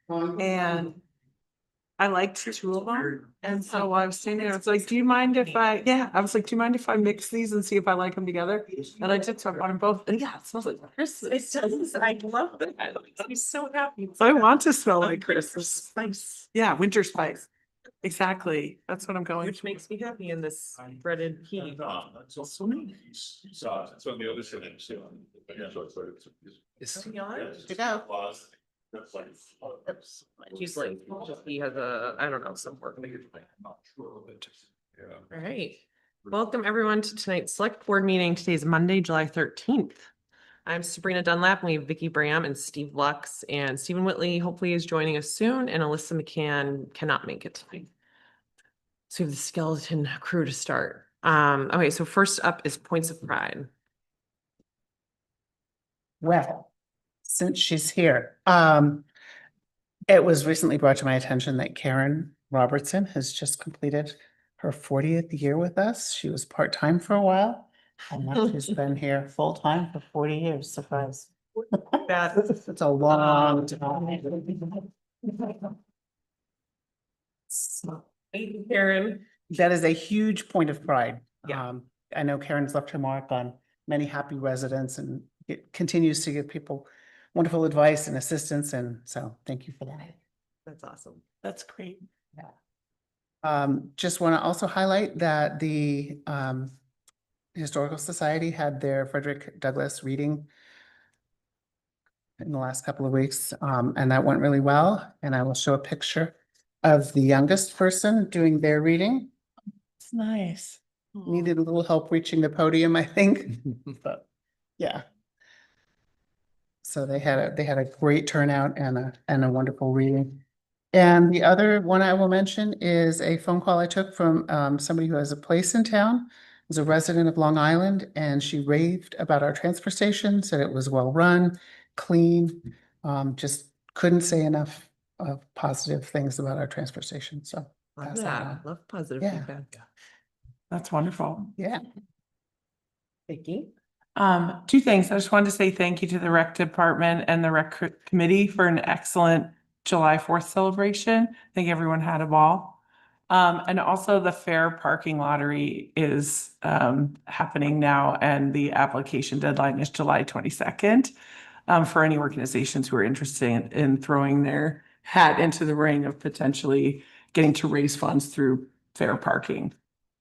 And I liked two of them. And so I was standing there, I was like, do you mind if I, I was like, do you mind if I mix these and see if I like them together? And I did, so I bought them both. And yeah, it smells like Christmas. It does. I love it. I'm so happy. I want to smell like Christmas. Spice. Yeah, winter spice. Exactly. That's what I'm going. Which makes me happy in this breaded heat. It's on the other side. Is he on? To go. He's like, he has a, I don't know, some work. All right. Welcome everyone to tonight's select board meeting. Today is Monday, July 13th. I'm Sabrina Dunlap, and we have Vicki Bram and Steve Lux, and Stephen Whitley hopefully is joining us soon, and Alyssa McCann cannot make it tonight. So we have the skeleton crew to start. Okay, so first up is Points of Pride. Well, since she's here, it was recently brought to my attention that Karen Robertson has just completed her 40th year with us. She was part-time for a while, and now she's been here full-time for 40 years. Surprise. It's a long time. Thank you, Karen. That is a huge point of pride. Yeah. I know Karen's left her mark on many happy residents, and it continues to give people wonderful advice and assistance. And so thank you for that. That's awesome. That's great. Just want to also highlight that the Historical Society had their Frederick Douglass reading in the last couple of weeks, and that went really well. And I will show a picture of the youngest person doing their reading. It's nice. Needed a little help reaching the podium, I think, but yeah. So they had a great turnout and a wonderful reading. And the other one I will mention is a phone call I took from somebody who has a place in town. It was a resident of Long Island, and she raved about our transfer station, said it was well run, clean, just couldn't say enough of positive things about our transfer station. So Love pass that. on. Love positive Yeah. feedback. That's wonderful. Yeah. Vicki? Two things. I just wanted to say thank you to the rec department and the rec committee for an excellent July 4th celebration. I think everyone had a ball. And also the fair parking lottery is happening now, and the application deadline is July 22nd. For any organizations who are interested in throwing their hat into the ring of potentially getting to raise funds through fair parking.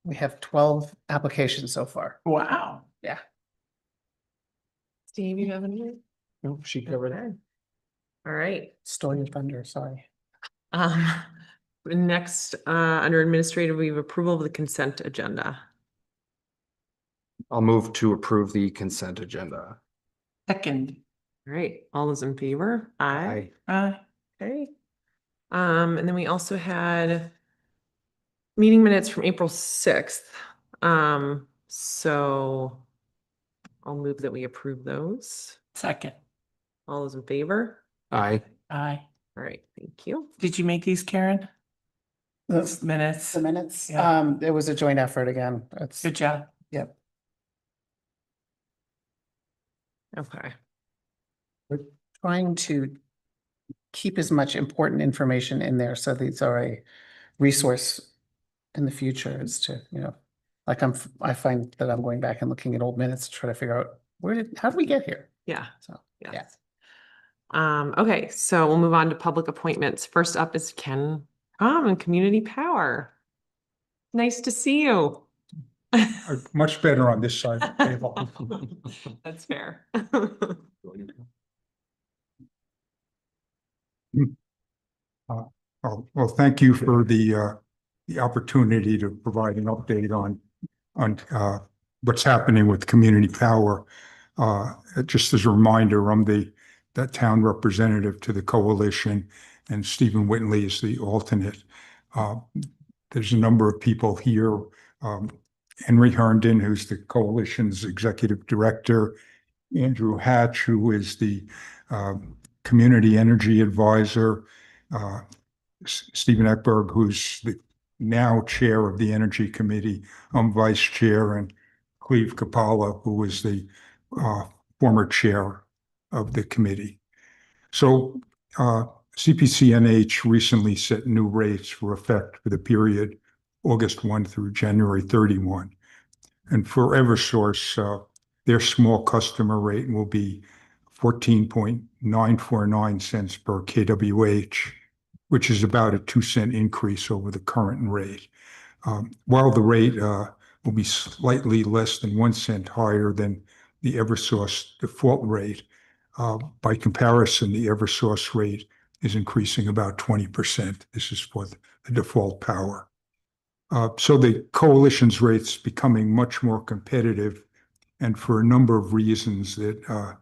We have 12 applications so far. Wow. Yeah. Steve, you have any? No, she covered it. All right. Stole your thunder, sorry. Next, under administrative, we have approval of the consent agenda. I'll move to approve the consent agenda. Second. All right, all those in favor? Aye. Okay. And then we also had meeting minutes from April 6th. So I'll move that we approve those. Second. All those in favor? Aye. Aye. All right, thank you. Did you make these, Karen? The Minutes. minutes, Yeah. it was a joint effort again. It's, Good job. yep. Okay. Trying to keep as much important information in there, so these are a resource in the future as to, like I find that I'm going back and looking at old minutes to try to figure out how did we get here? Yeah. So, Yes. Okay, so we'll move on to public appointments. First up is Ken Crom and Community Power. Nice to see you. Much better on this side of the table. That's fair. Well, thank you for the opportunity to provide an update on what's happening with Community Power. Just as a reminder, I'm that town representative to the coalition, and Stephen Whitley is the alternate. There's a number of people here. Henry Herndon, who's the coalition's executive director, Andrew Hatch, who is the community energy advisor, Stephen Eckberg, who's the now chair of the Energy Committee. I'm vice chair, and Cleve Capalla, who is the former chair of the committee. So CPCNH recently set new rates for effect for the period August 1 through January 31. And for Eversource, their small customer rate will be 14.949 cents per kWh, which is about a 2-cent increase over the current rate. While the rate will be slightly less than 1 cent higher than the Eversource default rate, by comparison, the Eversource rate is increasing about 20%. This is for the default power. So the coalition's rate's becoming much more competitive, and for a number of reasons that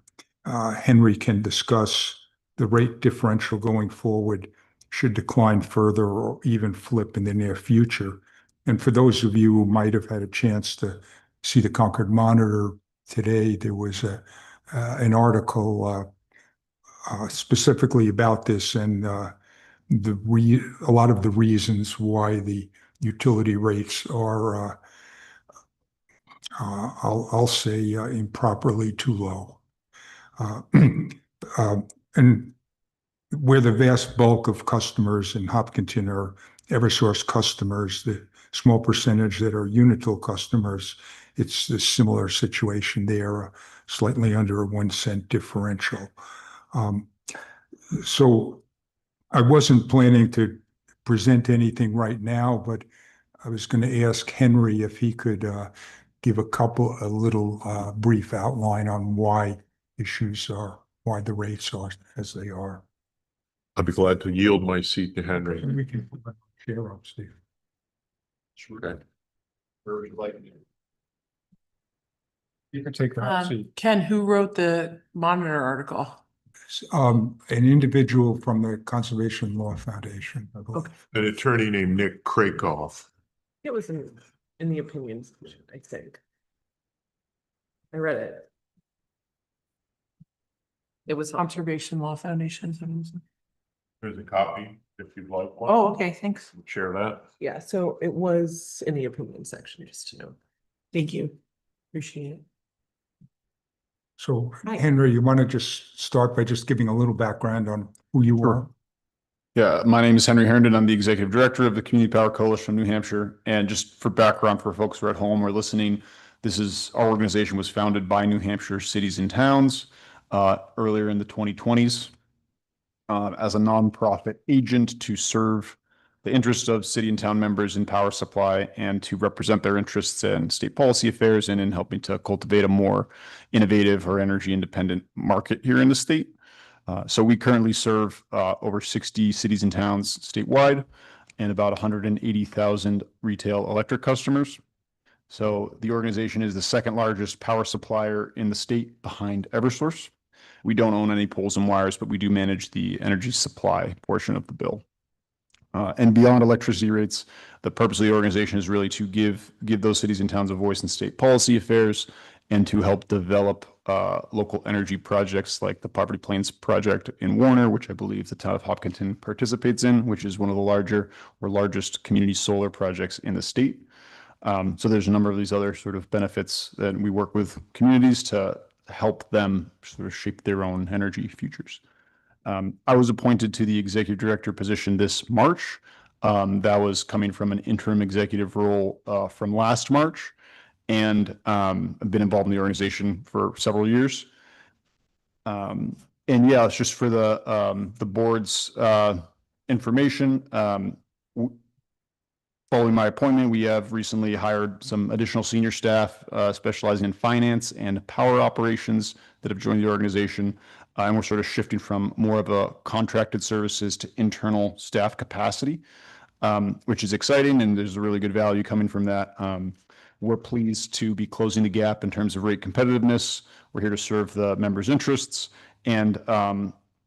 Henry can discuss, the rate differential going forward should decline further or even flip in the near future. And for those of you who might have had a chance to see the Concord Monitor today, there was an article specifically about this and a lot of the reasons why the utility rates are, I'll say, improperly too low. And where the vast bulk of customers in Hopkinton are Eversource customers, the small percentage that are Unitil customers, it's a similar situation there, slightly under a 1 cent differential. So I wasn't planning to present anything right now, but I was going to ask Henry if he could give a little brief outline on why the rates are as they are. I'd be glad to yield my seat to Henry. And we can put that chair up, Steve. Okay. Where would you like me? You can take that seat. Ken, who wrote the Monitor article? An individual from the Conservation Law Foundation, I believe. Okay. An attorney named Nick Krakoff. It was in the opinions, I think. I read it. It was, Conservation Law Foundation. There's a copy if you'd like one. Oh, okay, thanks. Share that. yeah, so it was in the opinion section, just to know. Thank you. Appreciate it. So Hi. Henry, you want to just start by just giving a little background on who you are? Yeah, my name is Henry Herndon. I'm the executive director of the Community Power Coalition of New Hampshire. And just for background for folks who are at home or listening, our organization was founded by New Hampshire cities and towns earlier in the 2020s as a nonprofit agent to serve the interests of city and town members in power supply and to represent their interests in state policy affairs and in helping to cultivate a more innovative or energy independent market here in the state. So we currently serve over 60 cities and towns statewide and about 180,000 retail electric customers. So the organization is the second largest power supplier in the state behind Eversource. We don't own any poles and wires, but we do manage the energy supply portion of the bill. And beyond electricity rates, the purpose of the organization is really to give those cities and towns a voice in state policy affairs and to help develop local energy projects like the Poverty Plains project in Warner, which I believe the town of Hopkinton participates in, which is one of the largest community solar projects in the state. So there's a number of these other sort of benefits that we work with communities to help them sort of shape their own energy futures. I was appointed to the executive director position this March. That was coming from an interim executive role from last March. And I've been involved in the organization for several years. And yeah, it's just for the board's information. Following my appointment, we have recently hired some additional senior staff specializing in finance and power operations that have joined the organization. And we're sort of shifting from more of a contracted services to internal staff capacity, which is exciting. And there's a really good value coming from that. We're pleased to be closing the gap in terms of rate competitiveness. We're here to serve the members' interests. And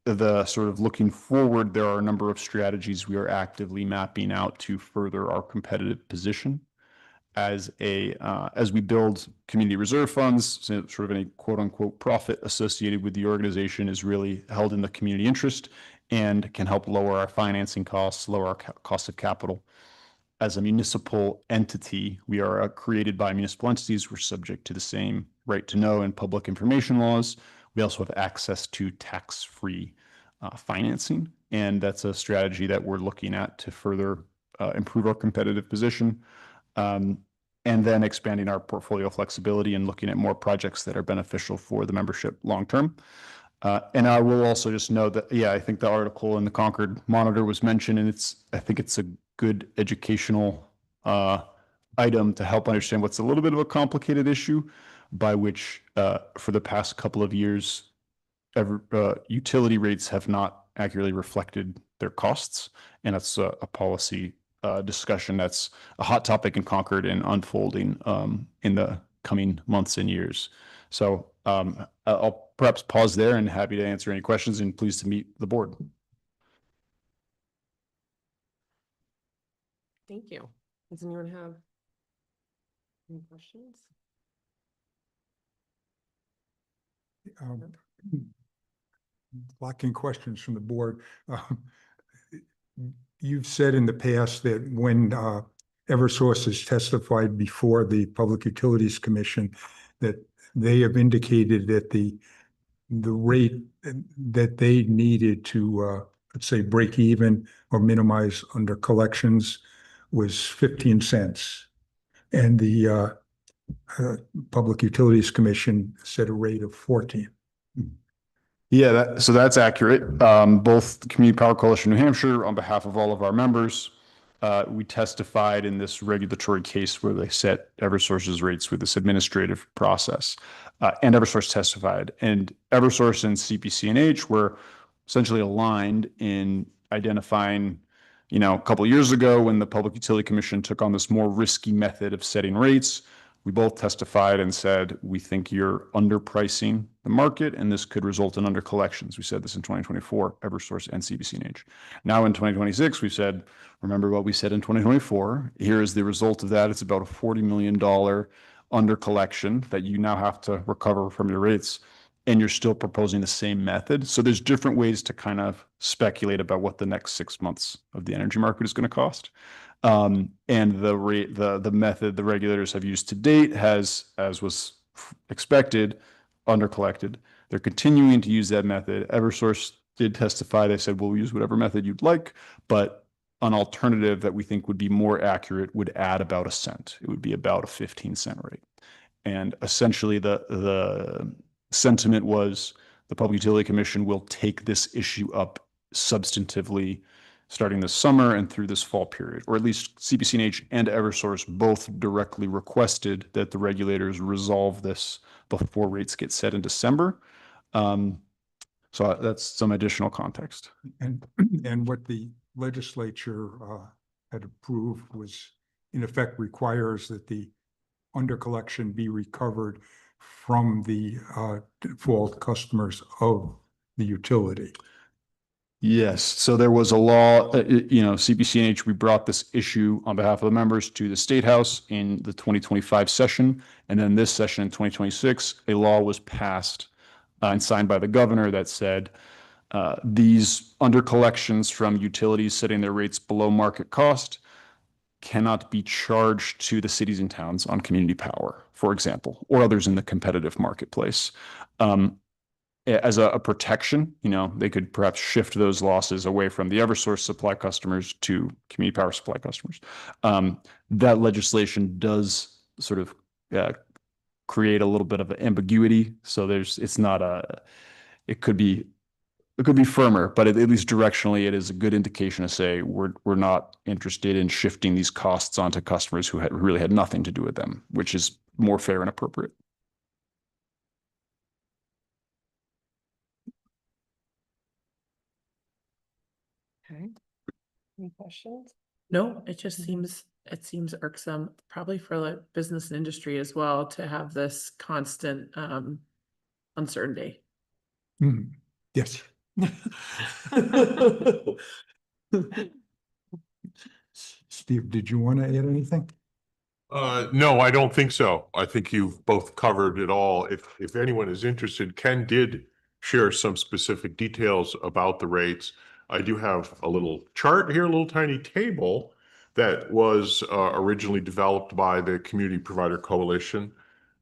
the sort of looking forward, there are a number of strategies we are actively mapping out to further our competitive position. As we build community reserve funds, so sort of any quote unquote profit associated with the organization is really held in the community interest and can help lower our financing costs, lower our cost of capital. As a municipal entity, we are created by municipal entities. We're subject to the same right to know and public information laws. We also have access to tax-free financing. And that's a strategy that we're looking at to further improve our competitive position. And then expanding our portfolio flexibility and looking at more projects that are beneficial for the membership long term. And I will also just note that, yeah, I think the article in the Concord Monitor was mentioned, and I think it's a good educational item to help understand what's a little bit of a complicated issue, by which for the past couple of years, utility rates have not accurately reflected their costs. And that's a policy discussion that's a hot topic in Concord and unfolding in the coming months and years. So I'll perhaps pause there and happy to answer any questions, and pleased to meet the board. Thank you. Does anyone have any questions? Lacking questions from the board. You've said in the past that when Eversource has testified before the Public Utilities Commission, that they have indicated that the rate that they needed to, let's say, break even or minimize under collections was 15 cents. And the Public Utilities Commission said a rate of 14. Yeah, so that's accurate. Both the Community Power Coalition New Hampshire, on behalf of all of our members, we testified in this regulatory case where they set Eversource's rates with this administrative process. And Eversource testified. And Eversource and CPC&H were essentially aligned in identifying, a couple of years ago when the Public Utility Commission took on this more risky method of setting rates. We both testified and said, we think you're underpricing the market and this could result in undercollections. We said this in 2024, Eversource and CPC&H. Now in 2026, we said, remember what we said in 2024. Here is the result of that. It's about a $40 million undercollection that you now have to recover from your rates. And you're still proposing the same method. So there's different ways to kind of speculate about what the next 6 months of the energy market is going to cost. And the method the regulators have used to date has, as was expected, undercollected. They're continuing to use that method. Eversource did testify. They said, we'll use whatever method you'd like, but an alternative that we think would be more accurate would add about a cent. It would be about a 15-cent rate. And essentially the sentiment was the Public Utility Commission will take this issue up substantively starting this summer and through this fall period, or at least CPC&H and Eversource both directly requested that the regulators resolve this before rates get set in December. So that's some additional context. And what the legislature had approved was, in effect, requires that the undercollection be recovered from the default customers of the utility. Yes. So there was a law, CPC&H, we brought this issue on behalf of the members to the State House in the 2025 session. And then this session in 2026, a law was passed and signed by the governor that said these undercollections from utilities setting their rates below market cost cannot be charged to the cities and towns on community power, for example, or others in the competitive marketplace. As a protection, they could perhaps shift those losses away from the Eversource supply customers to community power supply customers. That legislation does sort of create a little bit of an ambiguity. So it could be firmer, but at least directionally, it is a good indication to say we're not interested in shifting these costs onto customers who really had nothing to do with them, which is more fair and appropriate. Okay. Any questions? No, it just seems irksome, probably for like business and industry as well, to have this constant uncertainty. Mhm. Yes. Steve, did you want to add anything? No, I don't think so. I think you've both covered it all. If anyone is interested, Ken did share some specific details about the rates. I do have a little chart here, a little tiny table that was originally developed by the Community Provider Coalition.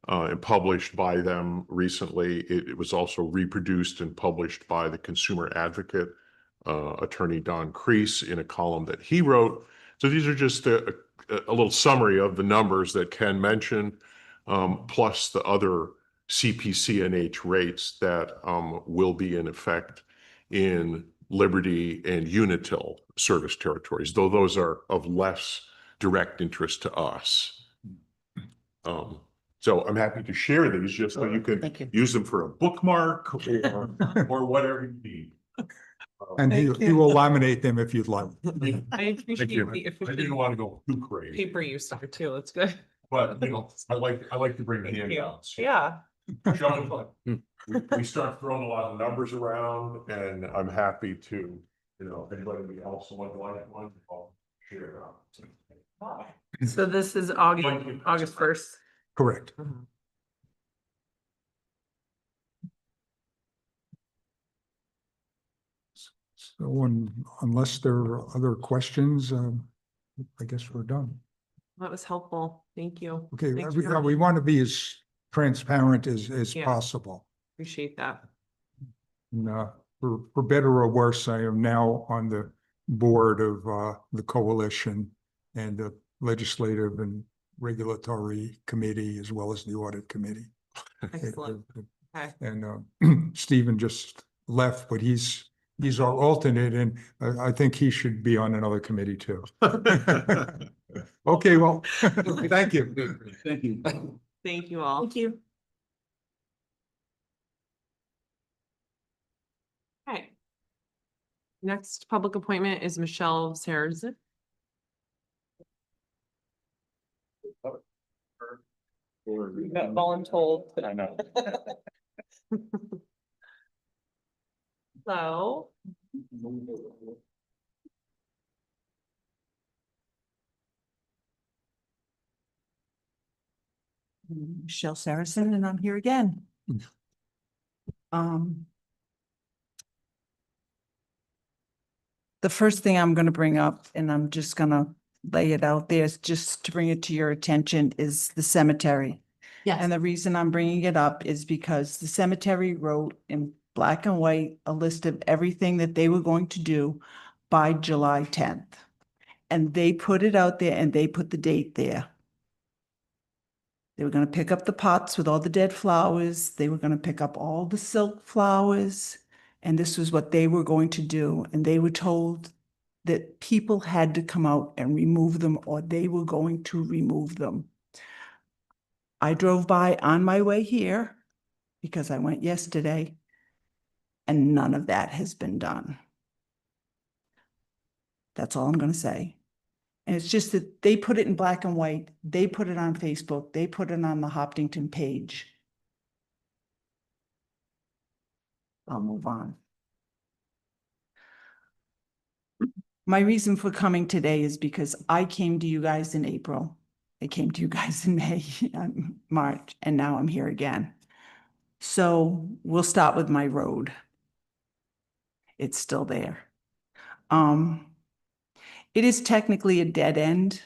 and published by them recently. It was also reproduced and published by the Consumer Advocate, Attorney Don Kreese, in a column that he wrote. So these are just a little summary of the numbers that Ken mentioned, plus the other CPCNH rates that will be in effect in Liberty and Unitil service territories, though those are of less direct interest to us. So I'm happy to share these just so you can Thank you. use them for a bookmark or whatever you need. And he will laminate them if you'd like. I appreciate the I didn't efficient want to go too crazy, paper use of it too. It's good. but I like to bring the Thank you. handouts. Yeah. Sean, we start throwing a lot of numbers around, and I'm happy to, if anybody else would like one, I'll share it out. So this is August 1st. Correct. So unless there are other questions, I guess we're done. That was helpful. Thank you. Okay, Thanks we for- want to be as transparent as Yeah. possible. Appreciate that. And, for better or worse, I am now on the board of the coalition and the legislative and regulatory committee, as well as the audit committee. Excellent. Okay. And Stephen just left, but he's our alternate, and I think he should be on another committee too. Okay, well, thank you. Thank you. Thank you all. Thank you. Okay. Next public appointment is Michelle Sarrazin. Voluntold. I know. So. Michelle Saracen, and I'm here again. The first thing I'm gonna bring up, and I'm just gonna lay it out there, is just to bring it to your attention, is the cemetery. Yes. And the reason I'm bringing it up is because the cemetery wrote in black and white a list of everything that they were going to do by July 10th. And they put it out there and they put the date there. They were gonna pick up the pots with all the dead flowers. They were gonna pick up all the silk flowers. And this was what they were going to do. And they were told that people had to come out and remove them, or they were going to remove them. I drove by on my way here because I went yesterday, and none of that has been done. That's all I'm gonna say. And it's just that they put it in black and white. They put it on Facebook. They put it on the Hopkinton page. I'll move on. My reason for coming today is because I came to you guys in April. I came to you guys in May, March, and now I'm here again. So we'll start with my road. It's still there. It is technically a dead end,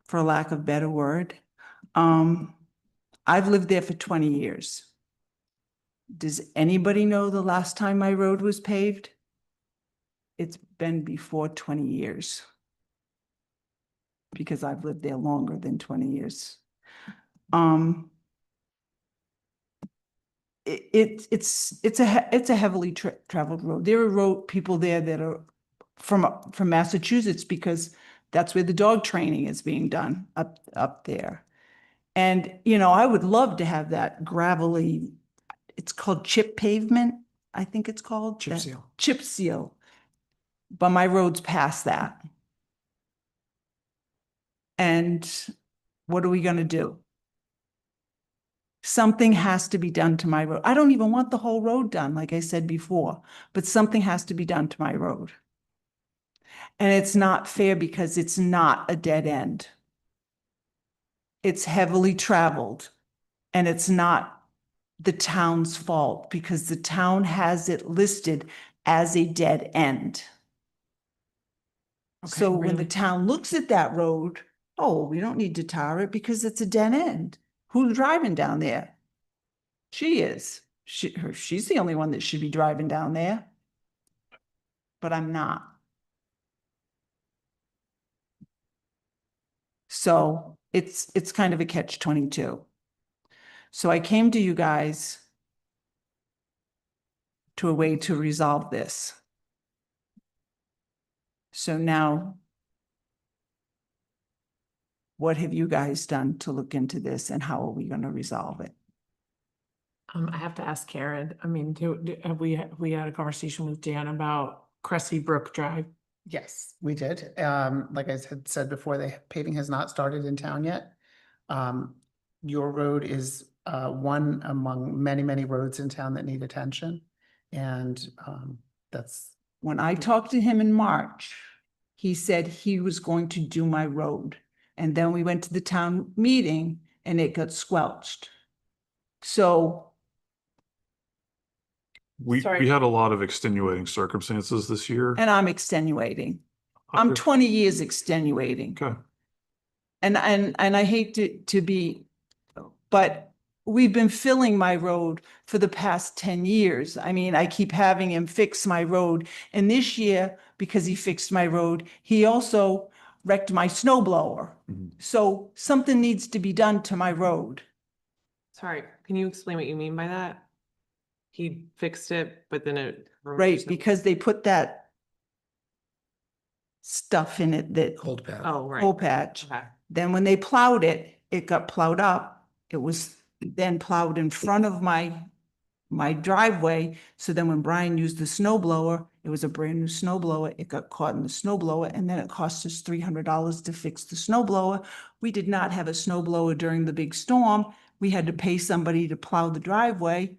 for lack of a better word. I've lived there for 20 years. Does anybody know the last time my road was paved? It's been before 20 years. Because I've lived there longer than 20 years. It's a heavily traveled road. There are people there that are from Massachusetts, because that's where the dog training is being done up there. And, I would love to have that gravelly, it's called chip pavement, I think it's called. Chip seal. Chip seal. But my road's past that. And what are we gonna do? Something has to be done to my road. I don't even want the whole road done, like I said before, but something has to be done to my road. And it's not fair because it's not a dead end. It's heavily traveled, and it's not the town's fault because the town has it listed as a dead end. So when the town looks at that road, Oh, we don't need to tar it because it's a dead end. Who's driving down there? She is. She's the only one that should be driving down there. But I'm not. So it's kind of a catch-22. So I came to you guys to a way to resolve this. So now, what have you guys done to look into this and how are we going to resolve it? I have to ask Karen, I mean, have we had a conversation with Dan about Cressy Brook Drive? Yes, we did. Like I had said before, the paving has not started in town yet. Your road is one among many, many roads in town that need attention. And that's, When I talked to him in March, he said he was going to do my road. And then we went to the town meeting and it got squelched. So We Sorry. had a lot of extenuating circumstances this year. and I'm extenuating. I'm Okay. 20 years extenuating. Okay. And I hate to be, but we've been filling my road for the past 10 years. I mean, I keep having him fix my road. And this year, because he fixed my road, he also wrecked my snow blower. Mhm. So something needs to be done to my road. Sorry, can you explain what you mean by that? He fixed it, but then it. Right, because they put that stuff in it that Cold path. Oh, right. hole patch. Okay. Then when they plowed it, it got plowed up. It was then plowed in front of my driveway. So then when Brian used the snow blower, it was a brand new snow blower. It got caught in the snow blower and then it cost us $300 to fix the snow blower. We did not have a snow blower during the big storm. We had to pay somebody to plow the driveway.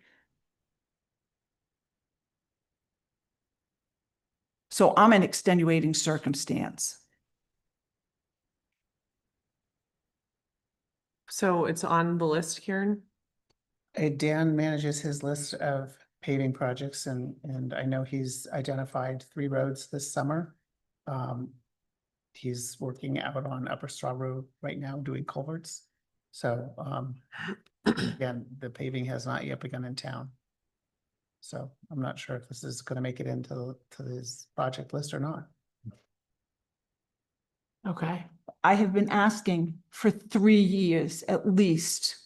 So I'm an extenuating circumstance. So it's on the list, Karen? Dan manages his list of paving projects and I know he's identified 3 roads this summer. He's working out on Upper Straw Road right now doing culverts. So, again, the paving has not yet begun in town. So I'm not sure if this is gonna make it into this project list or not. Okay. I have been asking for 3 years at least.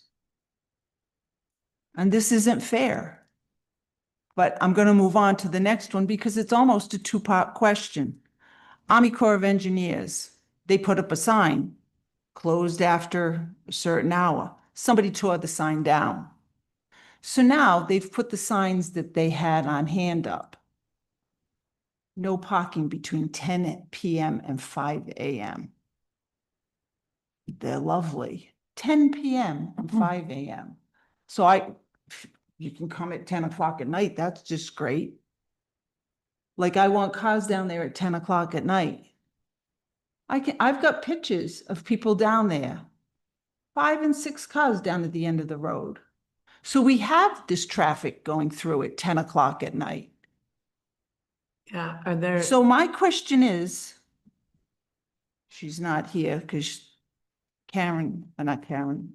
And this isn't fair. But I'm going to move on to the next one because it's almost a 2-part question. Army Corps of Engineers, they put up a sign, closed after a certain hour. Somebody tore the sign down. So now they've put the signs that they had on hand up. No parking between 10 p.m. and 5 a.m. They're lovely. 10 p.m. and 5 a.m. So you can come at 10 o'clock at night. That's just great. Like I want cars down there at 10 o'clock at night. I've got pictures of people down there. 5 and 6 cars down at the end of the road. So we have this traffic going through at 10 o'clock at night. Yeah, are there? So my question is, she's not here because not Karen,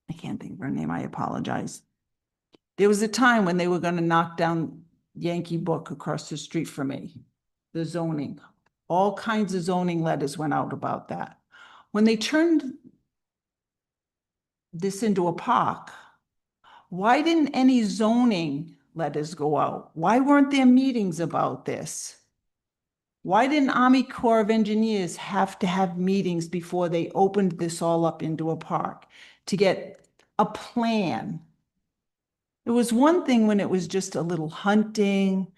I can't think of her name, I apologize. There was a time when they were going to knock down Yankee Book across the street from me, the zoning. All kinds of zoning letters went out about that. When they turned this into a park, why didn't any zoning letters go out? Why weren't there meetings about this? Why didn't Army Corps of Engineers have to have meetings before they opened this all up into a park to get a plan? It was one thing when it was just a little hunting,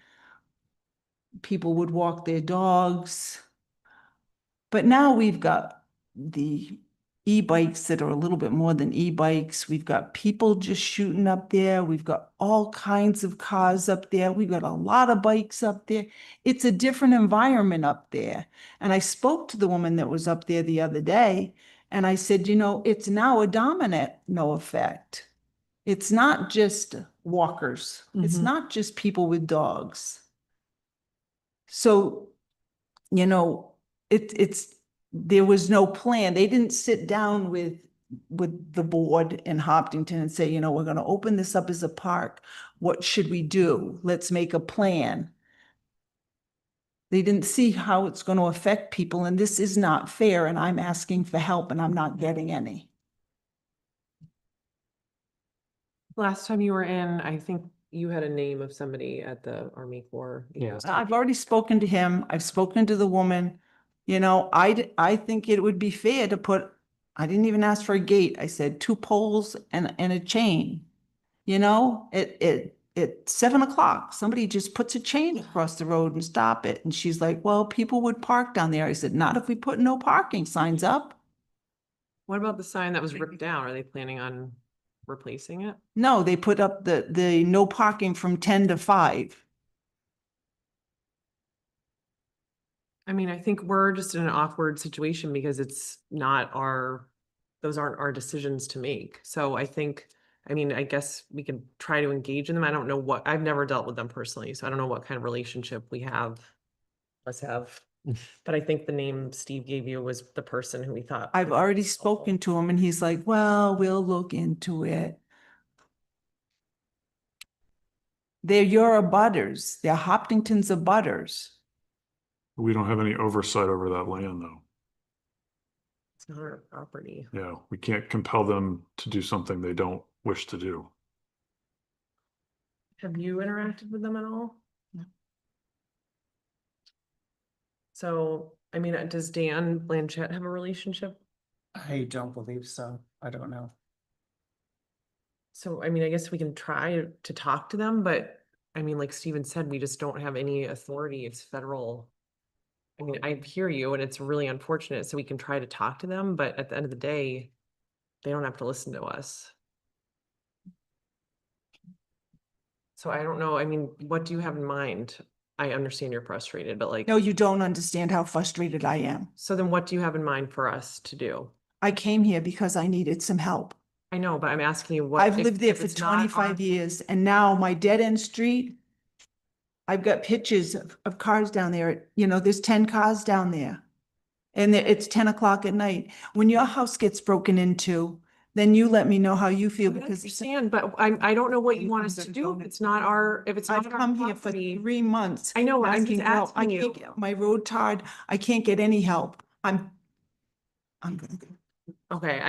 people would walk their dogs. But now we've got the e-bikes that are a little bit more than e-bikes. We've got people just shooting up there. We've got all kinds of cars up there. We've got a lot of bikes up there. It's a different environment up there. And I spoke to the woman that was up there the other day, and I said, you know, it's now a domino effect. It's not just walkers. It's Mhm. not just people with dogs. So, you know, it's there was no plan. They didn't sit down with the board in Hopkinton and say, you know, we're gonna open this up as a park. What should we do? Let's make a plan. They didn't see how it's going to affect people, and this is not fair, and I'm asking for help and I'm not getting any. Last time you were in, I think you had a name of somebody at the Army Corps. Yes. I've already spoken to him. I've spoken to the woman. You know, I think it would be fair to put, I didn't even ask for a gate. I said 2 poles and a chain. You know, at 7 o'clock, somebody just puts a chain across the road and stop it. And she's like, well, people would park down there. I said, not if we put no parking signs up. What about the sign that was ripped down? Are they planning on replacing it? No, they put up the no parking from 10 to 5. I mean, I think we're just in an awkward situation because it's not those aren't our decisions to make. So I think, I mean, I guess we can try to engage in them. I don't know I've never dealt with them personally, so I don't know what kind of relationship we have. Let's have, but I think the name Steve gave you was the person who we thought. I've already spoken to him and he's like, well, we'll look into it. They're your abutters. They're Hopkinton's abutters. We don't have any oversight over that land, though. It's not our property. Yeah, we can't compel them to do something they don't wish to do. Have you interacted with them at all? No. So, I mean, does Dan Blanchett have a relationship? I don't believe so. I don't know. So, I mean, I guess we can try to talk to them, but I mean, like Steven said, we just don't have any authority. It's federal. I mean, I hear you and it's really unfortunate. So we can try to talk to them, but at the end of the day, they don't have to listen to us. So I don't know. I mean, what do you have in mind? I understand you're frustrated, but like, No, you don't understand how frustrated I am. so then what do you have in mind for us to do? I came here because I needed some help. I know, but I'm asking you what. I've if- lived there if for it's not our- 25 years and now my dead end street, I've got pictures of cars down there. You know, there's 10 cars down there. And it's 10 o'clock at night. When your house gets broken into, then you let me know how you feel I because understand, but I don't know what you want us to do. If it's not our, if it's not I've our come here for property. 3 months. I know, I'm asking just for help. I asking can't you. get my road tarred. I can't get any help. I'm gonna go. Okay,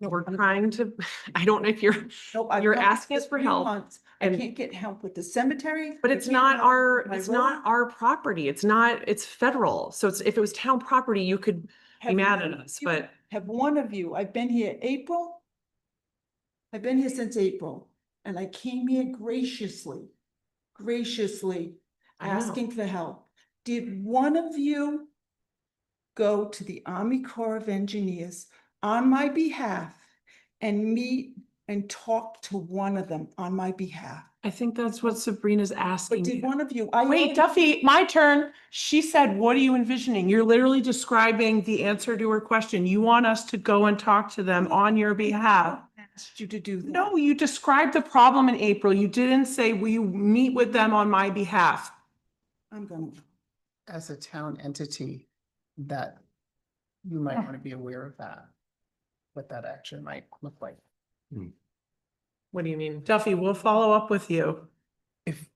No, we're I'm- trying to, I don't know if you're, Nope, I've you're come asking us for 3 help. months. I and- can't get help with the cemetery. But I it's can't not help our, with my it's road. not our property. It's not, it's federal. So it's, if it was town property, you could be Have mad one at of us, you- but Have one of you, I've been here April. I've been here since April and I came here graciously I know. asking for help. Did one of you go to the Army Corps of Engineers on my behalf and meet and talk to one of them on my behalf? I think that's what Sabrina's But asking did you. one of you? I Wait, already- Duffy, my turn. She said, what are you envisioning? You're literally describing the answer to her question. You want us to go and talk to them on your behalf. Asked you to do that. No, you described the problem in April. You didn't say, will you meet with them on my behalf? I'm gonna. As a town entity, that you might want to be aware of that, what that action might look like. what do you mean? Duffy, we'll follow up with you. If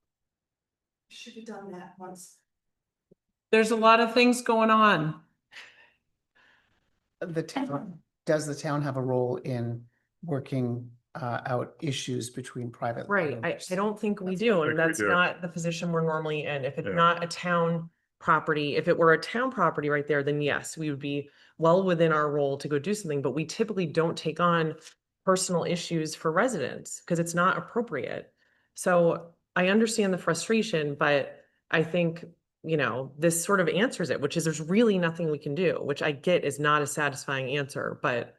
Should have done that once. There's a lot of things going on. the town, does the town have a role in working out issues between private? Right, I landowners? don't think we That's- do, I think and we that's do. not the position we're normally in. If it's Yeah. not a town property, if it were a town property right there, then yes, we would be well within our role to go do something, but we typically don't take on personal issues for residents because it's not appropriate. So I understand the frustration, but I think, you know, this sort of answers it, which is there's really nothing we can do, which I get is not a satisfying answer, but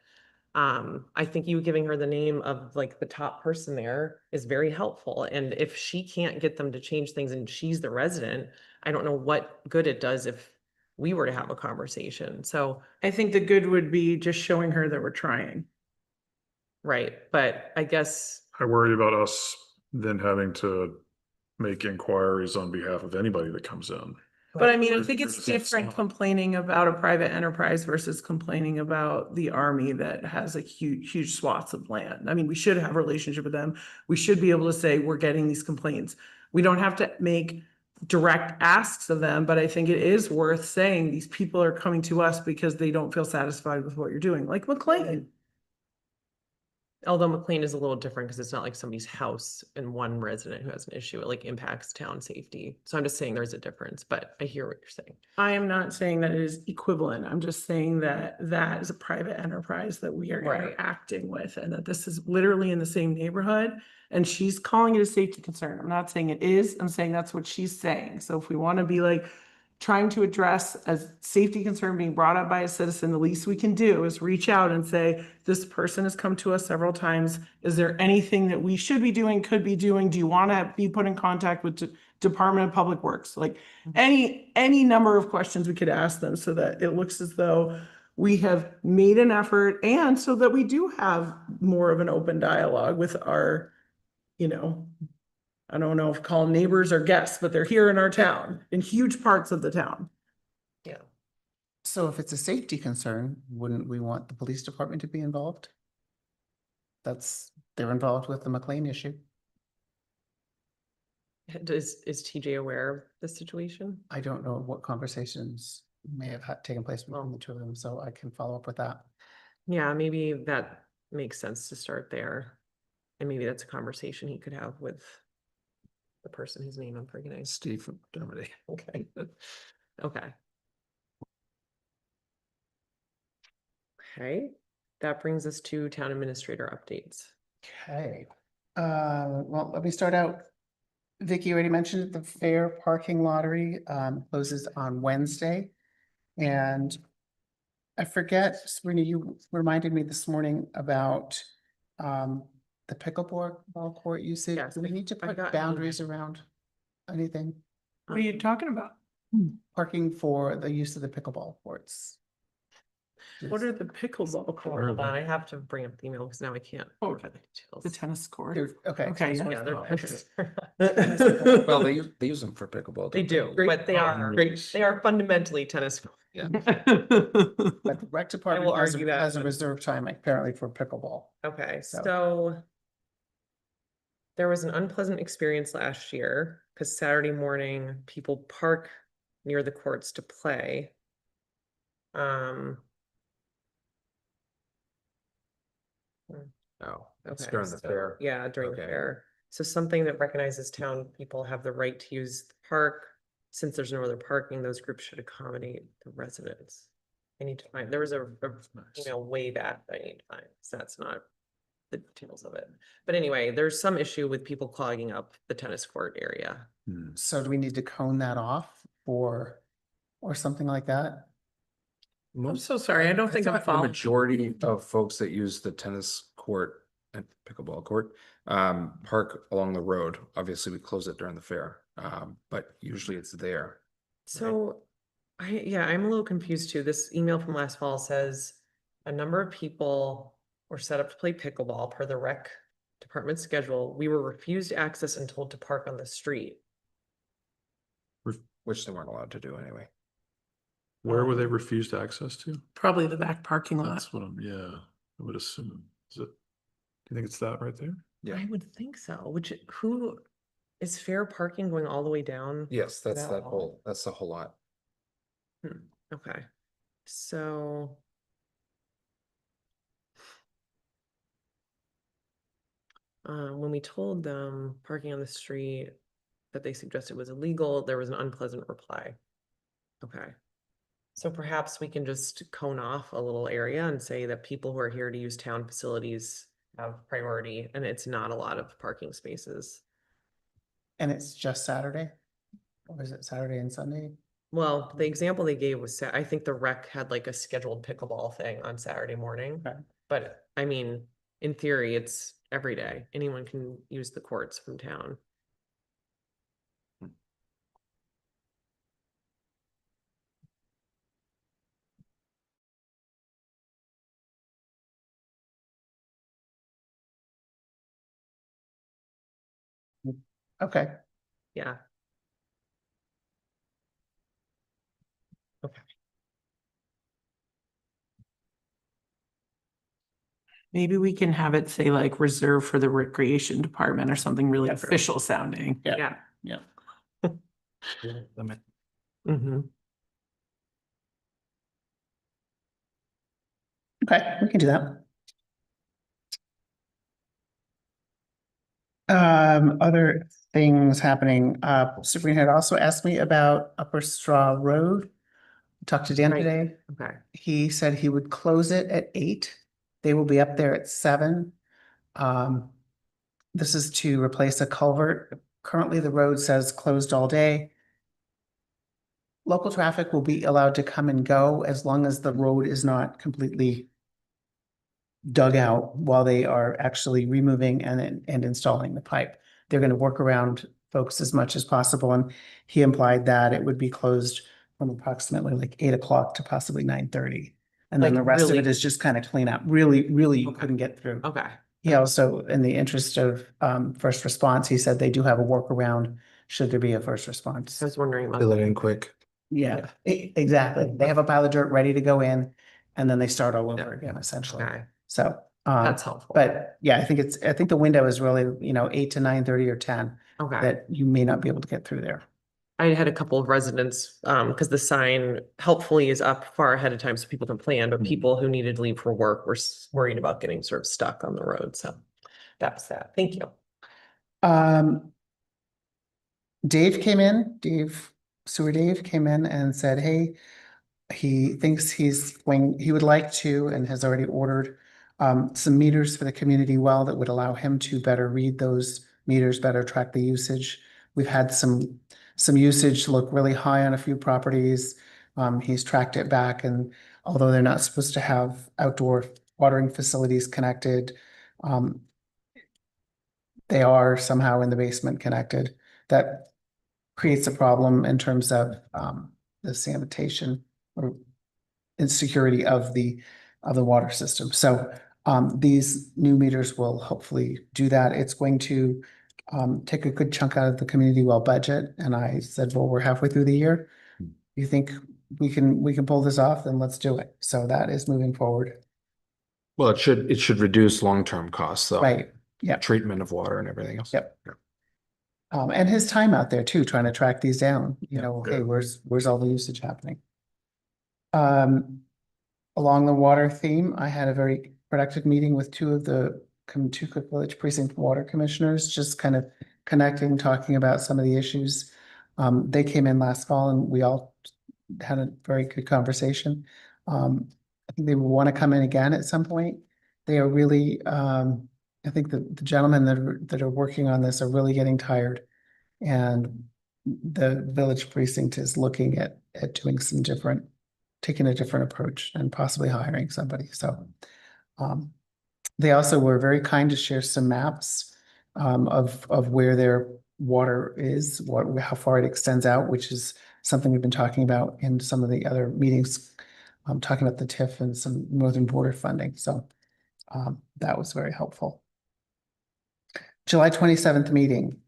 I think you giving her the name of like the top person there is very helpful. And if she can't get them to change things and she's the resident, I don't know what good it does if we were to have a conversation. So, I think the good would be just showing her that we're trying. right, but I guess, I worry about us then having to make inquiries on behalf of anybody that comes in. But I mean, I think it's different complaining about a private enterprise versus complaining about the army that has like huge swaths of land. I mean, we should have a relationship with them. We should be able to say, we're getting these complaints. We don't have to make direct asks of them, but I think it is worth saying these people are coming to us because they don't feel satisfied with what you're doing, like McLean. Although McLean is a little different because it's not like somebody's house and one resident who has an issue. It like impacts town safety. So I'm just saying there's a difference, but I hear what you're saying. I am not saying that it is equivalent. I'm just saying that that is a private enterprise that we are Right. interacting with and that this is literally in the same neighborhood. And she's calling it a safety concern. I'm not saying it is, I'm saying that's what she's saying. So if we want to be like trying to address a safety concern being brought up by a citizen, the least we can do is reach out and say, this person has come to us several times. Is there anything that we should be doing, could be doing? Do you want to be put in contact with Department of Public Works? Like any number of questions we could ask them so that it looks as though we have made an effort and so that we do have more of an open dialogue with our, you know, I don't know if call them neighbors or guests, but they're here in our town, in huge parts of the town. Yeah. So if it's a safety concern, wouldn't we want the police department to be involved? They're involved with the McLean issue. Is TJ aware of the situation? I don't know what conversations may have taken place between the two of them, so I can follow up with that. Yeah, maybe that makes sense to start there. And maybe that's a conversation he could have with the person whose name I'm forgetting. Steve Dermody. Okay. Okay. Okay, that brings us to town administrator updates. Okay, well, let me start out. Vicky already mentioned the fair parking lottery closes on Wednesday. And I forget, Sabrina, you reminded me this morning about the pickleball court usage. Yes, Do we need to I put got- boundaries around anything? What are you talking about? Parking for the use of the pickleball courts. What are the pickleball Hold court? on, I have to bring up the email because now I can't. Oh, look at the details. The tennis court? Okay. Okay, yeah. Yeah, they're Okay. Well, they use them for pickleball. They don't do, but they are, they are fundamentally tennis. Yeah. But the rec department argue that, has a but- reserved time apparently for pickleball. Okay, So- so there was an unpleasant experience last year because Saturday morning, people park near the courts to play. No, that's Okay, during the so- fair. Yeah, during the Okay. fair. So something that recognizes town people have the right to use the park. Since there's no other parking, those groups should accommodate the residents. I need to find, there was a email way back that I need to find, so that's not the details of it. But anyway, there's some issue with people clogging up the tennis court area. So do we need to cone that off or something like that? I'm so sorry, I don't think I'm thought the following. majority of folks that use the tennis court and pickleball court park along the road. Obviously, we close it during the fair, but usually it's there. So I'm a little confused too. This email from last fall says a number of people were set up to play pickleball per the rec department schedule. We were refused access and told to park on the street. Which they weren't allowed to do anyway. Where were they refused access to? Probably the back parking lot. That's what I would assume. Is it, do you think it's that right there? Yeah. I would think so, who is fair parking going all the way down? Yes, that's That that whole- whole, that's the whole lot. Okay, so. When we told them parking on the street that they suggested was illegal, there was an unpleasant reply. Okay. So perhaps we can just cone off a little area and say that people who are here to use town facilities have priority and it's not a lot of parking spaces. And it's just Saturday? Or is it Saturday and Sunday? Well, the example they gave was, I think the rec had like a scheduled pickleball thing on Saturday morning. Okay. But I mean, in theory, it's every day. Anyone can use the courts from town. Okay, Yeah. Maybe we can have it say like reserved for the recreation department or something really Yeah. official sounding. Yeah. Yeah. Yeah. Mm-hmm. Okay, we can do that. Other things happening, Superintendent also asked me about Upper Straw Road. Talked to Dan Right. today. Okay. He said he would close it at 8. They will be up there at 7. This is to replace a culvert. Currently, the road says closed all day. Local traffic will be allowed to come and go as long as the road is not completely dug out while they are actually removing and installing the pipe. They're going to work around folks as much as possible, and he implied that it would be closed from approximately like 8 o'clock to possibly 9:30. And then Like, the rest of really? it is just kind of clean up. Really, you Okay. couldn't get through. Okay. He also, in the interest of first response, he said they do have a workaround should there be a first response. I was wondering about Fill it that. in quick. Yeah, exactly. They have a pile of dirt ready to go in, and then they start all over Yeah. again, essentially. Okay. So, That's helpful. but yeah, I think the window is really, 8 to 9:30 or 10 Okay. that you may not be able to get through there. I had a couple of residents, because the sign helpfully is up far ahead of time so people can plan, but people who needed to leave for work were worried about getting sort of stuck on the road. So that was that. Thank you. Sewer Dave came in and said, hey, he thinks he would like to and has already ordered some meters for the community well that would allow him to better read those meters, better track the usage. We've had some usage look really high on a few properties. He's tracked it back, and although they're not supposed to have outdoor watering facilities connected, they are somehow in the basement connected. That creates a problem in terms of the sanitation or insecurity of the water system. So these new meters will hopefully do that. It's going to take a good chunk out of the community well budget. And I said, well, we're halfway through the year. You think we can pull this off? Then let's do it. So that is moving forward. Well, it should reduce long-term costs though. Right. Yeah. Treatment of water and everything else. Yep. And his time out there too, trying to track these down, hey, where's all the usage happening? Along the water theme, I had a very productive meeting with two of the Cook Village Precinct Water Commissioners, just kind of connecting, talking about some of the issues. They came in last fall and we all had a very good conversation. I think they want to come in again at some point. They are really, I think the gentlemen that are working on this are really getting tired. And the village precinct is looking at doing taking a different approach and possibly hiring somebody. So they also were very kind to share some maps of where their water is, how far it extends out, which is something we've been talking about in some of the other meetings, talking about the TIF and some Northern Border funding. So that was very helpful. July 27th meeting.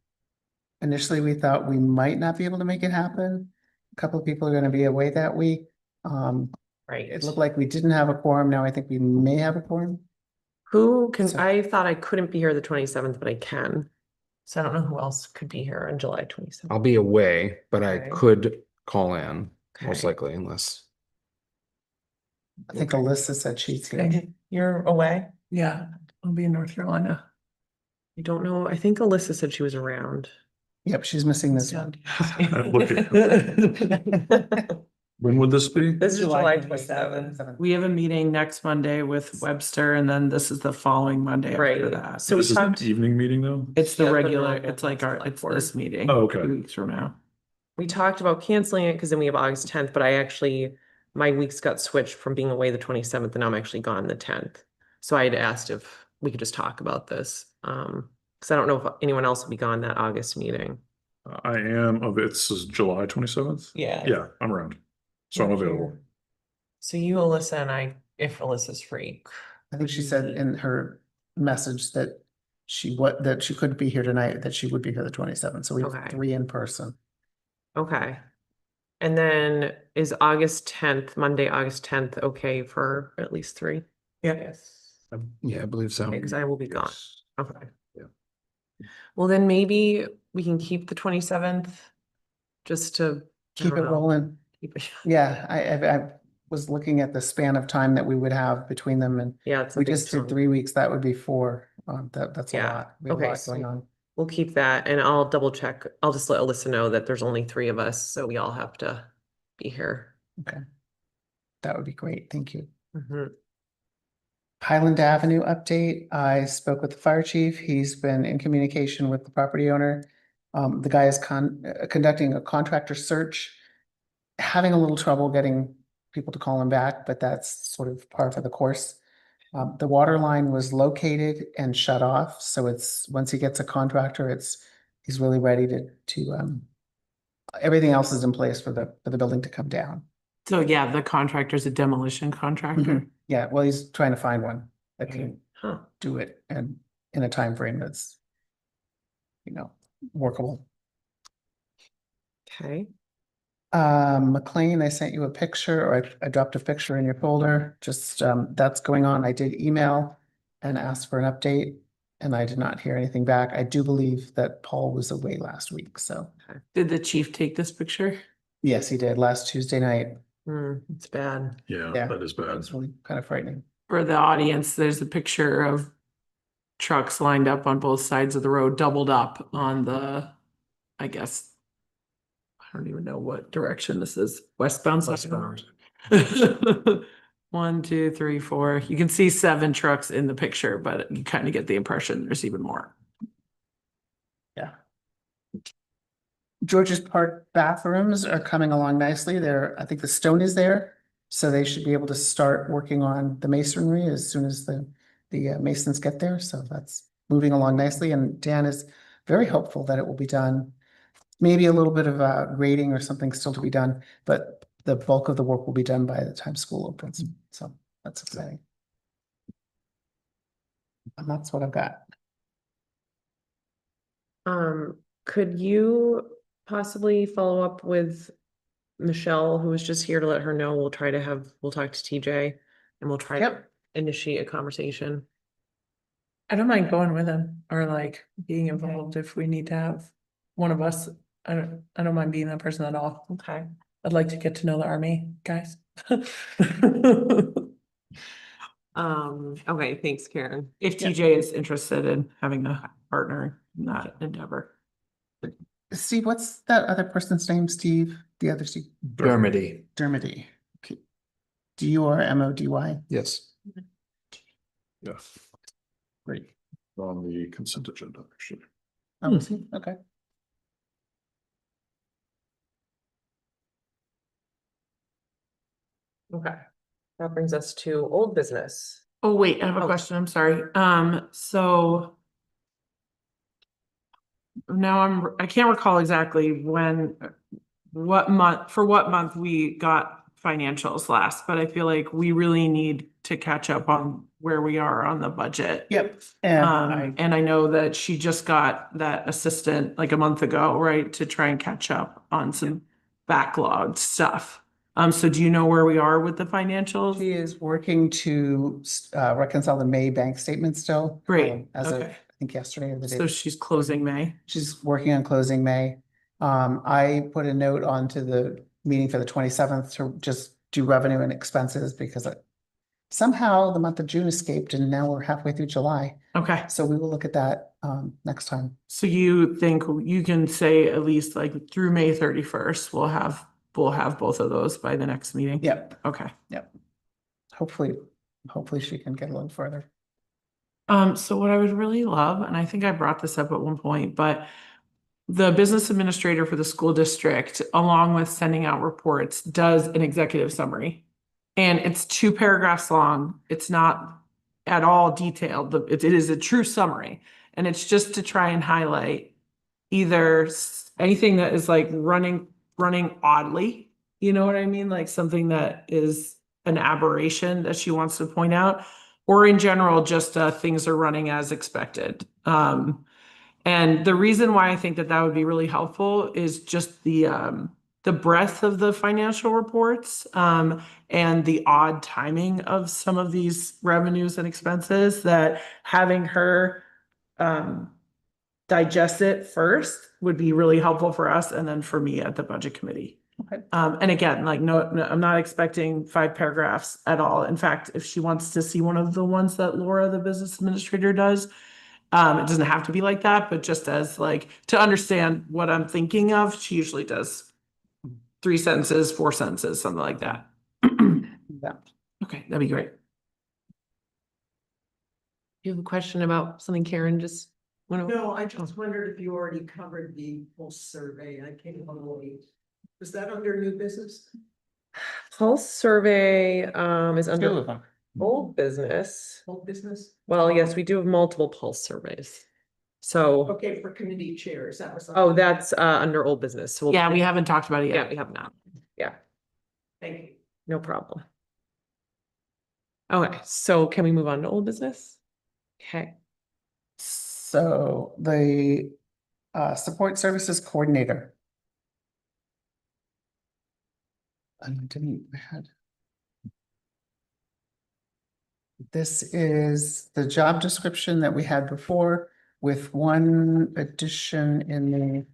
Initially, we thought we might not be able to make it happen. A couple of people are going to be away that week. Right. It looked like we didn't have a quorum. Now I think we may have a quorum. I thought I couldn't be here the 27th, but I can. So I don't know who else could be here on July 27th. I'll be away, but I Okay. could call in most Okay. likely unless. I think Alyssa said she's here. You're away? Yeah, I'll be in North Carolina. I don't know. I think Alyssa said she was around. Yep, she's missing this one. When would this be? This is July 27th. We have a meeting next Monday with Webster, and then this is the following Monday after Right. that. So we This is an talked, evening meeting though? It's the Yeah, the regular, normal it's like select it's board. this meeting. Oh, okay. 2 weeks from now. we talked about canceling it because then we have August 10th, but my weeks got switched from being away the 27th and now I'm actually gone the 10th. So I had asked if we could just talk about this. Because I don't know if anyone else will be gone that August meeting. I am this is July 27th? Yeah. Yeah, I'm around. So I'm available. So you, Alyssa, and if Alyssa's free. I think she said in her message that she couldn't be here tonight, that she would be here the 27th. So we have Okay. 3 in person. Okay. And then is August 10th, Monday, August 10th, okay for at least 3? Yes. Yeah, I believe so. Because I will be gone. Okay. Yeah. Well, then maybe we can keep the 27th just to. I Keep don't it know, rolling. keep it- Yeah, I was looking at the span of time that we would have between them, and Yeah, it's a we big just did chunk. 3 weeks, that would be 4. That's a Yeah, lot. We have a okay, lot going so- on. We'll keep that and I'll double check. I'll just let Alyssa know that there's only 3 of us, so we all have to be here. Okay. That would be great. Thank you. Mhm. Highland Avenue update. I spoke with the fire chief. He's been in communication with the property owner. The guy is conducting a contractor search, having a little trouble getting people to call him back, but that's sort of par for the course. The water line was located and shut off, so it's, once he gets a contractor, he's really ready to everything else is in place for the building to come down. So yeah, the contractor's a demolition contractor. Yeah, well, he's trying to find one that can Huh, do it and in a time frame that's, workable. okay. McLean, I sent you a picture, or I dropped a picture in your folder, just, that's going on. I did email and ask for an update, and I did not hear anything back. I do believe that Paul was away last week, so, Did the chief take this picture? yes, he did, last Tuesday night. It's bad. Yeah, Yeah. that is It bad. was really kind of frightening. For the audience, there's a picture of trucks lined up on both sides of the road, doubled up on the, I guess, I don't even know what direction this is, westbound. Westbound. 1, 2, 3, 4. You can see 7 trucks in the picture, but you kind of get the impression there's even more. George's Park bathrooms are coming along nicely. I think the stone is there, so they should be able to start working on the masonry as soon as the masons get there. So that's moving along nicely, and Dan is very hopeful that it will be done. Maybe a little bit of grading or something still to be done, but the bulk of the work will be done by the time school opens. So that's exciting. And that's what I've got. Could you possibly follow up with Michelle, who was just here, to let her know? We'll talk to TJ and we'll try to Yep. initiate a conversation. I don't mind going with him or like being involved if we need to have one of us. I don't mind being that person at all. Okay. I'd like to get to know the army guys. Okay, thanks, Karen. If TJ is interested in having a partner in that endeavor. Steve, what's that other person's name, Steve? The other Steve? Dermody. Dermody. Okay. DURMODY? Yes. Yeah, Great. on the consent agenda, actually. Oh, is he? Okay. Okay. That brings us to old business. Oh, wait, I have a Oh. question. I'm sorry. So now I can't recall exactly what month we got financials last, but I feel like we really need to catch up on where we are on the budget. Yep. And And I know that she just got that assistant like a month ago, right, to try and catch up on some backlogged stuff. So do you know where we are with the financials? she is working to reconcile the May bank statement still. Great, As of, okay. I think yesterday or the day. So she's closing May. She's working on closing May. I put a note onto the meeting for the 27th to just do revenue and expenses because somehow the month of June escaped and now we're halfway through July. Okay, So we will look at that next time. so you think you can say at least like through May 31st, we'll have both of those by the next meeting? Yep. Okay. Hopefully she can get a little further. So what I would really love, and I think I brought this up at one point, but the business administrator for the school district, along with sending out reports, does an executive summary. And it's 2 paragraphs long. It's not at all detailed. It is a true summary. And it's just to try and highlight either anything that is like running oddly, you know what I mean? Like something that is an aberration that she wants to point out, or in general, just things are running as expected. And the reason why I think that would be really helpful is just the the breadth of the financial reports, and the odd timing of some of these revenues and expenses, that having her, digest it first would be really helpful for us and then for me at the budget committee. Okay. And again, like, no, I'm not expecting 5 paragraphs at all. In fact, if she wants to see one of the ones that Laura, the business administrator, does, it doesn't have to be like that, but just as like, to understand what I'm thinking of, she usually does 3 sentences, 4 sentences, something like that. Yeah. Okay, that'd be great. You have a question about something Karen just went over? No, I just wondered if you already covered the pulse survey. I came on late. Was that under new business? Pulse survey, is 2 of under them. old business. Whole business? Well, yes, we do have multiple pulse surveys. So, Okay, for committee chairs, that was. oh, that's under old business. So we'll- Yeah, we haven't talked about it Yeah, yet. we have not. Yeah, Thank you. no problem. Okay, so can we move on to old business? Okay, So the support services coordinator. I didn't had. This is the job description that we had before with one addition in the.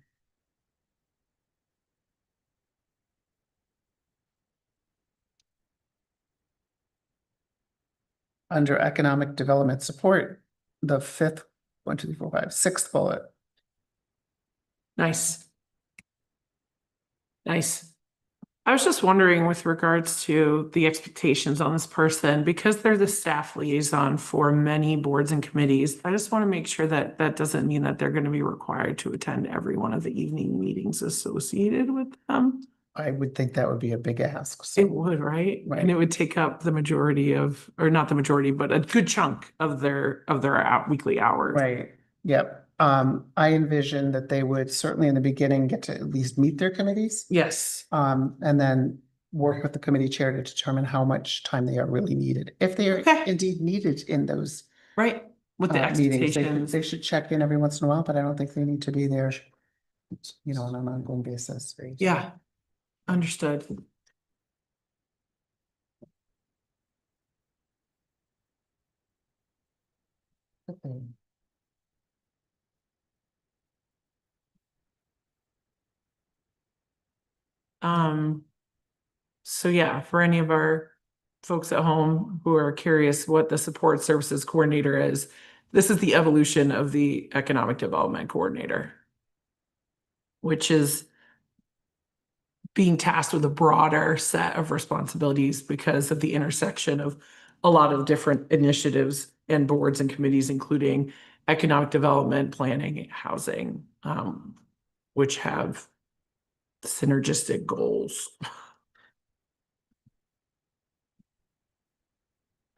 Under economic development support, the 5th, 1, 2, 3, 4, 5, 6th bullet. Nice. Nice. I was just wondering with regards to the expectations on this person, because they're the staff liaison for many boards and committees. I just want to make sure that that doesn't mean that they're going to be required to attend every one of the evening meetings associated with them. I would think that would be a big ask. So It would, right? Right. And it would take up the majority of, or not the majority, but a good chunk of their weekly hours. Right, yep. I envision that they would certainly in the beginning get to at least meet their committees. Yes. And then work with the committee chair to determine how much time they are really needed. If they are Okay. indeed needed in those Right. With the meetings, expectations. they should check in every once in a while, but I don't think they need to be there, you know, on an ongoing basis. Yeah. Understood. Okay. So yeah, for any of our folks at home who are curious what the support services coordinator is, this is the evolution of the economic development coordinator, which is being tasked with a broader set of responsibilities because of the intersection of a lot of different initiatives and boards and committees, including economic development, planning, housing, which have synergistic goals.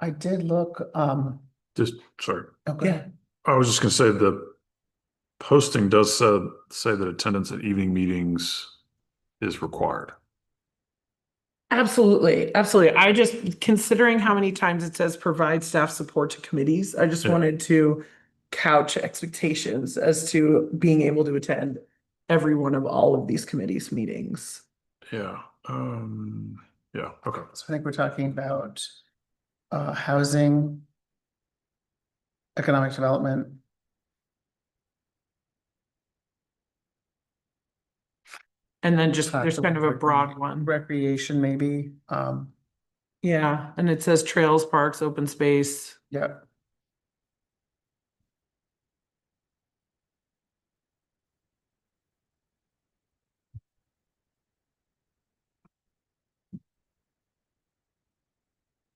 I did look, Just, sorry, okay, I was just gonna say the posting does say that attendance at evening meetings is required. Absolutely, absolutely. I just, considering how many times it says provide staff support to committees, I just Yeah. wanted to couch expectations as to being able to attend every one of all of these committees' meetings. Yeah, yeah, okay. so I think we're talking about housing, economic development. And then just, there's kind of a broad one. Recreation, maybe, Yeah, and it says trails, parks, open space. yeah.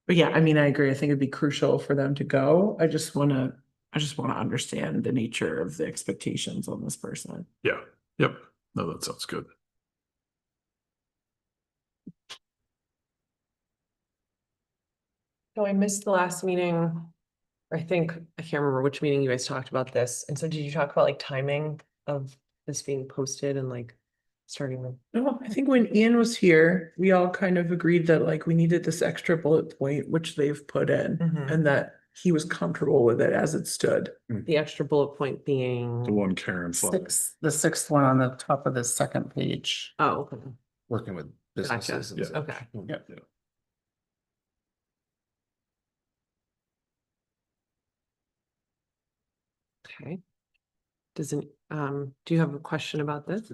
But yeah, I mean, I agree. I think it'd be crucial for them to go. I just wanna understand the nature of the expectations on this person. Yeah, yep, no, that sounds good. so I missed the last meeting. I think, I can't remember which meeting you guys talked about this. And so did you talk about like timing of this being posted and like starting with? No, I think when Ian was here, we all kind of agreed that like we needed this extra bullet point, which they've put in, Mhm. and that he was comfortable with it as it stood. The extra bullet point being? The one Karen. flagged. The 6th one on the top of the 2nd page. Oh, okay. working with Gotcha. businesses. and such. Okay. Yeah. Okay. Doesn't, do you have a question about this?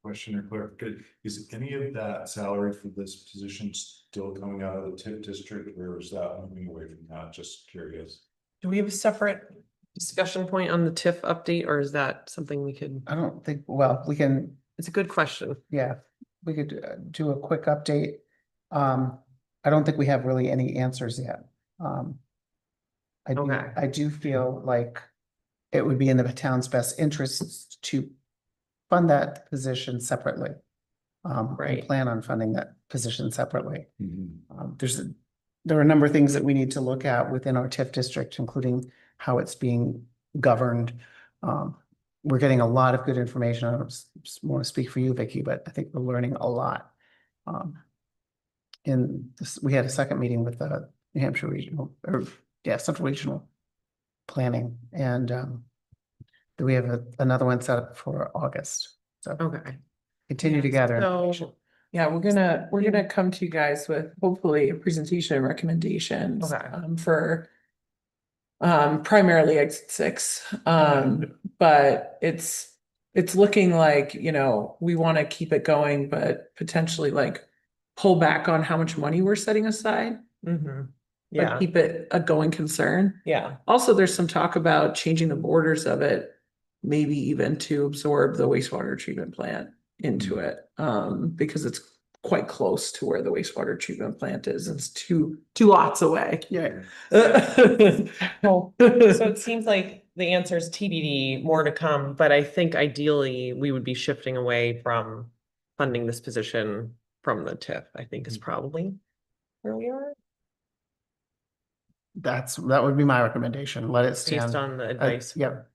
Question or clarification, is any of that salary for this position still coming out of the TIF district, or is that moving away from that? Just curious. Do we have a separate discussion point on the TIF update, or is that something we could, I don't think, well, we can, it's a good question. yeah, we could do a quick update. I don't think we have really any answers yet. Okay. I do feel like it would be in the town's best interests to fund that position separately. And Right. plan on funding that position separately. There are a number of things that we need to look at within our TIF district, including how it's being governed. We're getting a lot of good information. I don't want to speak for you, Vicky, but I think we're learning a lot. We had a second meeting with the New Hampshire Regional, Central Regional Planning, and we have another one set up for August. So Okay. continue to gather So, information. yeah, we're gonna come to you guys with hopefully a presentation and recommendations. Okay. For primarily exit 6. But it's looking like, you know, we want to keep it going, but potentially like pull back on how much money we're setting aside. Mm-hmm. But Yeah, keep it a going concern. yeah, Also, there's some talk about changing the borders of it, maybe even to absorb the wastewater treatment plant into it. Because it's quite close to where the wastewater treatment plant is. It's two lots away. Yeah. so it seems like the answer is TBD, more to come, but I think ideally we would be shifting away from funding this position from the TIF, I think is probably where we are, That would be my recommendation. Let it stand. based on the advice. Yep,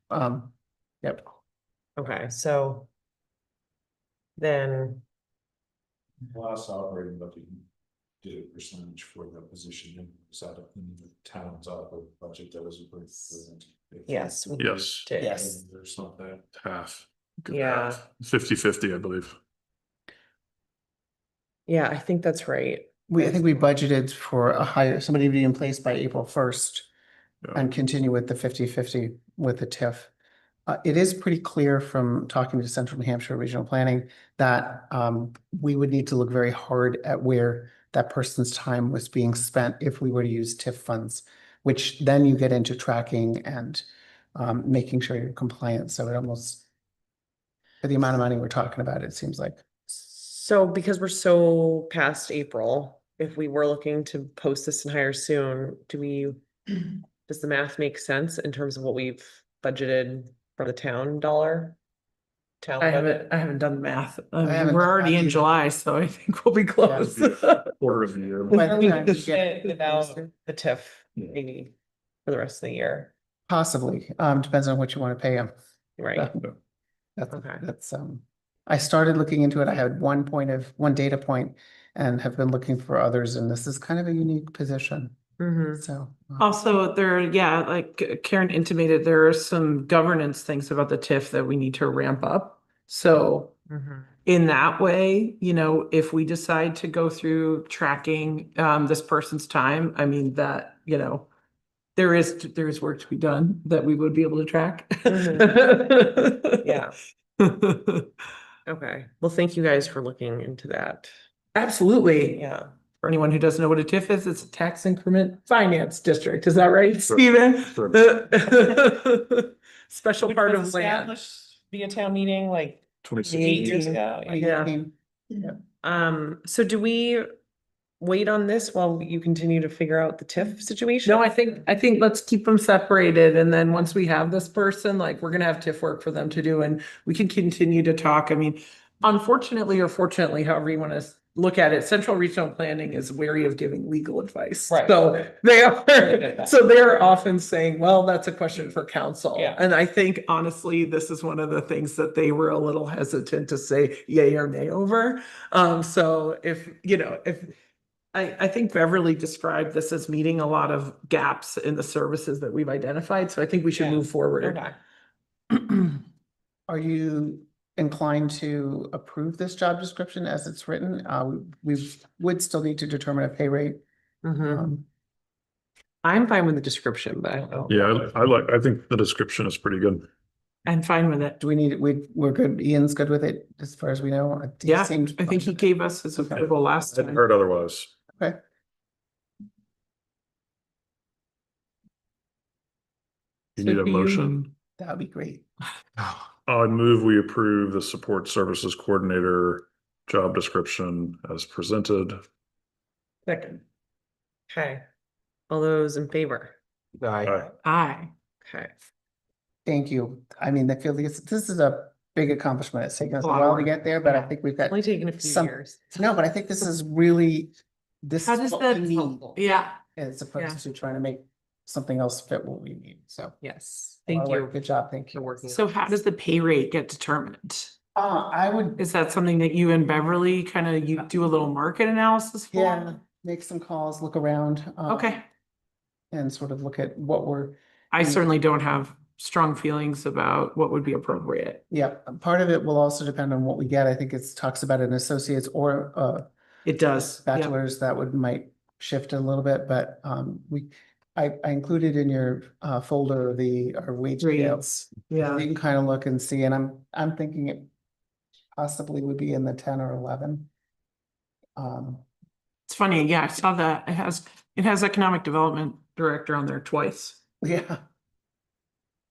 yep. Okay, so then, Last operating budget, you did a percentage for the position and set up in the town's operating budget that was approved. yes. we Yes. did. Yes. There's not that. Half. Yeah. 50-50, I believe. Yeah, I think that's right. I think we budgeted for somebody to be in place by April 1st Yeah. and continue with the 50-50 with the TIF. It is pretty clear from talking to Central New Hampshire Regional Planning that we would need to look very hard at where that person's time was being spent if we were to use TIF funds, which then you get into tracking and making sure you're compliant. So it almost, for the amount of money we're talking about, it seems like. So because we're so past April, if we were looking to post this and hire soon, does the math make sense in terms of what we've budgeted for the town dollar? Town I budget? haven't done the math. haven't We're done already math in either. July, so I think we'll be close. Quarter of the year. By the We time could you get- get without the TIF maybe for the rest of the year, Possibly, depends on what you want to pay them. right? Okay. That's, I started looking into it. I had one data point and have been looking for others, and this is kind of a unique position, Mhm. so. Also, like Karen intimated, there are some governance things about the TIF that we need to ramp up. So Mhm. in that way, you know, if we decide to go through tracking this person's time, I mean that, you know, there is work to be done that we would be able to track. Yeah, okay. Well, thank you guys for looking into that. Absolutely. Yeah. For anyone who doesn't know what a TIF is, it's a tax increment finance district. Is that right, Sure. Stephen? Sure. Special Which part was of land. established via town meeting like 26. 8 years ago. Yeah. So do we wait on this while you continue to figure out the TIF situation? No, I think let's keep them separated. And then once we have this person, like, we're gonna have TIF work for them to do, and we can continue to talk. I mean, unfortunately or fortunately, however you want to look at it, Central Regional Planning is wary of giving legal advice. Right. So they're often saying, well, that's a question for council. Yeah. And I think honestly, this is one of the things that they were a little hesitant to say yay or nay over. So if I think Beverly described this as meeting a lot of gaps in the services that we've identified, so I think we should Yeah. move forward. Okay. Are you inclined to approve this job description as it's written. We would still need to determine a pay rate. Mhm. Um, I'm fine with the description, but I don't. Yeah, I think the description is pretty good. I'm fine with it. Do we need, we're good, Ian's good with it as far as we know? He Yeah, seemed I think he fine. gave us his Okay. approval last I hadn't time. heard otherwise. Okay. You So need a do you- motion? That would be great. I move we approve the support services coordinator job description as presented. Second. Okay. All those in favor? Aye. Aye. Okay. Thank you. I mean, I feel this is a big accomplishment. It's taken us a A lot of while to work. get there, but I Yeah. think we've got, Only taken a few Some- years. no, but I think this is really, this How is does what that we need, helpful? Yeah. as Yeah. opposed to trying to make something else fit what we need. So. Yes, a lot thank of work. you Good job. Thank for you. working. So how does the pay rate get determined? I would, Is that something that you and Beverly kind of, you do a little market analysis for? yeah, make some calls, look around. Okay. And sort of look at what we're, I certainly don't have strong feelings about what would be appropriate. yeah, part of it will also depend on what we get. I think it talks about an associate's or It does. Yeah. bachelor's that might shift a little bit, but I included in your folder our wage scales. Grades. Yeah. You can kind of look and see, and I'm thinking it possibly would be in the 10 or 11. It's funny. Yeah, I saw that. It has economic development director on there twice. Yeah.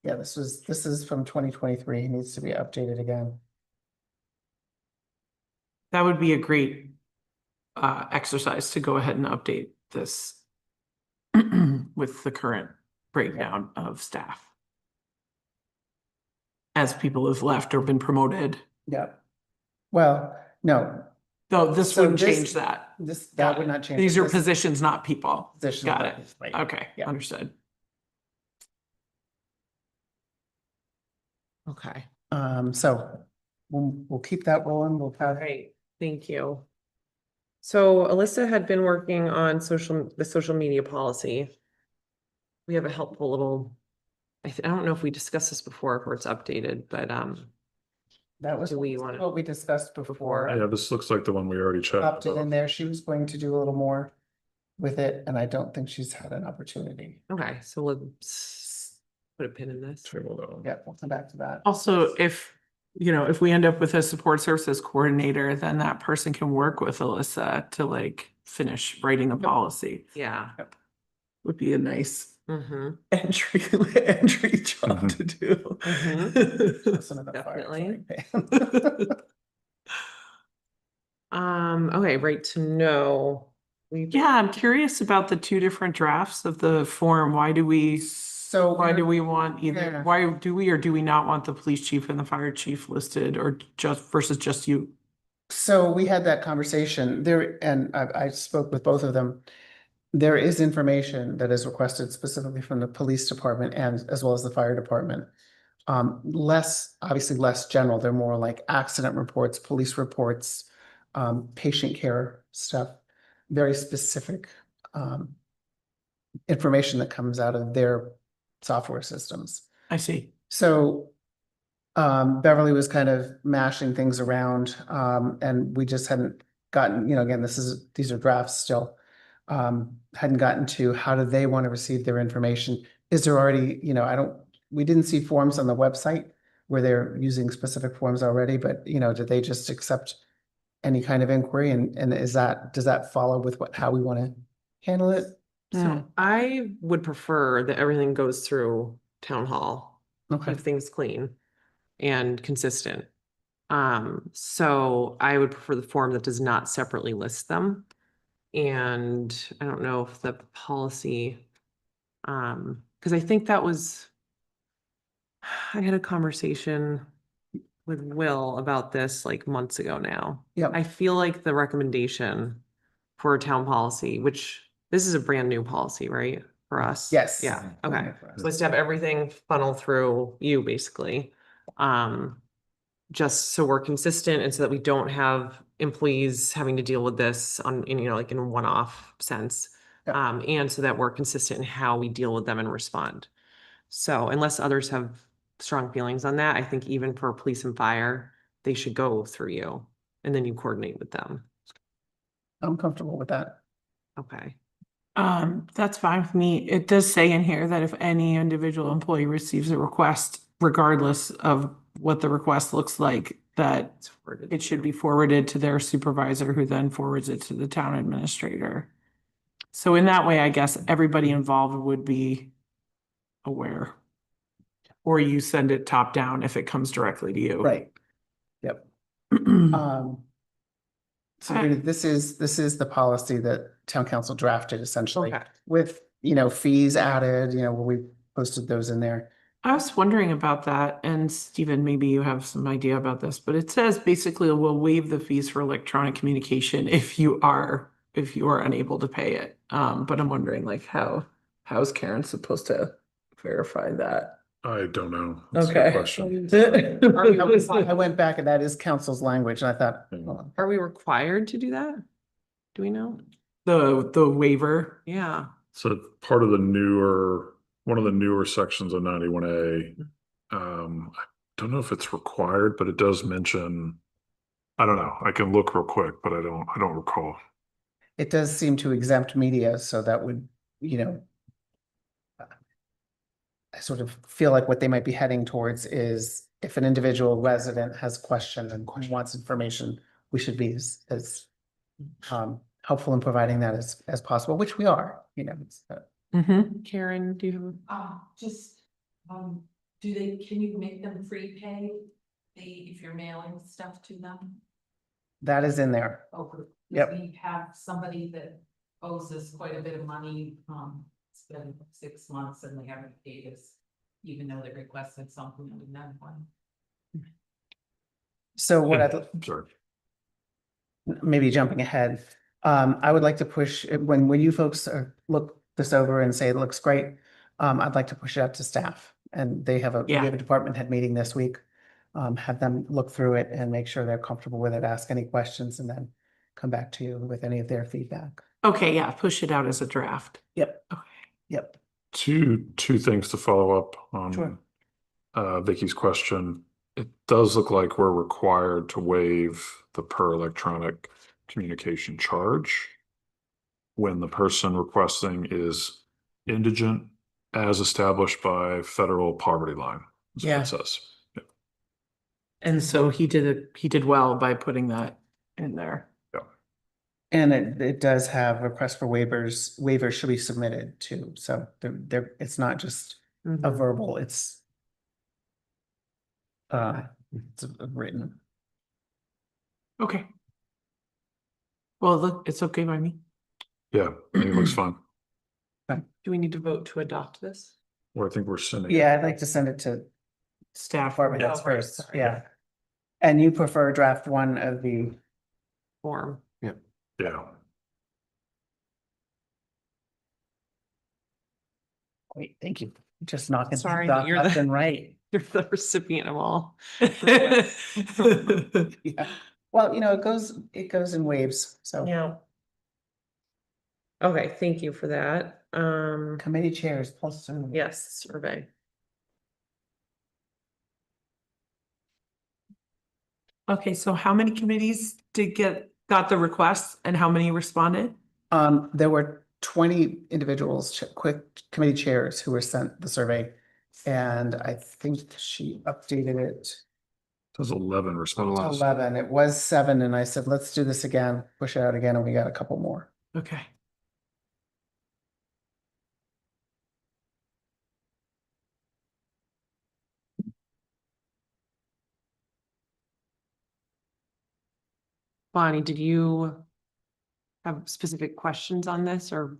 Yeah, this is from 2023. It needs to be updated again. That would be a great exercise to go ahead and update this with the current breakdown of staff. As people have left or been promoted, Yeah. Well, no, though this So wouldn't this- change that. that Got would it. not change. These are This positions, not people. position, Got it. right. Okay, Yeah. understood. Okay. So we'll keep that rolling. We'll have, Great, thank you. So Alyssa had been working on the social media policy. We have a helpful little, I don't know if we discussed this before, or it's updated, but that was Do we wanna- what we discussed before. Yeah, this looks like the one we already checked. Popped it in there. She was going to do a little more with it, and I don't think she's had an opportunity. okay, so let's put a pin in this. Table that one. Yeah, we'll come back to that. Also, if we end up with a support services coordinator, then that person can work with Alyssa to like finish writing the policy. Yeah. Would be a nice Mm-hmm. entry job to do. Listen to the fire Definitely. frying pan. Okay, right to know. Yeah, I'm curious about the two different drafts of the form. Why do we want Yeah. either, why do we or do we not want the police chief and the fire chief listed or just you? So we had that conversation there, and I spoke with both of them. There is information that is requested specifically from the police department and as well as the fire department. Obviously less general. They're more like accident reports, police reports, patient care stuff, very specific information that comes out of their software systems. I see. So Beverly was kind of mashing things around, and we just hadn't gotten, again, these are drafts still. Hadn't gotten to how do they want to receive their information? Is there already, we didn't see forms on the website where they're using specific forms already, but did they just accept any kind of inquiry? And does that follow with how we want to handle it? So I would prefer that everything goes through town hall, Okay. keep things clean and consistent. So I would prefer the form that does not separately list them. And I don't know if the policy, because I think I had a conversation with Will about this like months ago now. Yep. I feel like the recommendation for a town policy, which this is a brand new policy, right? For us? Yes. Yeah, okay. For us. So it's to have everything funnel through you basically. Just so we're consistent and so that we don't have employees having to deal with this like in a one-off sense. Yeah. And so that we're consistent in how we deal with them and respond. So unless others have strong feelings on that, I think even for police and fire they should go through you and then you coordinate with them. I'm comfortable with that. Okay. That's fine with me. It does say in here that if any individual employee receives a request, regardless of what the request looks like, that It's worded. it should be forwarded to their supervisor, who then forwards it to the town administrator. So in that way, I guess everybody involved would be aware. Or you send it top down if it comes directly to you. Right. Yep. So really, this is the policy that town council drafted essentially Okay. with, fees added, when we posted those in there. I was wondering about that, and Stephen, maybe you have some idea about this, but it says basically we'll waive the fees for electronic communication if you are unable to pay it. But I'm wondering like how's Karen supposed to verify that? I don't know. That's a good question. I went back and that is council's language and I thought, Are we required to do that? Do we know? The waiver. Yeah. So part of one of the newer sections of 91A, I don't know if it's required, but it does mention, I don't know, I can look real quick, but I don't recall. it does seem to exempt media, so that would, I sort of feel like what they might be heading towards is if an individual resident has questions and wants information, we should be as helpful in providing that as possible, which we are, Karen, do you? Can you make them free pay? If you're mailing stuff to them? that is in there. Okay. Yep. We have somebody that owes us quite a bit of money, it's been 6 months and they haven't paid us, even though they requested something and didn't have one. So what Sorry. maybe jumping ahead, I would like to push, when you folks look this over and say it looks great, I'd like to push it out to staff. And we have a department head meeting this week. Have them look through it and make sure they're comfortable with it, ask any questions, and then come back to you with any of their feedback. Okay, yeah, push it out as a draft. Yep. Okay. Yep. Two things to follow up Sure. on Vicky's question. It does look like we're required to waive the per electronic communication charge when the person requesting is indigent as established by federal poverty line. That's what Yeah. it says. Yeah. And so he did well by putting that in there. And it does have requests for waivers should be submitted too. So it's not just a verbal, it's written. Okay. Well, look, it's okay by me. Yeah, I think it looks fine. Do we need to vote to adopt this? Or I think we're sending. it. Yeah, I'd like to send it to Staff. department heads Oh, right, first, sorry. yeah. And you prefer draft one of the, Form. Yeah. wait, thank you, just knocking Sorry, things off you're left the- and right. You're the recipient of all. Yeah. Well, it goes in waves, so Yeah. Okay, thank you for that. committee chairs plus. Yes, survey. Okay, so how many committees got the requests and how many responded? There were 20 individuals, quick committee chairs who were sent the survey. And I think she updated it It says 11 responses. 11. It was 7. And I said, let's do this again, push it out again. And we got a couple more. Okay. Bonnie, did you have specific questions on this or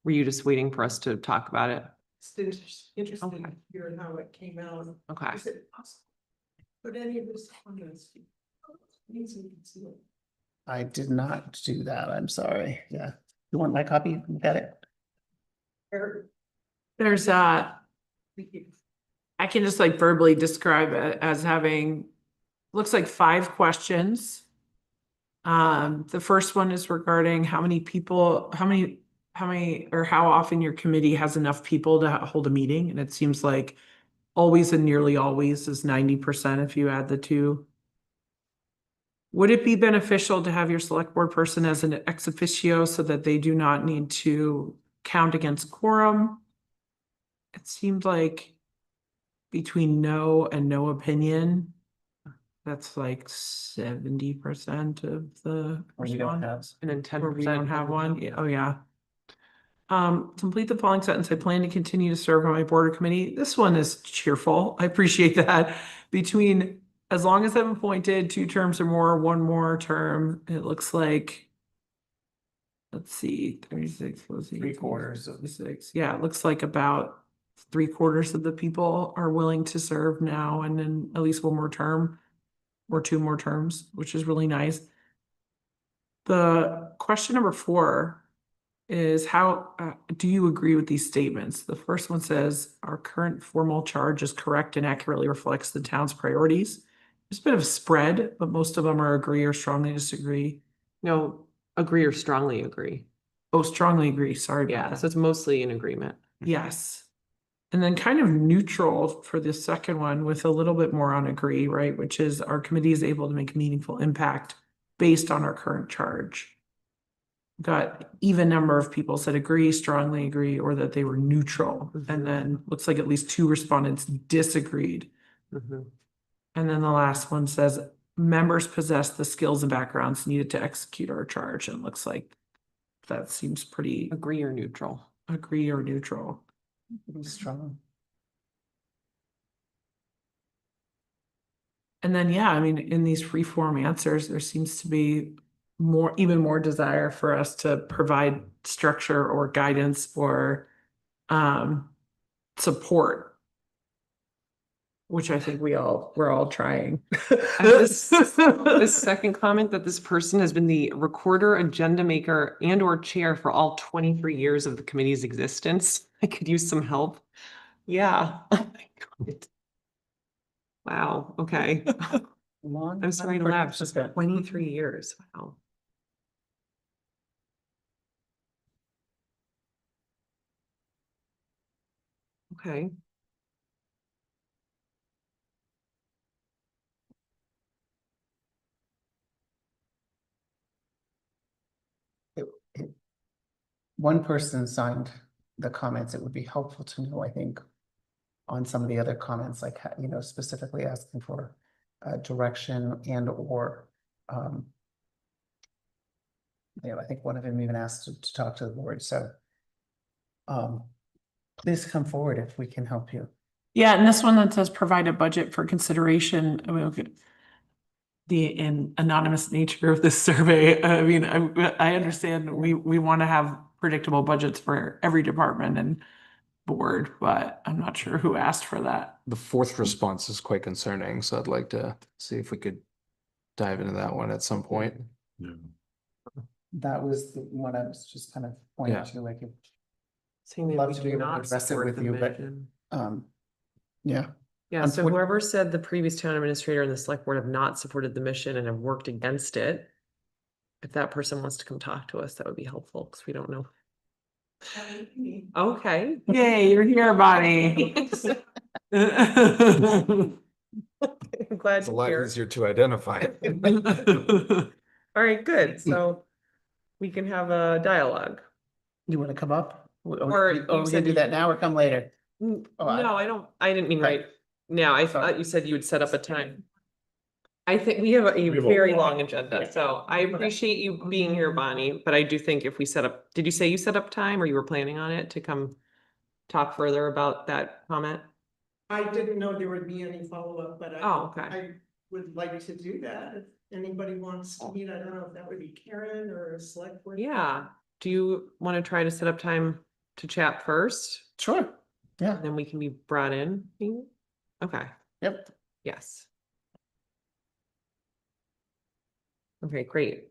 were you just waiting for us to talk about it? It's interesting Okay. hearing how it came out. Okay. Is it possible? Put any of this on this. Easy to see it. I did not do that. I'm sorry. Yeah. You want my copy? You can get it. There's I can just like verbally describe it as having, looks like 5 questions. The first one is regarding how many or how often your committee has enough people to hold a meeting. And it seems like always and nearly always is 90% if you add the 2 Would it be beneficial to have your select board person as an ex officio so that they do not need to count against quorum? It seemed like between no and no opinion, that's like 70% of the Or you don't have. response. And then 10%. Or we don't have one. Yeah, oh, yeah. Complete the following sentence. I plan to continue to serve on my board or committee. This one is cheerful. I appreciate that. Between, as long as I'm appointed, 2 terms or more, 1 more term, it looks like. Let's see, 36 plus 3/4 of- 6. Yeah, it looks like about 3/4 of the people are willing to serve now and then at least 1 more term or 2 more terms, which is really nice. The question number 4 is how do you agree with these statements? The first one says our current formal charge is correct and accurately reflects the town's priorities. There's a bit of a spread, but most of them are agree or strongly disagree. No, agree or strongly agree. Oh, strongly agree. Sorry about Yeah, that. so it's mostly in agreement. Yes. And then kind of neutral for the second one with a little bit more on agree, right? Which is our committee is able to make meaningful impact based on our current charge. Got even number of people said agree, strongly agree, or that they were neutral. And then looks like at least 2 respondents disagreed. Mhm. And then the last one says members possess the skills and backgrounds needed to execute our charge. And it looks like that seems pretty Agree or neutral. agree or neutral. Strong. And then, yeah, I mean, in these free form answers, there seems to be even more desire for us to provide structure or guidance or support. Which I think we're all trying. This second comment that this person has been the recorder, agenda maker, and or chair for all 23 years of the committee's existence. I could use some help. Yeah. Oh my God. Wow, okay. I'm sorry to laugh, just 23 years, wow. Okay. One person signed the comments. It would be helpful to know, I think, on some of the other comments, like, you know, specifically asking for direction and or you know, I think one of them even asked to talk to the board. So please come forward if we can help you. Yeah, and this one that says provide a budget for consideration. I mean, okay, the anonymous nature of this survey. I mean, I understand we want to have predictable budgets for every department and board, but I'm not sure who asked for that. The 4th response is quite concerning, so I'd like to see if we could dive into that one at some point. Yeah. That was the one I was just kind of pointing Yeah. to, like, Saying that love we to do be able to not address it support with the you, but mission. yeah. Yeah, so Unfor- whoever said the previous town administrator and the select board have not supported the mission and have worked against it. If that person wants to come talk to us, that would be helpful, because we don't know. Okay. Yay, you're here, Bonnie. I'm glad It's a to lot hear. easier to identify. All right, good. So we can have a dialogue. You want to come up? Or we you can said do you- that now or come later? No, Oh, I didn't mean Okay. right now. I Sorry. thought you said you would set up a time. I think we have a very long agenda, so I appreciate you being here, Bonnie, but I do think if we set up, did you say you set up time or you were planning on it to come talk further about that comment? I didn't know there would be any follow-up, but Oh, okay. I would like to do that. If anybody wants to meet, I don't know if that would be Karen or a select board. Yeah. Do you want to try to set up time to chat first? Sure. Yeah. And then we can be brought in? maybe? Okay, Yep. yes. Okay, great.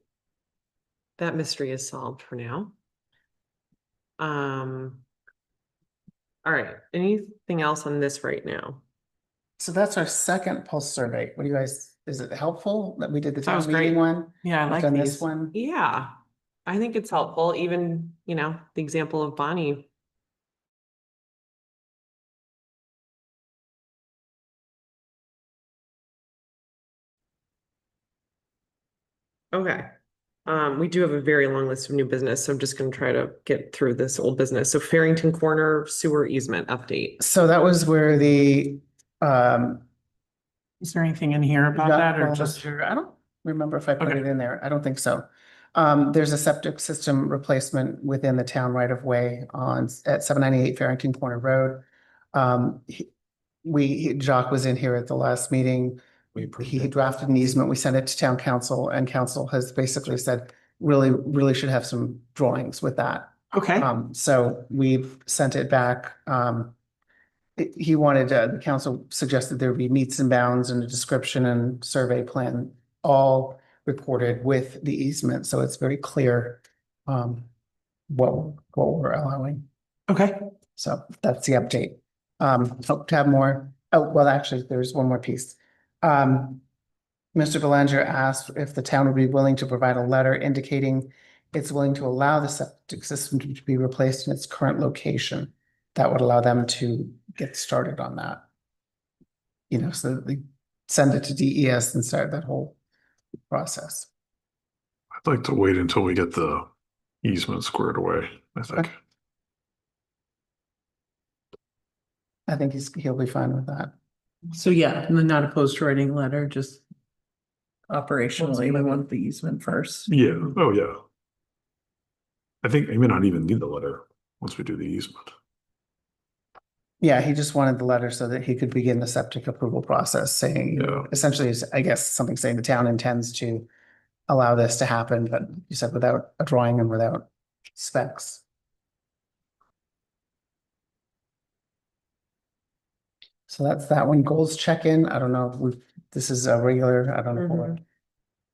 That mystery is solved for now. All right, anything else on this right now? So that's our second pulse survey. What do you guys, is it helpful that we did the town Sounds meeting great. one? Yeah, I We've like done these. this one. Yeah, I think it's helpful, even, you know, the example of Bonnie. Okay. We do have a very long list of new business, so I'm just gonna try to get through this old business. So Farrington Corner sewer easement update. So that was where the, Is there anything in here about that or just? I don't remember if I put Okay. it in there. I don't think so. There's a septic system replacement within the town right of way at 798 Farrington Corner Road. Jacques was in here at the last meeting. He drafted an easement. We sent it to town council and council has basically said, really should have some drawings with that. Okay, So we've sent it back. He wanted, the council suggested there be meets and bounds and a description and survey plan, all recorded with the easement, so it's very clear what we're allowing. okay. So that's the update. Hope to have more. Oh, well, actually, there's one more piece. Mr. Belanger asked if the town would be willing to provide a letter indicating it's willing to allow the septic system to be replaced in its current location. That would allow them to get started on that. You know, so they send it to DES and start that whole process. I'd like to wait until we get the easement squared away, I think. I think he'll be fine with that. So yeah, I'm not opposed to writing a letter, just operationally, we want the easement first. Yeah, oh, yeah. I think I may not even need the letter once we do the easement. Yeah, he just wanted the letter so that he could begin the septic approval process, saying, Yeah. essentially, I guess, something saying the town intends to allow this to happen, but you said without a drawing and without specs. So that's that one. Goals check-in. I don't know if this is a regular, I don't know. Mhm.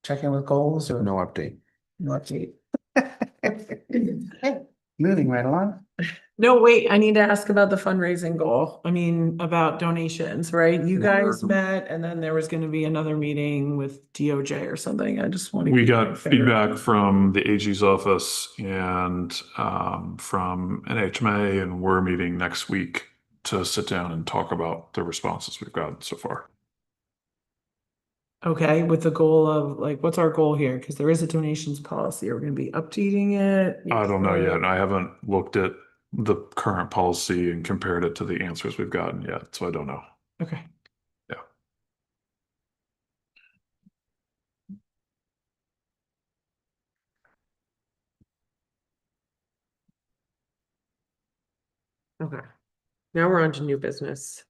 Check-in with goals or No update. no update? Moving right along. No, wait, I need to ask about the fundraising goal. I mean, about donations, right? You guys met and then there was gonna be another meeting with DOJ or something. I just want to. We got feedback from the AG's office and from NHMA, and we're meeting next week to sit down and talk about the responses we've gotten so far. Okay, with the goal of like, what's our goal here? Because there is a donations policy. Are we gonna be updating it? I don't know yet. I haven't looked at the current policy and compared it to the answers we've gotten yet, so I don't know. Okay. Yeah. Okay. Now we're on to new business.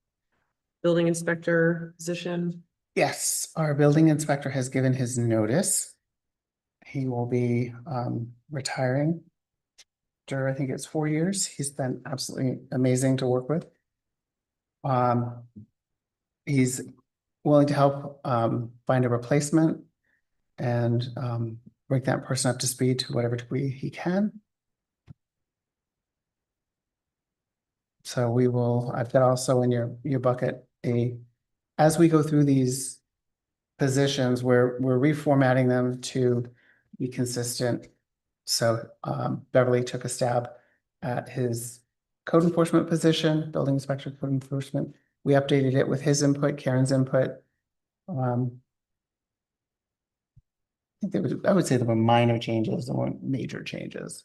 Building inspector position. Yes, our building inspector has given his notice. He will be retiring after, I think it's 4 years. He's been absolutely amazing to work with. He's willing to help find a replacement and bring that person up to speed to whatever degree he can. So we will, I've got also in your bucket as we go through these positions, we're reformatting them to be consistent. So Beverly took a stab at his code enforcement position, building inspector code enforcement. We updated it with his input, Karen's input. I think I would say there were minor changes, there weren't major changes.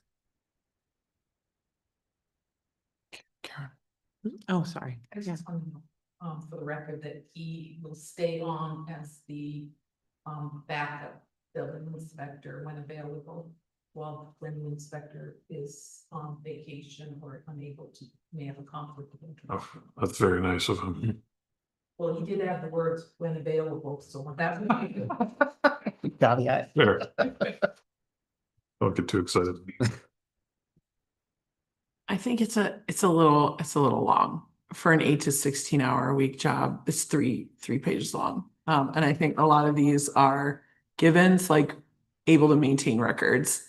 Karen. Oh, sorry. I just want to know, for the record, that he will stay on as the, backup building inspector when available. While when the inspector is on vacation or unable to, may have a conflict of interest. Oh, that's very nice of him. Well, he did have the words when available, so that would be good. Caveat. There. Don't get too excited. I think it's a little long for an 8 to 16 hour a week job. It's three pages long. And I think a lot of these are givens, like able to maintain records.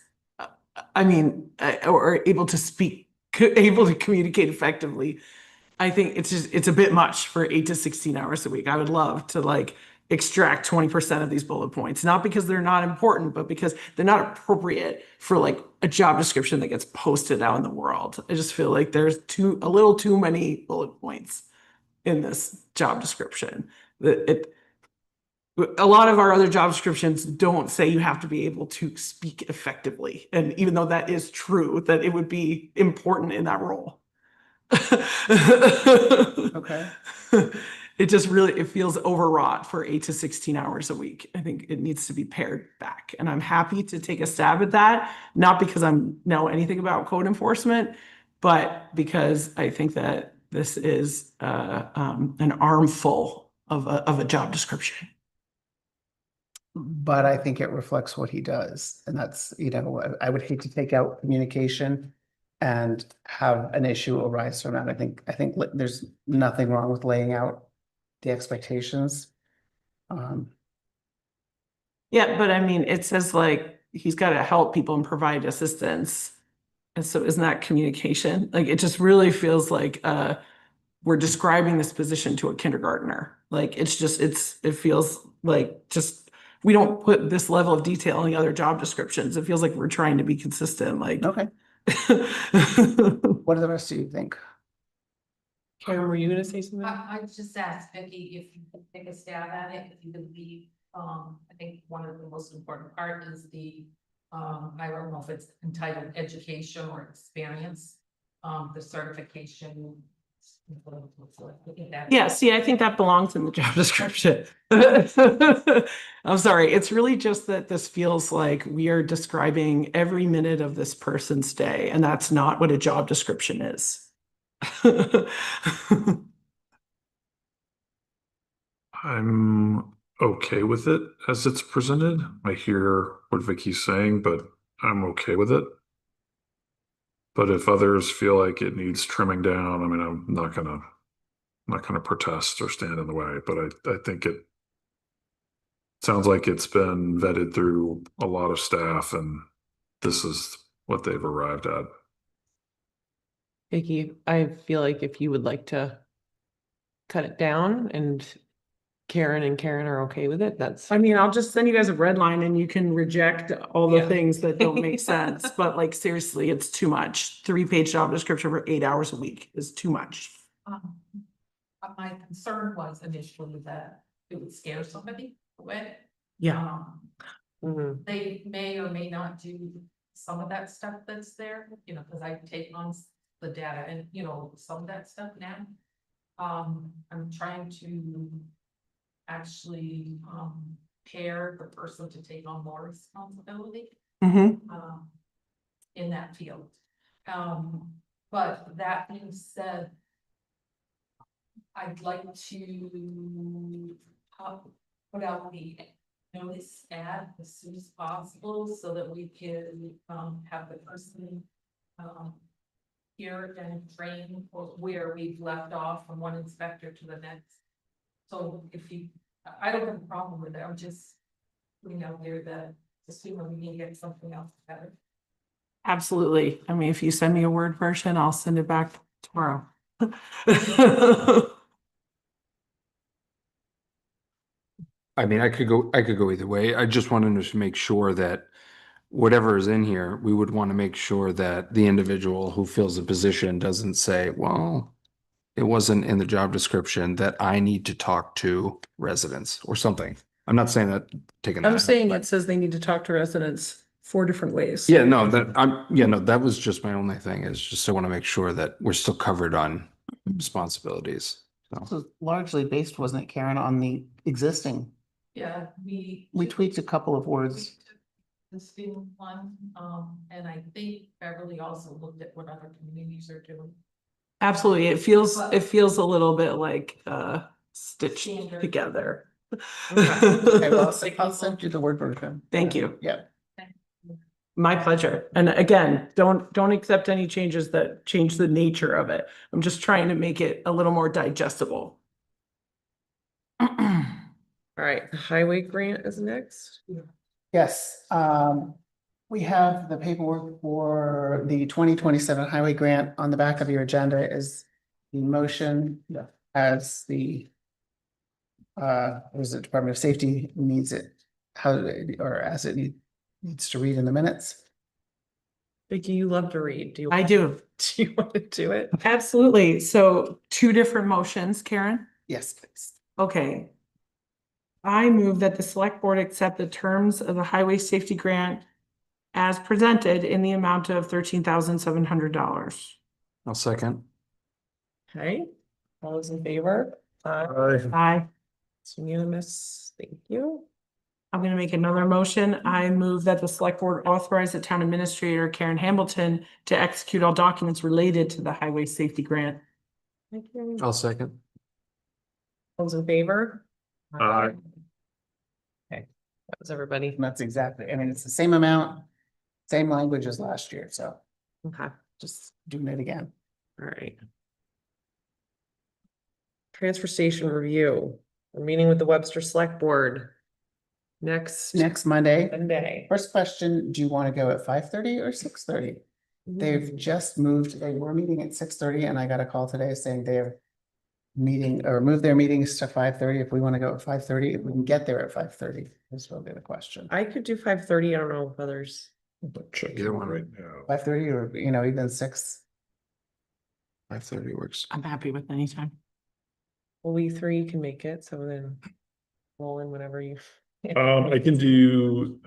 I mean, or able to speak, able to communicate effectively. I think it's a bit much for 8 to 16 hours a week. I would love to like extract 20% of these bullet points, not because they're not important, but because they're not appropriate for like a job description that gets posted out in the world. I just feel like there's a little too many bullet points in this job description. a lot of our other job descriptions don't say you have to be able to speak effectively. And even though that is true, that it would be important in that role. Okay. It just really, it feels overwrought for 8 to 16 hours a week. I think it needs to be pared back. And I'm happy to take a stab at that, not because I'm know anything about code enforcement, but because I think that this is an armful of a job description. But I think it reflects what he does. And that's, I would hate to take out communication and have an issue arise from that. I think there's nothing wrong with laying out the expectations. Yeah, but I mean, it says like he's got to help people and provide assistance. And so isn't that communication? Like it just really feels like we're describing this position to a kindergartner. Like it feels like just we don't put this level of detail in the other job descriptions. It feels like we're trying to be consistent. Like Okay. What do the rest of you think? Karen, were you gonna say something? I just asked Vicky if you could take a stab at it, if you could leave, I think one of the most important part is the, I don't know if it's entitled education or experience, the certification. Yeah, see, I think that belongs in the job description. I'm sorry, it's really just that this feels like we are describing every minute of this person's day, and that's not what a job description is. I'm okay with it as it's presented. I hear what Vicky's saying, but I'm okay with it. But if others feel like it needs trimming down, I mean, I'm not gonna protest or stand in the way, but I think it sounds like it's been vetted through a lot of staff and this is what they've arrived at. Vicky, I feel like if you would like to cut it down and Karen are okay with it, that's. I mean, I'll just send you guys a red line and you can reject all the Yeah. things that don't make sense, but like seriously, it's too much. 3-page job description for 8 hours a week is too much. My concern was initially that it would scare somebody away. Yeah. Mhm. They may or may not do some of that stuff that's there, because I take on the data and, some of that stuff now. I'm trying to actually, pair the person to take on more responsibility, Mm-hmm. in that field. But that being said, I'd like to put out the notice ad as soon as possible so that we can have the person here and train where we've left off from one inspector to the next. So I don't have a problem with it. I'm just putting out there that the sooner we can get something else better. Absolutely. I mean, if you send me a Word version, I'll send it back tomorrow. I mean, I could go either way. I just wanted to make sure that whatever is in here, we would want to make sure that the individual who fills the position doesn't say, well, it wasn't in the job description that I need to talk to residents or something. I'm not saying that taking I'm that. saying but- it says they need to talk to residents 4 different ways. Yeah, no, that was just my only thing is just I want to make sure that we're still covered on responsibilities. So. So largely based, wasn't it, Karen, on the existing? Yeah, we tweaked a couple of words. The student one, and I think Beverly also looked at what other communities are doing. Absolutely. It feels a little bit like stitched Standard. together. Okay, well, I'll send you the Word version. Thank you. Yeah. My pleasure. And again, don't accept any changes that change the nature of it. I'm just trying to make it a little more digestible. All right, the highway grant is next. Yes, we have the paperwork for the 2027 highway grant on the back of your agenda is the motion as the was the Department of Safety needs it, as it needs to read in the minutes. Vicky, you love to read. Do you? I do. Do you want to do it? Absolutely. So 2 different motions, Karen? Yes, please. Okay. I move that the select board accept the terms of the highway safety grant as presented in the amount of $13,700. I'll second. Okay, all those in favor? Aye. It's unanimous, thank you. I'm gonna make another motion. I move that the select board authorize the town administrator, Karen Hamilton, to execute all documents related to the highway safety grant. Thank you. I'll second. All those in favor? Aye. Okay, that was everybody. And that's exactly, I mean, it's the same amount, same language as last year, so Okay, just doing it again. all right. Transfer station review. We're meeting with the Webster Select Board next Next Monday, Monday. first question, do you want to go at 5:30 or 6:30? They've just moved, they were meeting at 6:30 and I got a call today saying they're meeting or move their meetings to 5:30. If we want to go at 5:30, if we can get there at 5:30, this will be the question. I could do 5:30. I don't know if others. Check Either it one. right now. 5:30 or, even 6. 5:30 works. I'm happy with any time. Well, we three can make it, so then roll in whenever you. I can do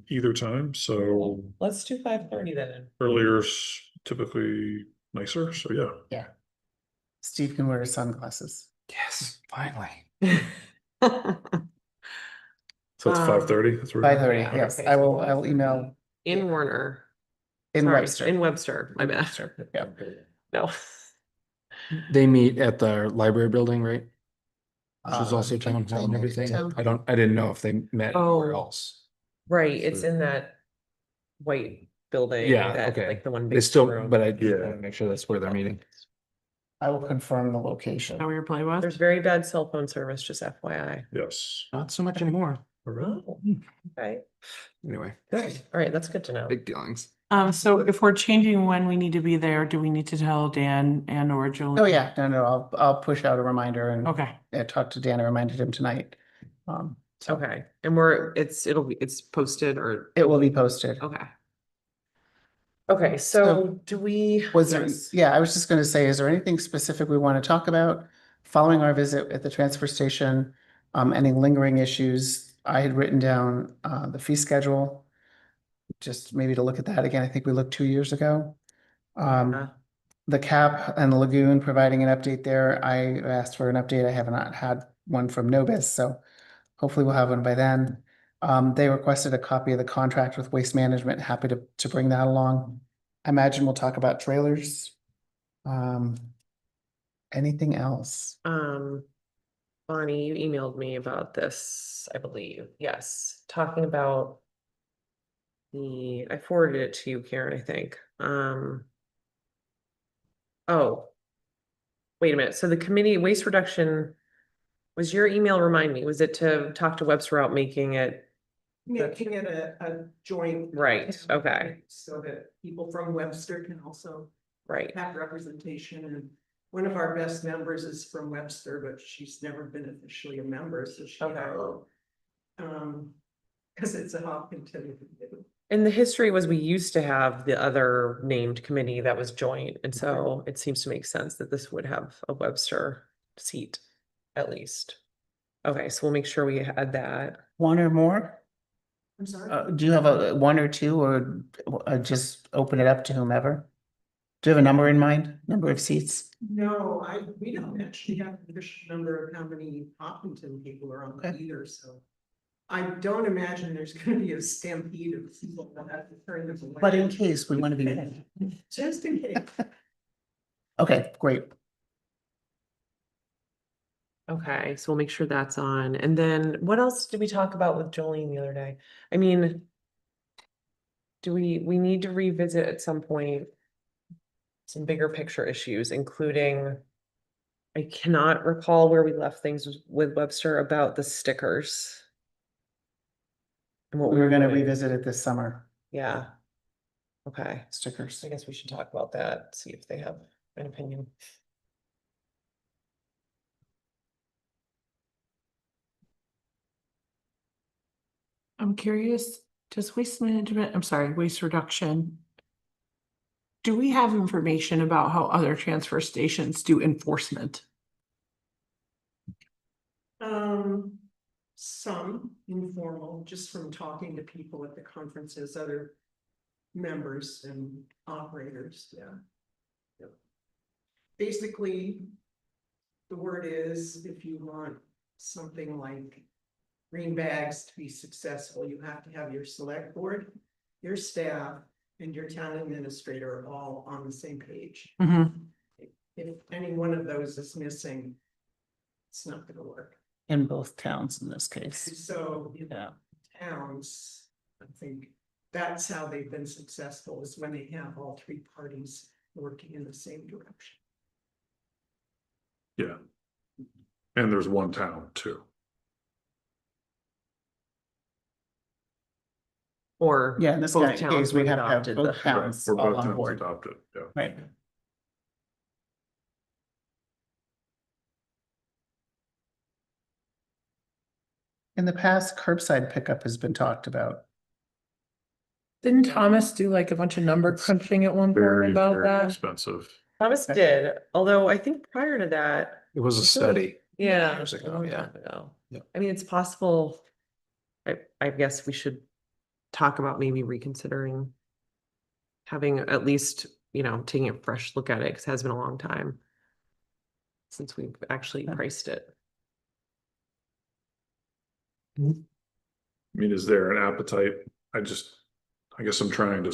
either time, so Let's do 5:30 then. earlier's typically nicer, so yeah. Steve can wear his sunglasses. Yes, finally. So it's Um, 5:30, that's where. 5:30, Yeah, yes, okay, I'll email In Warner. in Sorry, Webster. In Webster, my bad. Yeah. No. They meet at the library building, right? Which is also town hall town- and everything. town- I didn't know if they met anywhere Oh. else. Right, it's in that white building. Yeah, that, okay. Like the one. They big still, room. but I Yeah. want to make sure that's where they're meeting. I will confirm the location. How your play was? There's very bad cell phone service, just FYI. Yes. Not so much anymore. Oh, okay, Anyway, good. All right, that's good to know. big dealings. So if we're changing when we need to be there, do we need to tell Dan and or Julie? Oh, yeah, no, I'll push out a reminder and Okay. talk to Dan. I reminded him tonight. So Okay, and it's posted or, it will be posted. okay. Okay, so do we? Was there, Yes. yeah, I was just gonna say, is there anything specific we want to talk about following our visit at the transfer station? Any lingering issues? I had written down, the fee schedule. Just maybe to look at that again. I think we looked 2 years ago. The cap and the lagoon, providing an update there. I asked for an update. I have not had one from Nobis, so hopefully we'll have one by then. They requested a copy of the contract with Waste Management. Happy to bring that along. I imagine we'll talk about trailers. Anything else? Bonnie, you emailed me about this, I believe, yes, talking about. I forwarded it to you, Karen, I think. Oh. Wait a minute, so the committee waste reduction. Was your email, remind me, was it to talk to Webster about making it? Making it a joint. Right, okay, So that people from Webster can also right, have representation, and one of our best members is from Webster, but she's never been officially a member, so she. Okay. Cause it's a Hopkinton. and the history was we used to have the other named committee that was joint, and so it seems to make sense that this would have a Webster seat. At least. Okay, so we'll make sure we add that. One or more? I'm sorry. Do you have a one or two, or just open it up to whomever? Do you have a number in mind? Number of seats? No, we don't actually have the official number of how many Hopkinton people are on Okay. either, so. I don't imagine there's gonna be a stampede of people that have to turn this away. But in case we want to be. Just in case. Okay, great. Okay, so we'll make sure that's on. And then what else did we talk about with Jolene the other day? I mean. Do we need to revisit at some point? Some bigger picture issues, including. I cannot recall where we left things with Webster about the stickers. And what We were gonna doing. revisit it this summer, Yeah. Okay, stickers. I guess we should talk about that, see if they have an opinion. I'm curious, does waste management, I'm sorry, waste reduction. Do we have information about how other transfer stations do enforcement? some informal, just from talking to people at the conferences, other members and operators, yeah. Yep. Basically, the word is, if you want something like green bags to be successful, you have to have your select board, your staff, and your town administrator all on the same page. If any one of those is missing, it's not gonna work. In both towns in this case. So, Yeah. towns, I think that's how they've been successful, is when they have all three parties working in the same direction. Yeah. And there's one town too. Or Yeah, in this both case, towns we would have to have adopted both the- towns Where all both on towns board. adopted, yeah. Right. In the past, curbside pickup has been talked about. Didn't Thomas do like a bunch of number crunching at one point Very, about very that? expensive. Thomas did, although I think prior to that, It was a study. yeah. Years ago, a long yeah. time ago. Yep. I mean, it's possible. I guess we should talk about maybe reconsidering having at least, taking a fresh look at it, because it has been a long time since we've actually priced it. I mean, is there an appetite? I guess I'm trying to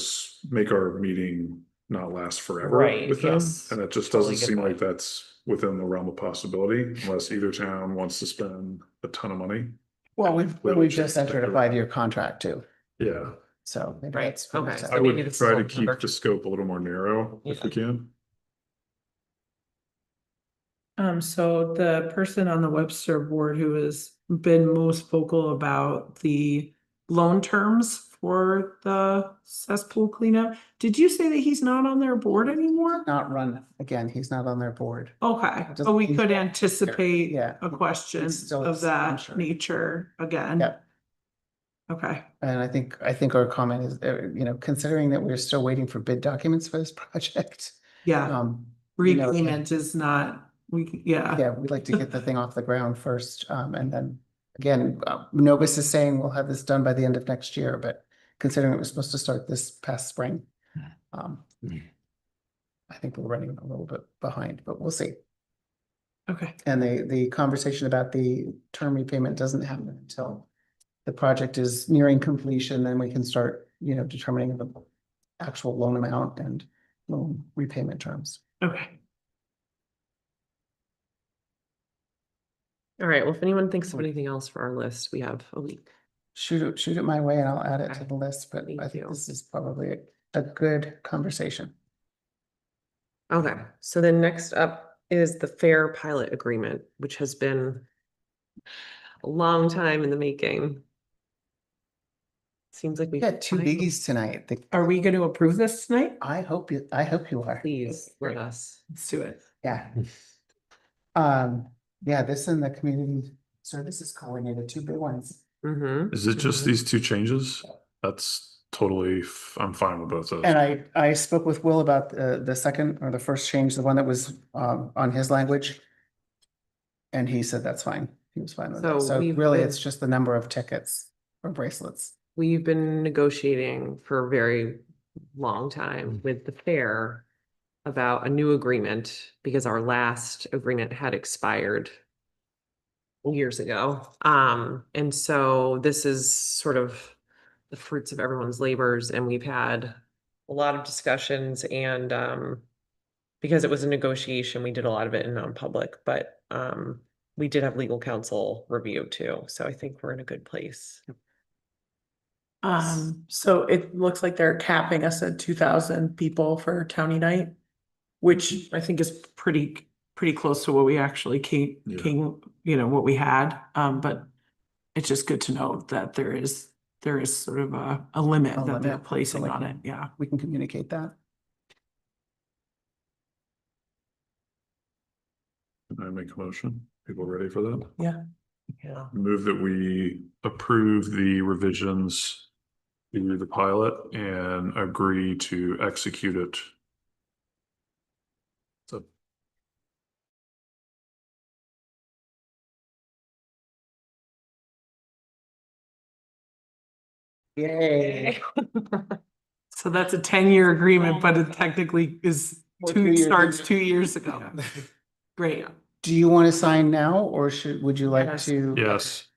make our meeting not last forever Right, with them. yes. And it just Totally doesn't get seem that. like that's within the realm of possibility unless either town wants to spend a ton of money. Well, we've Clearly just just entered a stick 5-year contract too, Yeah, so. maybe Right, that's what okay, it's- so I maybe would this is try to all keep number- the scope a little more narrow if we can. So the person on the Webster board who has been most vocal about the loan terms for the cesspool cleanup, did you say that he's not on their board anymore? Not run, again, he's not on their board. Okay, Just- but we could anticipate Yeah. a question It's still- of that I'm sure. nature again. Yep. Okay, And I think our comment is, considering that we're still waiting for bid documents for this project. yeah, you know, repayment is not, yeah. Yeah, we'd like to get the thing off the ground first, and then, again, Novus is saying we'll have this done by the end of next year, but considering it was supposed to start this past spring. I think we're running a little bit behind, but we'll see. Okay, And the conversation about the term repayment doesn't happen until the project is nearing completion, then we can start, determining the actual loan amount and loan repayment terms. okay. All right, well, if anyone thinks of anything else for our list, we have a week. Shoot it my way and I'll add it to Okay. the list, but Thank I think you. this is probably a good conversation. Okay, so then next up is the fair pilot agreement, which has been a long time in the making. Seems like We we got two biggies tonight. Are we going to approve this tonight? I hope you are. Please let us. Let's do it. Yeah. Yeah, this and the community services coordinator, two big ones. Mm-hmm. Is it just these two changes? That's totally, I'm fine with both those. And I spoke with Will about the second or the first change, the one that was on his language. And he said that's fine. He was fine with So it. So we've really, been- it's just the number of tickets or bracelets. We've been negotiating for a very long time with the fair about a new agreement because our last agreement had expired years ago. And so this is sort of the fruits of everyone's labors, and we've had a lot of discussions, and because it was a negotiation, we did a lot of it in non-public, but we did have legal counsel review too, so I think we're in a good place. So it looks like they're capping us at 2,000 people for County Night, which I think is pretty close to what we actually came, what we had. But it's just good to know that there is sort of a limit A that they're limit, placing so on like- it. Yeah. We can communicate that. Can I make a motion? People ready for that? Yeah. Yeah. Move that we approve the revisions to the pilot and agree to execute it. So Yay. So that's a 10-year agreement, but it technically is Or 2 years starts ago. 2 years ago. Great. Do you want to sign now or would you like Yes. to? Yes.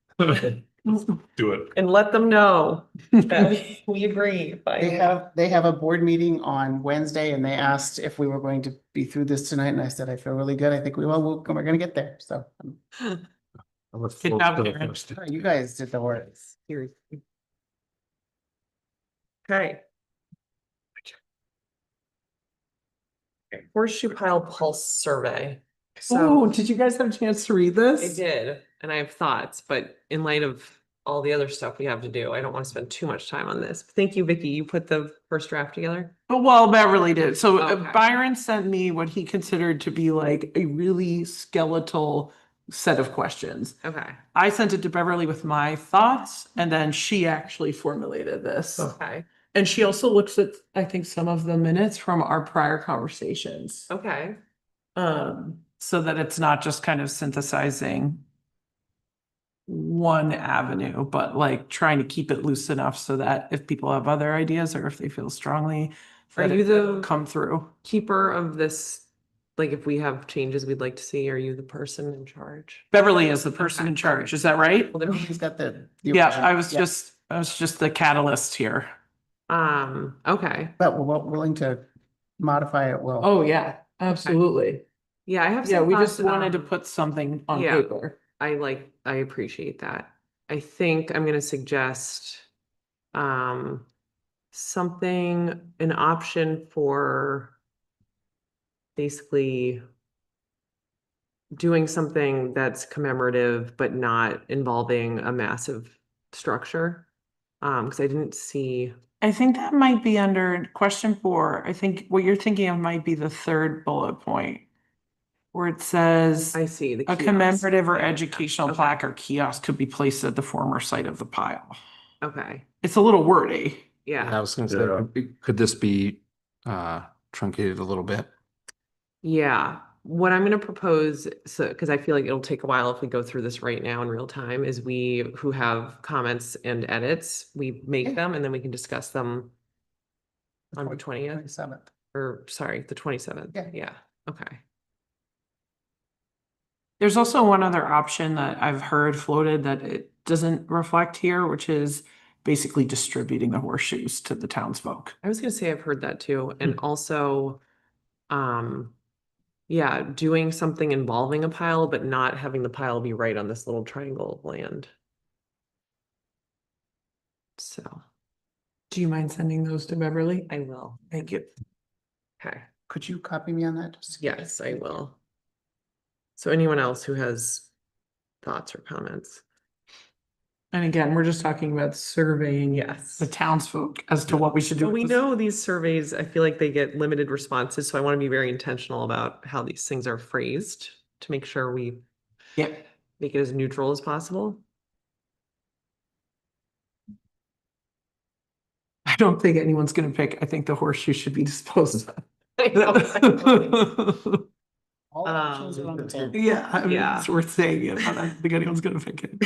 Do it. And let them know that we agree. They have a board meeting on Wednesday and they asked if we were going to be through this tonight. And I said, I feel really good. I think we're going to get there. So Good job, Karen. you guys did the work. Okay. Horseshoe Pile Pulse Survey. Oh, So did you guys have a chance to read I this? did, and I have thoughts, but in light of all the other stuff we have to do, I don't want to spend too much time on this. Thank you, Vicky. You put the first draft together? Oh, well, Beverly did. So Okay. Byron sent me what he considered to be like a really skeletal set of questions. Okay. I sent it to Beverly with my thoughts, and then she actually formulated this. Okay. And she also looks at, I think, some of the minutes from our prior conversations. Okay. So that it's not just kind of synthesizing one avenue, but like trying to keep it loose enough so that if people have other ideas or if they feel strongly, Are that you it the- will come through. Keeper of this, like if we have changes we'd like to see, are you the person in charge? Beverly is the person in charge. Is that right? Well, then, He's got the. Yeah, original. I was Yeah. just the catalyst here. okay. But we're willing to modify it. Well. Oh, yeah, absolutely. Yeah, I have Yeah, some we thoughts, just wanted to um, put something on yeah. paper. I appreciate that. I think I'm gonna suggest something, an option for basically doing something that's commemorative but not involving a massive structure. Because I didn't see, I think that might be under question 4. I think what you're thinking of might be the third bullet point. Where it says I see the a kiosk. commemorative or Yeah, yeah, educational okay. plaque or kiosk could be placed at the former site of the pile. Okay, It's a little wordy. I yeah, was gonna say, Yeah. could this be truncated a little bit? yeah. What I'm gonna propose, so, because I feel like it'll take a while if we go through this right now in real time, is we who have comments and edits, we make Okay. them and then we can discuss them on the 20th, 27th. or sorry, the 27th. Yeah. Yeah, okay. There's also one other option that I've heard floated that it doesn't reflect here, which is basically distributing the horseshoes to the townsfolk. I was gonna say I've heard that too, and also, yeah, doing something involving a pile, but not having the pile be right on this little triangle of land. So, Do you mind sending those to Beverly? I will. Thank you. Okay, Could you copy me on that? Just- yes, I will. So anyone else who has thoughts or comments? And again, we're just talking about surveying Yes. the townsfolk as to what we should do. Well, we with this. know these surveys, I feel like they get limited responses, so I want to be very intentional about how these things are phrased to make sure we Yeah. make it as neutral as possible. I don't think anyone's gonna pick, I think the horseshoe should be disposed of. I know. All options are on the table. Yeah, I mean, Yeah. it's worth saying it, but I don't think anyone's gonna pick it.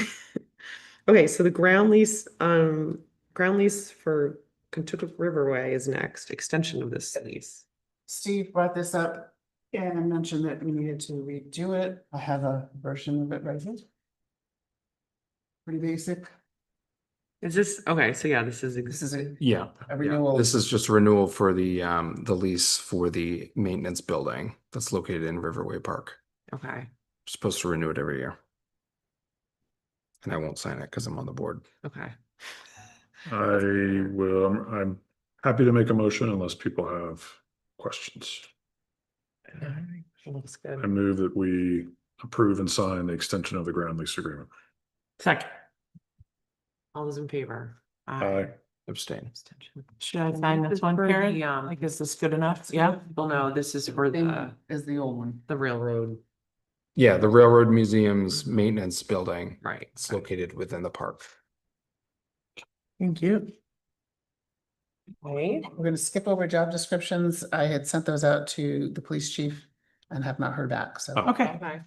Okay, so the ground lease for Kentucky Riverway is next, extension of this lease. Steve brought this up and I mentioned that we needed to redo it. I have a version of it right here. Pretty basic. Is this, okay, so yeah, this is. This is a Yeah. renewal. This is just a renewal for the lease for the maintenance building that's located in Riverway Park. Okay, Supposed to renew it every year. And I won't sign it because I'm on the board. okay. I'm happy to make a motion unless people have questions. Looks I good. move that we approve and sign the extension of the ground lease agreement. Second, All those in favor? Aye. Abstain. Abstention. should I And sign this this is one, for Karen? the, Like, is this good enough? Yeah? Well, no, this is for Is the old one. the railroad, Yeah, the Railroad Museum's maintenance building. right? It's located within the park. Thank you. Okay. We're gonna skip over job descriptions. I had sent those out to the police chief and have not heard back, so Oh. Okay, Okay.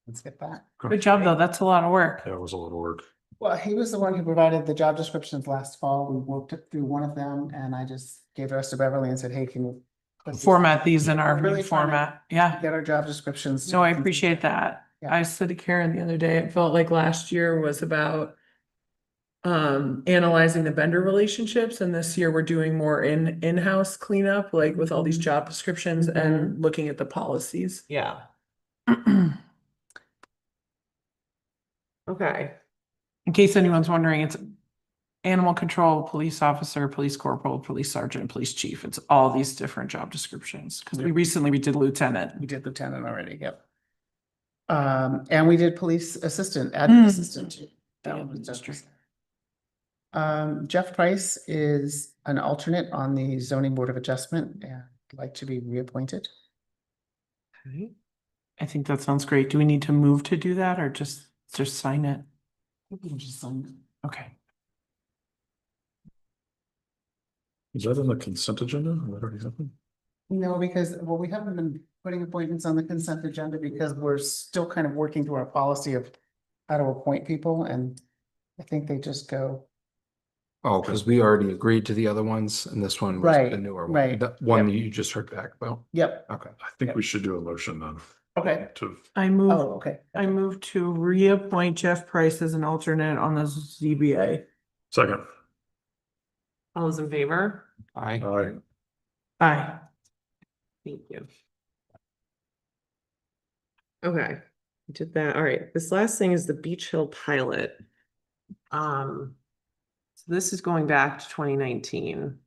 let's get that. good job though. That's a lot of work. That was a lot of work. Well, he was the one who provided the job descriptions last fall. We worked it through one of them and I just gave the rest to Beverly and said, hey, can you put this- Format these in our We're really new trying to format. Yeah. Get our job descriptions. No, I appreciate that. Yeah. I said to Karen the other day, it felt like last year was about analyzing the vendor relationships, and this year we're doing more in-house cleanup, like with all these job descriptions and looking at the policies. Yeah, okay. In case anyone's wondering, it's animal control, police officer, police corporal, police sergeant, police chief. It's all these different job descriptions, because we recently did lieutenant. We did lieutenant already, yep. And we did police assistant, admin assistant too. That Yeah, one was that's true. just- Jeff Price is an alternate on the zoning board of adjustment and like to be reappointed. Okay. I think that sounds great. Do we need to move to do that or just sign it? Okay. Is that in the consent agenda? That already happened? No, because, well, we haven't been putting appointments on the consent agenda because we're still kind of working through our policy of how to appoint people, and I think they just go. Oh, because we already agreed to the other ones and this one was the Right, newer one. right. The one Yep. that you just heard back about. Yep, Okay. I think we should do a motion then okay. to, I move, Oh, okay. I move to reappoint Jeff Price as an alternate on the ZBA. second. All those in favor? I Aye. Aye. Thank you. Okay, we did that. All right, this last thing is the Beach Hill pilot. So this is going back to 2019.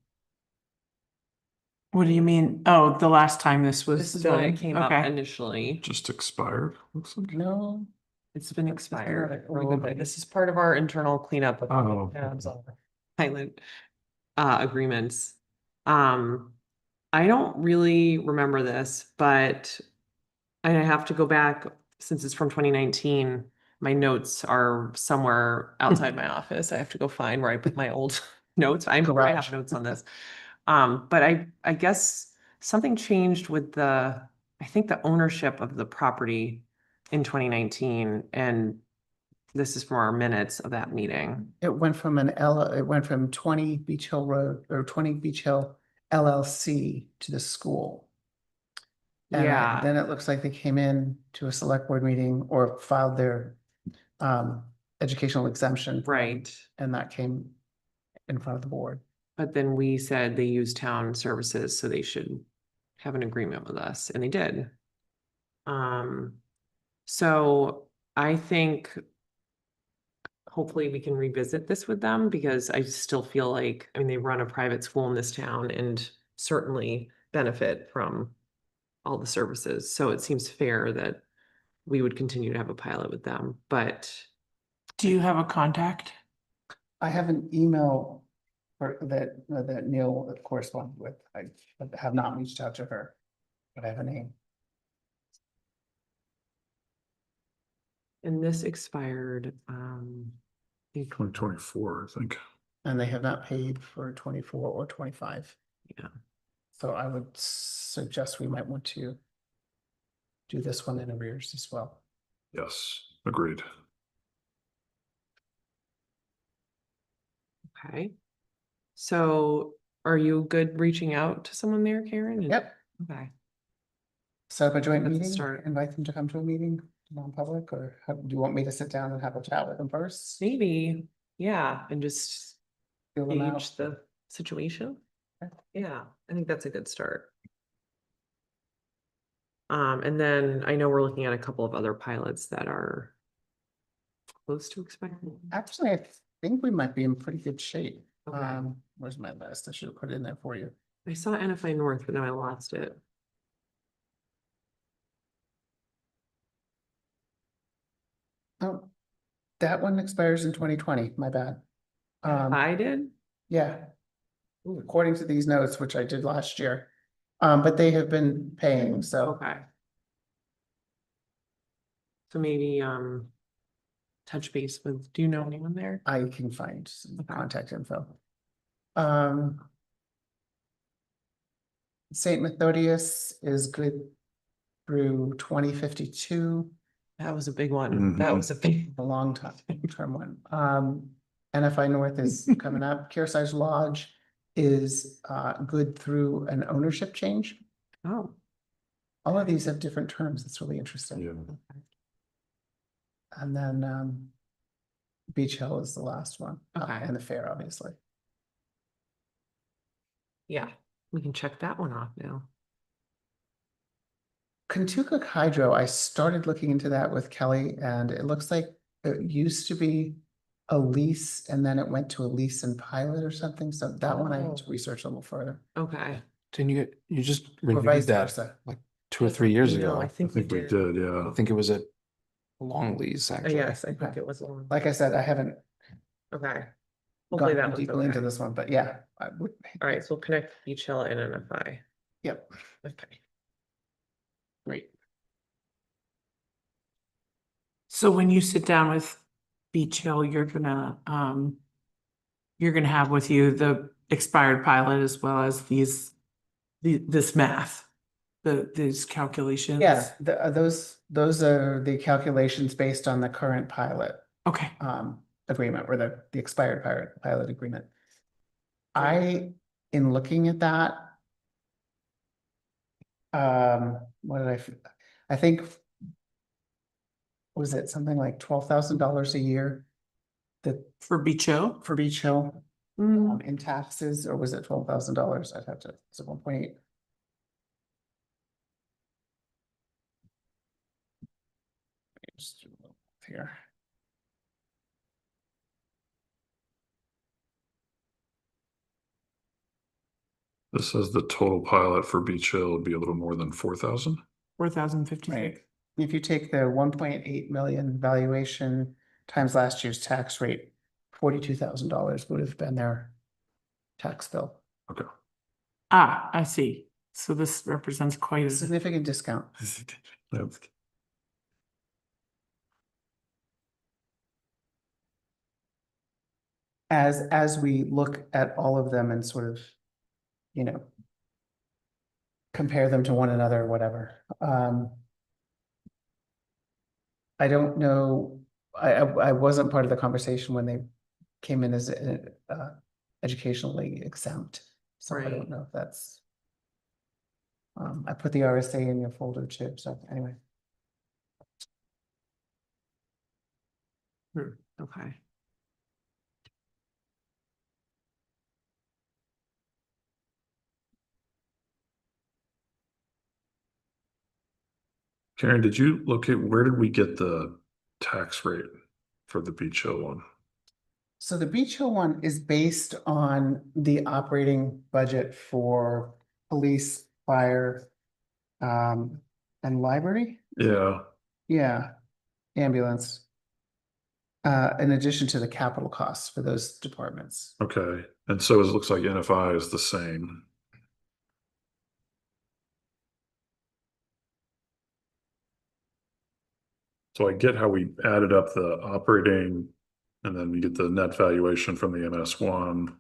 What do you mean? Oh, the last time this was This is when it done. came up Okay. initially. Just expired, looks like. No, It's been been expired. like a for a little good bit. bit. This is part of our internal cleanup of Oh. tabs on the pilot agreements. I don't really remember this, but I have to go back since it's from 2019. My notes are somewhere outside my office. I have to go find where I put my old notes. I have Garage. notes on this. But I guess something changed with I think the ownership of the property in 2019, and this is from our minutes of that meeting. it went from it went from 20 Beach Hill Road or 20 Beach Hill LLC to the school. And Yeah, then it looks like they came in to a select board meeting or filed their educational exemption. right. And that came in front of the board. But then we said they use town services, so they should have an agreement with us, and they did. So I think hopefully we can revisit this with them, because I still feel like, I mean, they run a private school in this town and certainly benefit from all the services. So it seems fair that we would continue to have a pilot with them, but Do you have a contact? I have an email that Neil corresponded with. I have not reached out to her, but I have a name. and this expired, I think 2024, I think. And they have not paid for 24 or 25. Yeah. So I would suggest we might want to do this one in arrears as well. Yes, agreed. Okay. So are you good reaching out to someone there, Karen? Yep. Okay. Set up a joint That's a meeting, start. invite them to come to a meeting, non-public, or do you want me to sit down and have a chat with them first? Maybe, yeah, and just Feel them out? gauge the situation. Okay. Yeah, I think that's a good start. And then I know we're looking at a couple of other pilots that are close to expiring. Actually, I think we might be in pretty good shape. Okay. Where's my list? I should have put it in there for you. I saw NFI North, but now I lost it. Oh, that one expires in 2020, my bad. I did? Yeah. According to these notes, which I did last year. But they have been paying, so Okay. So maybe, touch base with, do you know anyone there? I can find some Okay. contact info. Saint Methodius is good through 2052. That was a big one. That Mhm. was a big. A long time, term one. NFI North is coming up. Kearsarge Lodge is good through an ownership change. Oh, All of these have different terms. It's really interesting. Yeah. And then Beach Hill is the last one. Okay. And the fair, obviously. yeah, we can check that one off now. Kentucky Hydro, I started looking into that with Kelly, and it looks like it used to be a lease and then it went to a lease and pilot or something. So that one I need to Oh. research a little further. Okay. Didn't you just Or reviewed vice that versa. like 2 or 3 years No, ago? I I think we think we did. did, yeah. I think it was a long lease, actually. Yes, I think Okay. it was long. Like I said, I haven't Okay. Hopefully that gone was deeply into okay. this one, but yeah. I would. All right, so we'll connect Beach Hill and NFI. Yep, Okay. great. So when you sit down with Beach Hill, you're gonna have with you the expired pilot as well as this math, these calculations. Yeah, those are the calculations based on the current pilot Okay. agreement or the expired pilot agreement. In looking at that, what did I think, was it something like $12,000 a year? That For Beach Hill? for Beach Hill Mm, in taxes, or was it $12,000? I'd have to, is it 1.8? Just do a little here. This says the total pilot for Beach Hill would be a little more than 4,000. 4,056. Right. If you take the 1.8 million valuation times last year's tax rate, $42,000 would have been their tax bill. Okay. Ah, I see. So this represents quite a Significant discount. Yep. As we look at all of them and sort of, you know, compare them to one another or whatever. I don't know, I wasn't part of the conversation when they came in as educationally exempt, so I Right. don't know if that's. I put the RSA in your folder too, so anyway. Okay. Karen, did you locate, where did we get the tax rate for the Beach Hill one? So the Beach Hill one is based on the operating budget for police, fire, and library. Yeah, Yeah, ambulance. In addition to the capital costs for those departments. okay. And so it looks like NFI is the same. So I get how we added up the operating and then we get the net valuation from the MS1.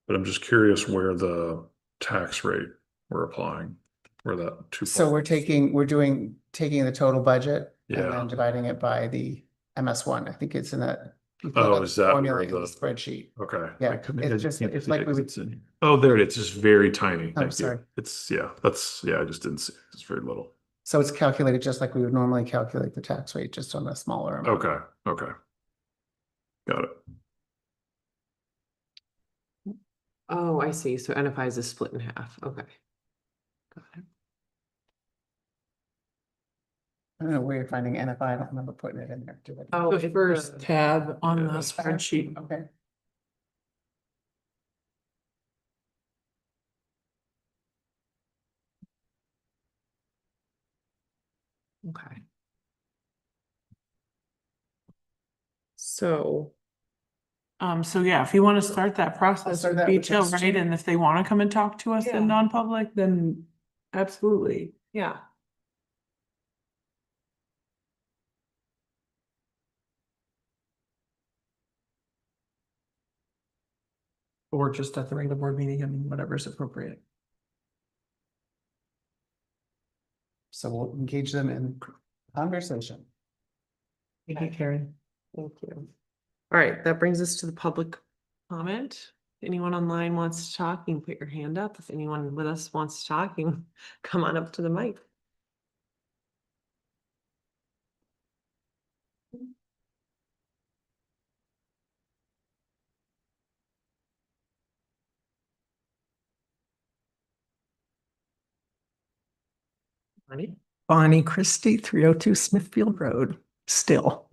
But I'm just curious where the tax rate we're applying, where that two. So we're taking the total budget and Yeah. then dividing it by the MS1. I think it's in that. you fill Oh, out is the that formula where in the the- spreadsheet? Okay. Yeah, I couldn't- it's I just- can't it's see like it we 'cause would- it's in here. Oh, there it is. It's just very tiny. I'm Thank you. sorry. It's, yeah, I just didn't see. it. It's very little. So it's calculated just like we would normally calculate the tax rate, just on a smaller amount. Okay. Got it. Oh, I see. So NFI is split in half. Okay. Got it. I don't know where you're finding NFI. I don't remember putting it in there. Do I? Oh, the it's first tab on the Yeah. spreadsheet. Okay. Okay. So, So yeah, if you want to start that process start with that with Beach Hill, those right? two. And if they want to come and talk to us Yeah. in non-public, then absolutely. yeah. Or just at the regular board meeting, I mean, whatever's appropriate. So we'll engage them in conversation. Thank you, Karen. Thank you. All right, that brings us to the public comment. If anyone online wants to talk, you can put your hand up. If anyone with us wants to talk, you can come on up to the mic. Bonnie? Bonnie Christie, 302 Smithfield Road, still,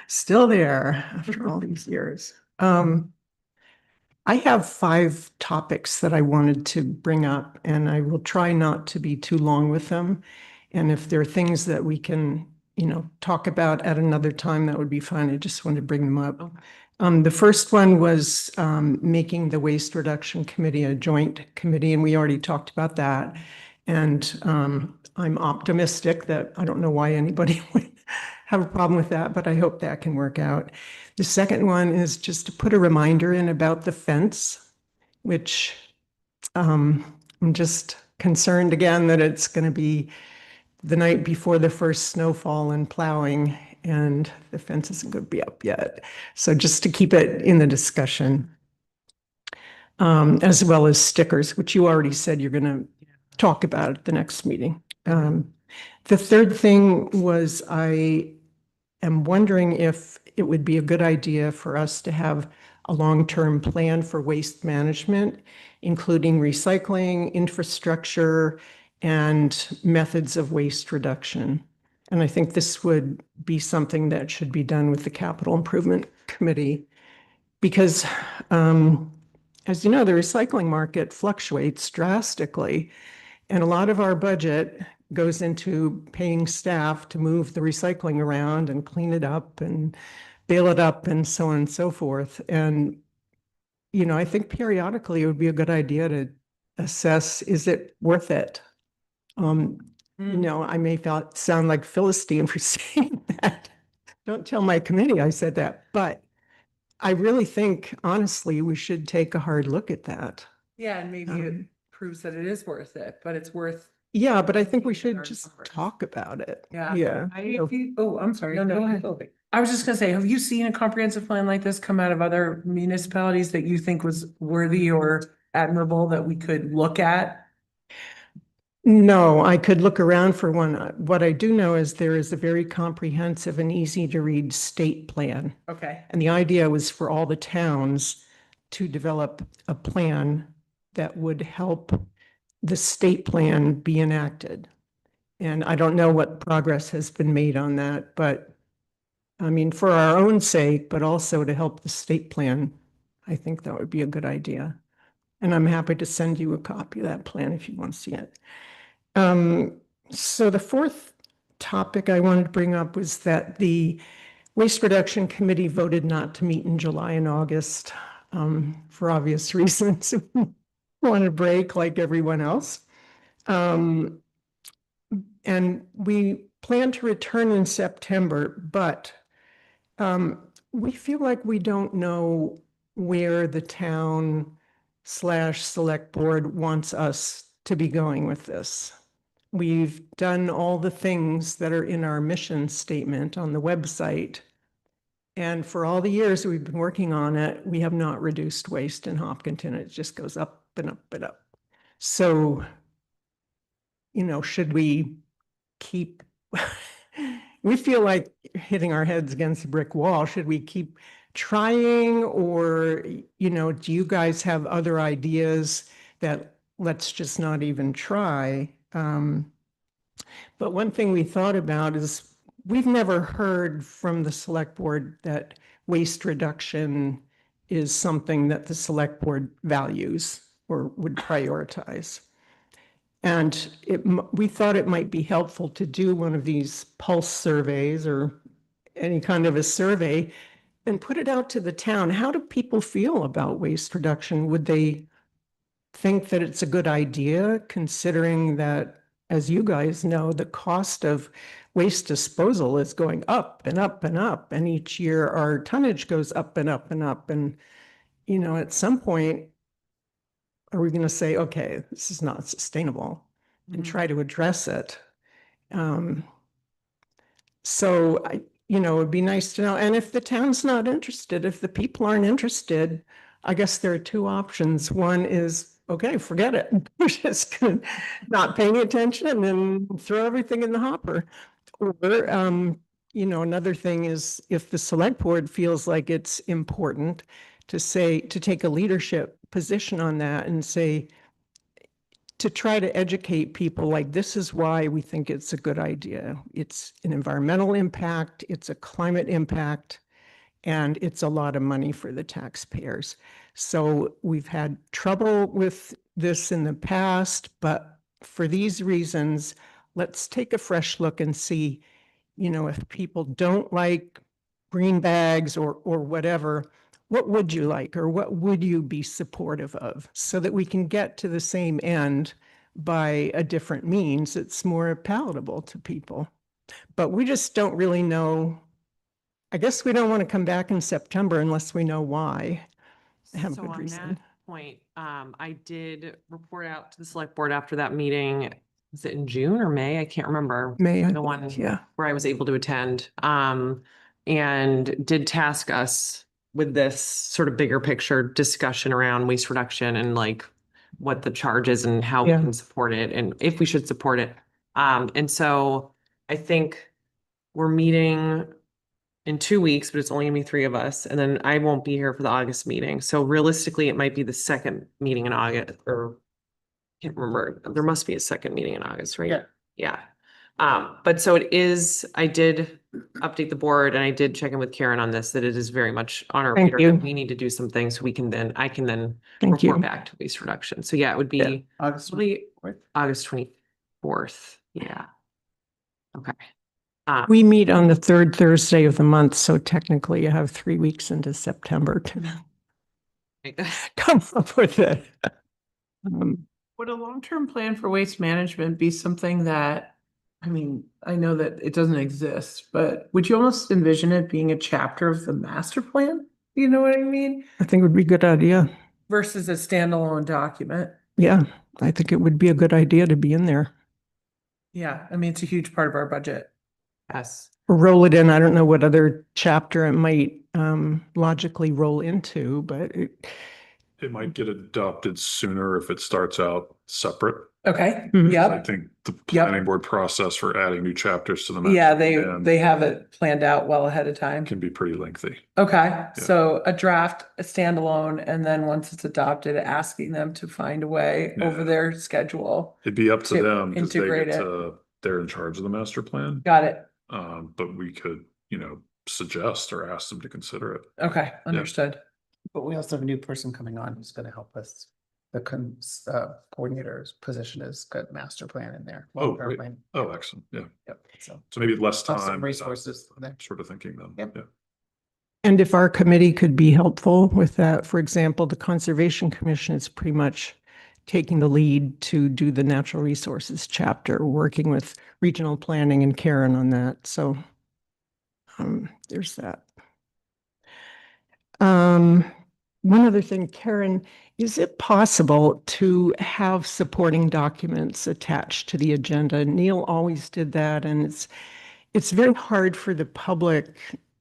still there after all these years. I have 5 topics that I wanted to bring up, and I will try not to be too long with them. And if there are things that we can, talk about at another time, that would be fine. I just wanted to bring them up. Okay. The first one was making the Waste Reduction Committee a joint committee, and we already talked about that. And I'm optimistic that I don't know why anybody would have a problem with that, but I hope that can work out. The second one is just to put a reminder in about the fence, which I'm just concerned again that it's going to be the night before the first snowfall and plowing, and the fence isn't going to be up yet. So just to keep it in the discussion, as well as stickers, which you already said you're going to talk about at the next meeting. The third thing was I am wondering if it would be a good idea for us to have a long-term plan for waste management, including recycling, infrastructure, and methods of waste reduction. And I think this would be something that should be done with the Capital Improvement Committee, because as you know, the recycling market fluctuates drastically. And a lot of our budget goes into paying staff to move the recycling around and clean it up and bail it up and so on and so forth. And, I think periodically it would be a good idea to assess, is it worth it? I may sound like Philistine for saying that. Don't tell my committee I said that, but I really think, honestly, we should take a hard look at that. Yeah, and maybe it proves that it is worth it, but it's worth. Yeah, but I think we should Our just numbers. talk about it. Yeah. Yeah. I'm sorry. No, Go go ahead. I was just gonna say, have you seen a comprehensive plan like this come out of other municipalities that you think was worthy or admirable that we could look at? No, I could look around for one. What I do know is there is a very comprehensive and easy to read state plan. Okay. And the idea was for all the towns to develop a plan that would help the state plan be enacted. And I don't know what progress has been made on that, but I mean, for our own sake, but also to help the state plan, I think that would be a good idea. And I'm happy to send you a copy of that plan if you want to see it. So the fourth topic I wanted to bring up was that the Waste Reduction Committee voted not to meet in July and August for obvious reasons. Want a break like everyone else. And we plan to return in September, but we feel like we don't know where the town/select board wants us to be going with this. We've done all the things that are in our mission statement on the website. And for all the years we've been working on it, we have not reduced waste in Hopkinton. It just goes up and up and up. So, should we keep, we feel like hitting our heads against a brick wall. Should we keep trying, or, do you guys have other ideas that let's just not even try? But one thing we thought about is we've never heard from the select board that waste reduction is something that the select board values or would prioritize. And we thought it might be helpful to do one of these pulse surveys or any kind of a survey and put it out to the town. How do people feel about waste reduction? Would they think that it's a good idea, considering that, as you guys know, the cost of waste disposal is going up and up and up, and each year our tonnage goes up and up and up. And, at some point, are we going to say, okay, this is not sustainable? and try to address it. So it'd be nice to know. And if the town's not interested, if the people aren't interested, I guess there are two options. One is, okay, forget it. We're just not paying attention and then throw everything in the hopper. Or, another thing is if the select board feels like it's important to take a leadership position on that and say, to try to educate people, like, this is why we think it's a good idea. It's an environmental impact, it's a climate impact, and it's a lot of money for the taxpayers. So we've had trouble with this in the past, but for these reasons, let's take a fresh look and see, if people don't like green bags or whatever, what would you like, or what would you be supportive of, so that we can get to the same end by a different means that's more palatable to people. But we just don't really know. I guess we don't want to come back in September unless we know why. Have a So good on reason. that point, I did report out to the select board after that meeting. Was it in June or May? I can't remember. May, I The one think, yeah. where I was able to attend, and did task us with this sort of bigger picture discussion around waste reduction and like what the charge is and how we Yeah. can support it and if we should support it. And so I think we're meeting in 2 weeks, but it's only gonna be 3 of us. And then I won't be here for the August meeting. So realistically, it might be the second meeting in August, or can't remember. There must be a second meeting in August, right? Yeah. Yeah. But so it is, I did update the board and I did check in with Karen on this, that it is very much on our Thank radar. you. that We need to do some things so I can then Thank report you. back to waste reduction. So yeah, it would Yeah. be August. probably 24th. August 24th. Yeah. Okay. We meet on the third Thursday of the month, so technically you have 3 weeks into September to come up with it. Would a long-term plan for waste management be something that, I mean, I know that it doesn't exist, but would you almost envision it being a chapter of the master plan? You know what I mean? I think it would be a good idea. Versus a standalone document. Yeah, I think it would be a good idea to be in there. Yeah, I mean, it's a huge part of our budget. Yes. Or roll it in. I don't know what other chapter it might logically roll into, but It might get adopted sooner if it starts out separate. Okay, Mhm. I yep. think the Yep. planning board process for adding new chapters to the. Yeah, master plan they have it planned out well ahead of time. Can be pretty lengthy. Okay, so a draft, a standalone, and then once it's adopted, asking them to find a way over Yeah. their schedule. It'd be up to To them because they integrate get it. to, they're in charge of the master plan. Got it. But we could, suggest or ask them to consider it. Okay, understood. But we also have a new person coming on who's gonna help us. The coordinator's position is good master plan in there. Oh, long-term great. plan. Oh, excellent. Yeah. Yep, so. So maybe less Have some time. resources there. Sort of thinking then. Yep. Yeah. and if our committee could be helpful with that, for example, the Conservation Commission is pretty much taking the lead to do the natural resources chapter, working with regional planning and Karen on that. So there's that. One other thing, Karen, is it possible to have supporting documents attached to the agenda? Neil always did that, and it's very hard for the public,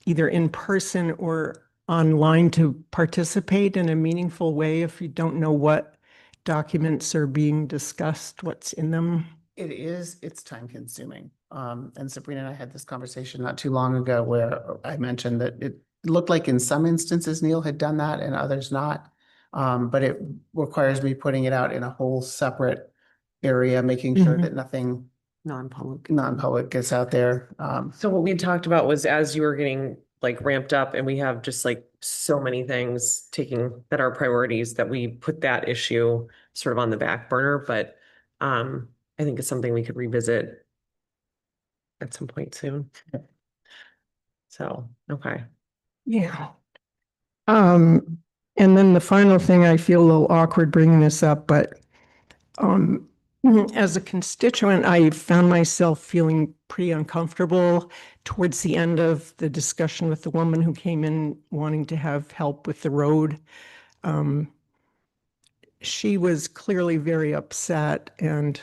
either in person or online, to participate in a meaningful way if you don't know what documents are being discussed, what's in them. It's time consuming. And Sabrina and I had this conversation not too long ago where I mentioned that it looked like in some instances Neil had done that and others not. But it requires me putting it out in a whole separate area, making sure Mhm. that nothing Non-public. gets out there. So what we talked about was as you were getting like ramped up and we have just like so many things that are priorities, that we put that issue sort of on the back burner, but I think it's something we could revisit at some point soon. So, okay. Yeah. And then the final thing, I feel a little awkward bringing this up, but as a constituent, I found myself feeling pretty uncomfortable towards the end of the discussion with the woman who came in wanting to have help with the road. She was clearly very upset, and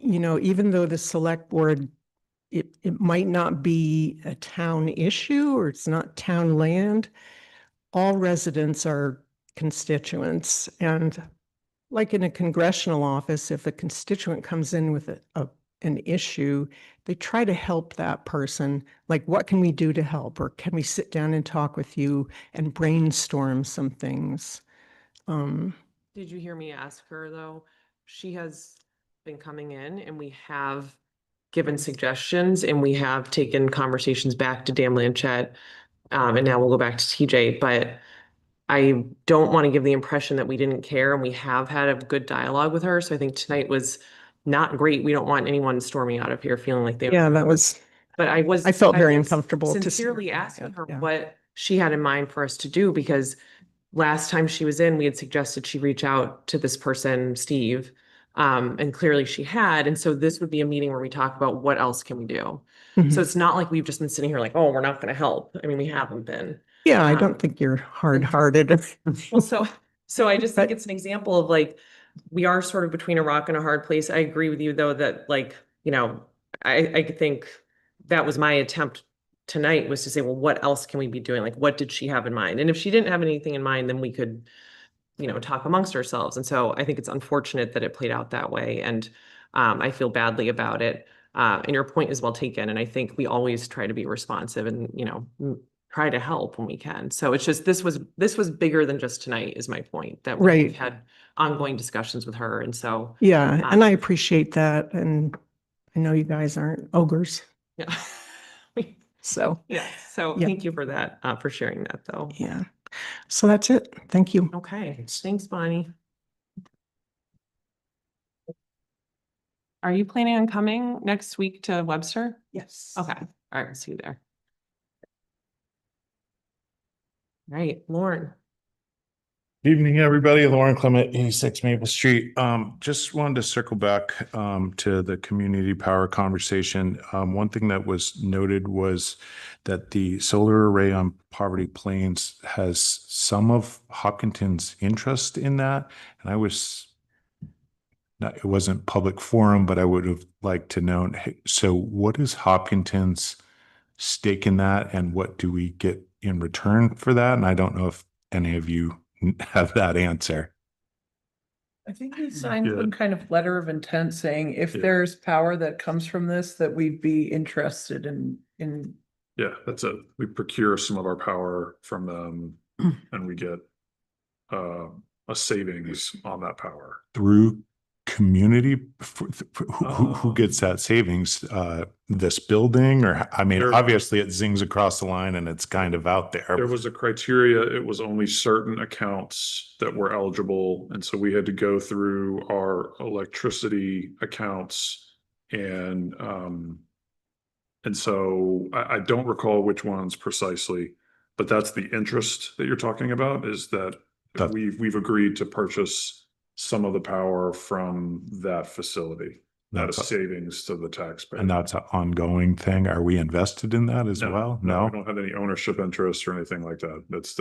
you know, even though the select board, it might not be a town issue or it's not town land, all residents are constituents. And like in a congressional office, if a constituent comes in with an issue, they try to help that person. Like, what can we do to help? Or can we sit down and talk with you and brainstorm some things? Did you hear me ask her though? She has been coming in and we have given suggestions and we have taken conversations back to Dan Blanchett. And now we'll go back to TJ, but I don't want to give the impression that we didn't care, and we have had a good dialogue with her. So I think tonight was not great. We don't want anyone storming out of here feeling like they. Yeah, that was, But I felt very was uncomfortable to see her sincerely doing asking it, her yeah. what she had in mind for us to do, because last time she was in, we had suggested she reach out to this person, Steve. And clearly she had. And so this would be a meeting where we talk about what else can we do. Mhm. So it's not like we've just been sitting here like, oh, we're not going to help. I mean, we haven't been. Yeah, I don't think you're hard-hearted. Well, so I just think it's an example of like, we are sort of between a rock and a hard place. I agree with you though, that like, you know, I think that was my attempt tonight, was to say, well, what else can we be doing? Like, what did she have in mind? And if she didn't have anything in mind, then we could, you know, talk amongst ourselves. And so I think it's unfortunate that it played out that way. And I feel badly about it. And your point is well taken. And I think we always try to be responsive and, you know, try to help when we can. So it's just, this was bigger than just tonight, is my point, that we've Right. had ongoing discussions with her. And so, Yeah, and I appreciate that. And I know you guys aren't ogres, yeah. so, Yeah. So Yeah. thank you for that, for sharing that though. yeah. So that's it. Thank you. Okay. Thanks, Bonnie. Are you planning on coming next week to Webster? Yes. Okay. All right. We'll see you there. All right, Lauren. Evening, everybody. Lauren Clement, 86 Maple Street. Just wanted to circle back to the community power conversation. One thing that was noted was that the solar array on Poverty Plains has some of Hopkinton's interest in that. And I was not, it wasn't public forum, but I would have liked to know. Hey, so what is Hopkinton's stake in that, and what do we get in return for that? And I don't know if any of you have that answer. I think we signed Yeah. some kind of letter of intent saying if Yeah. there's power that comes from this, that we'd be interested in. Yeah, that's it. We procure some of our power from them and we get a savings on that power. Through community, who Oh. gets that savings? This building, or I mean, There- obviously it zings across the line and it's kind of out there. There was a criteria, it was only certain accounts that were eligible, and so we had to go through our electricity accounts and so I don't recall which ones precisely, but that's the interest that you're talking about, is that That- we've agreed to purchase some of the power from that facility. That is That's- savings to the taxpayer. And that's an ongoing thing. Are we invested in that as No, well? We No. don't have any ownership interest or anything like that. That's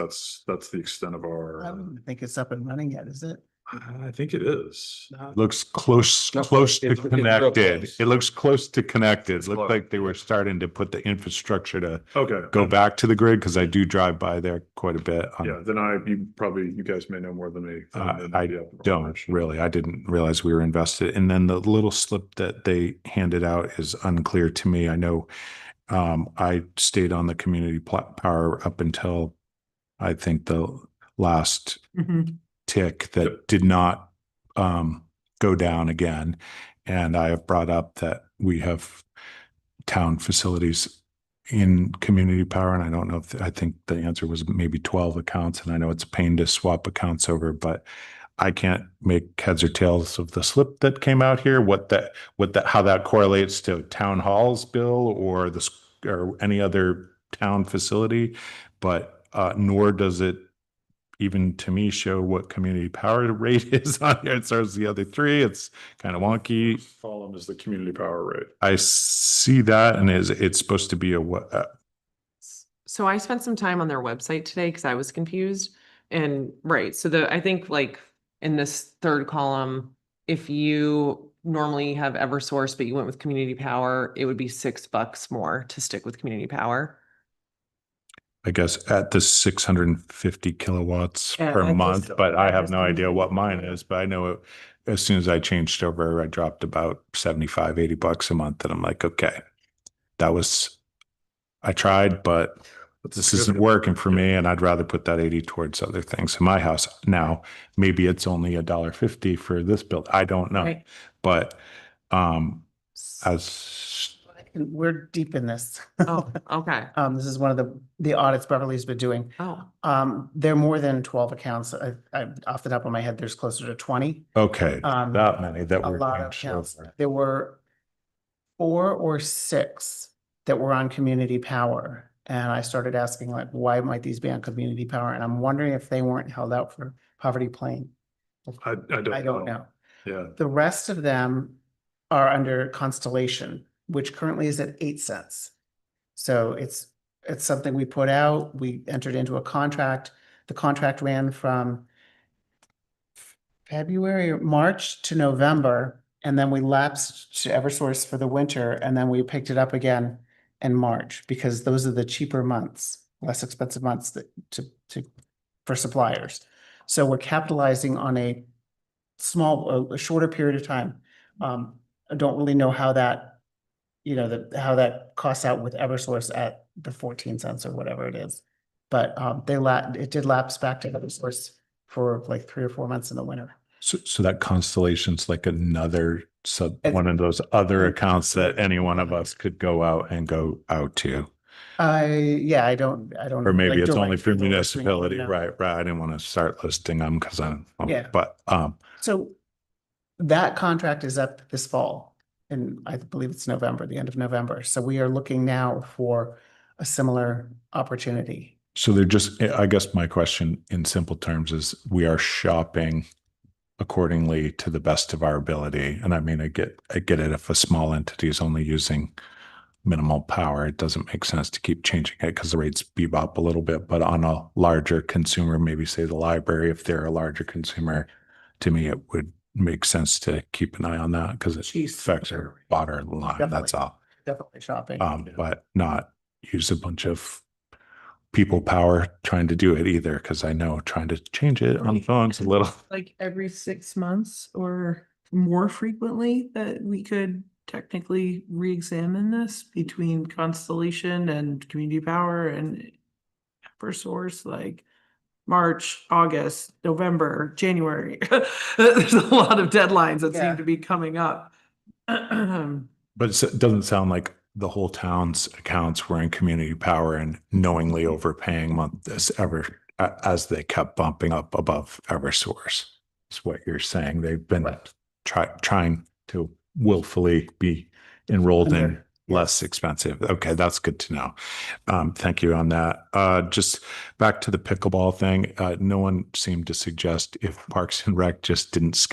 the extent of I our, don't think it's up and running yet, is it? I think it is. Looks close No, to it's real connected. close. It looks close to connected. It's Looked close. like they were starting to put the infrastructure to Okay. go back to the grid, because I do drive by there quite a bit. Yeah, then you guys may know more than me. I don't really. I didn't realize we were invested. And then the little slip that they handed out is unclear to me. I know I stayed on the community power up until I think the last tick that did not go down again. And I have brought up that we have town facilities in community power. And I don't know if, I think the answer was maybe 12 accounts. And I know it's a pain to swap accounts over, but I can't make heads or tails of the slip that came out here, how that correlates to town hall's bill or or any other town facility. But nor does it, even to me, show what community power rate is on here. It starts the other three. It's kind of wonky. Column is the community power rate. I see that, and it's supposed to be a what? So I spent some time on their website today because I was confused. And right, so I think like in this third column, if you normally have Eversource, but you went with Community Power, it would be $6 more to stick with Community Power. I guess at the 650 kilowatts Yeah, per I month, just- but I I have just no use idea it. what mine is, but I know it, as soon as I changed over, I dropped about 75, 80 bucks a month. And I'm like, okay, I tried, but this isn't working for me. And I'd rather put that 80 towards other things in my house. Now, maybe it's only $1.50 for this bill. I don't know. Right. But, as We're deep in this. Oh, okay. This is one of the audits Beverly's been doing. Oh, There are more than 12 accounts. Off the top of my head, there's closer to 20. okay, that many that A were lot of changed accounts. over. There were 4 or 6 that were on Community Power. And I started asking like, why might these be on Community Power? And I'm wondering if they weren't held out for Poverty Plain. I don't know. Yeah. The rest of them are under Constellation, which currently is at 8 cents. So it's something we put out. We entered into a contract. The contract ran from February or March to November, and then we lapsed to Eversource for the winter, and then we picked it up again in March because those are the cheaper months, less expensive months for suppliers. So we're capitalizing on a shorter period of time. I don't really know how that, how that costs out with Eversource at the 14 cents or whatever it is. But it did lapse back to Eversource for like 3 or 4 months in the winter. So that Constellation's like another one of those other accounts that any one of us could go out to. I don't. Or maybe like, it's only direct for people listening, municipality, no. right? I didn't want to start listing them because Yeah. but So that contract is up this fall, and I believe it's November, the end of November. So we are looking now for a similar opportunity. so I guess my question in simple terms is we are shopping accordingly to the best of our ability. And I mean, I get it. If a small entity is only using minimal power, it doesn't make sense to keep changing it because the rates bebop a little bit. But on a larger consumer, maybe say the library, if they're a larger consumer, to me, it would make sense to keep an eye on that because it affects our bottom line. That's all. Definitely shopping. But not use a bunch of people power trying to do it either, because I know trying to change it on the phone's a little. Like every 6 months or more frequently that we could technically re-examine this between Constellation and Community Power and Eversource, like March, August, November, January. There's a lot of deadlines that Yeah. seem to be coming up. But it doesn't sound like the whole town's accounts were in Community Power and knowingly overpaying as they kept bumping up above Eversource. Is what you're saying. They've been trying to willfully be enrolled in less expensive. Okay, that's good to know. Thank you on that. Just back to the pickleball thing. No one seemed to suggest if Parks and Rec just didn't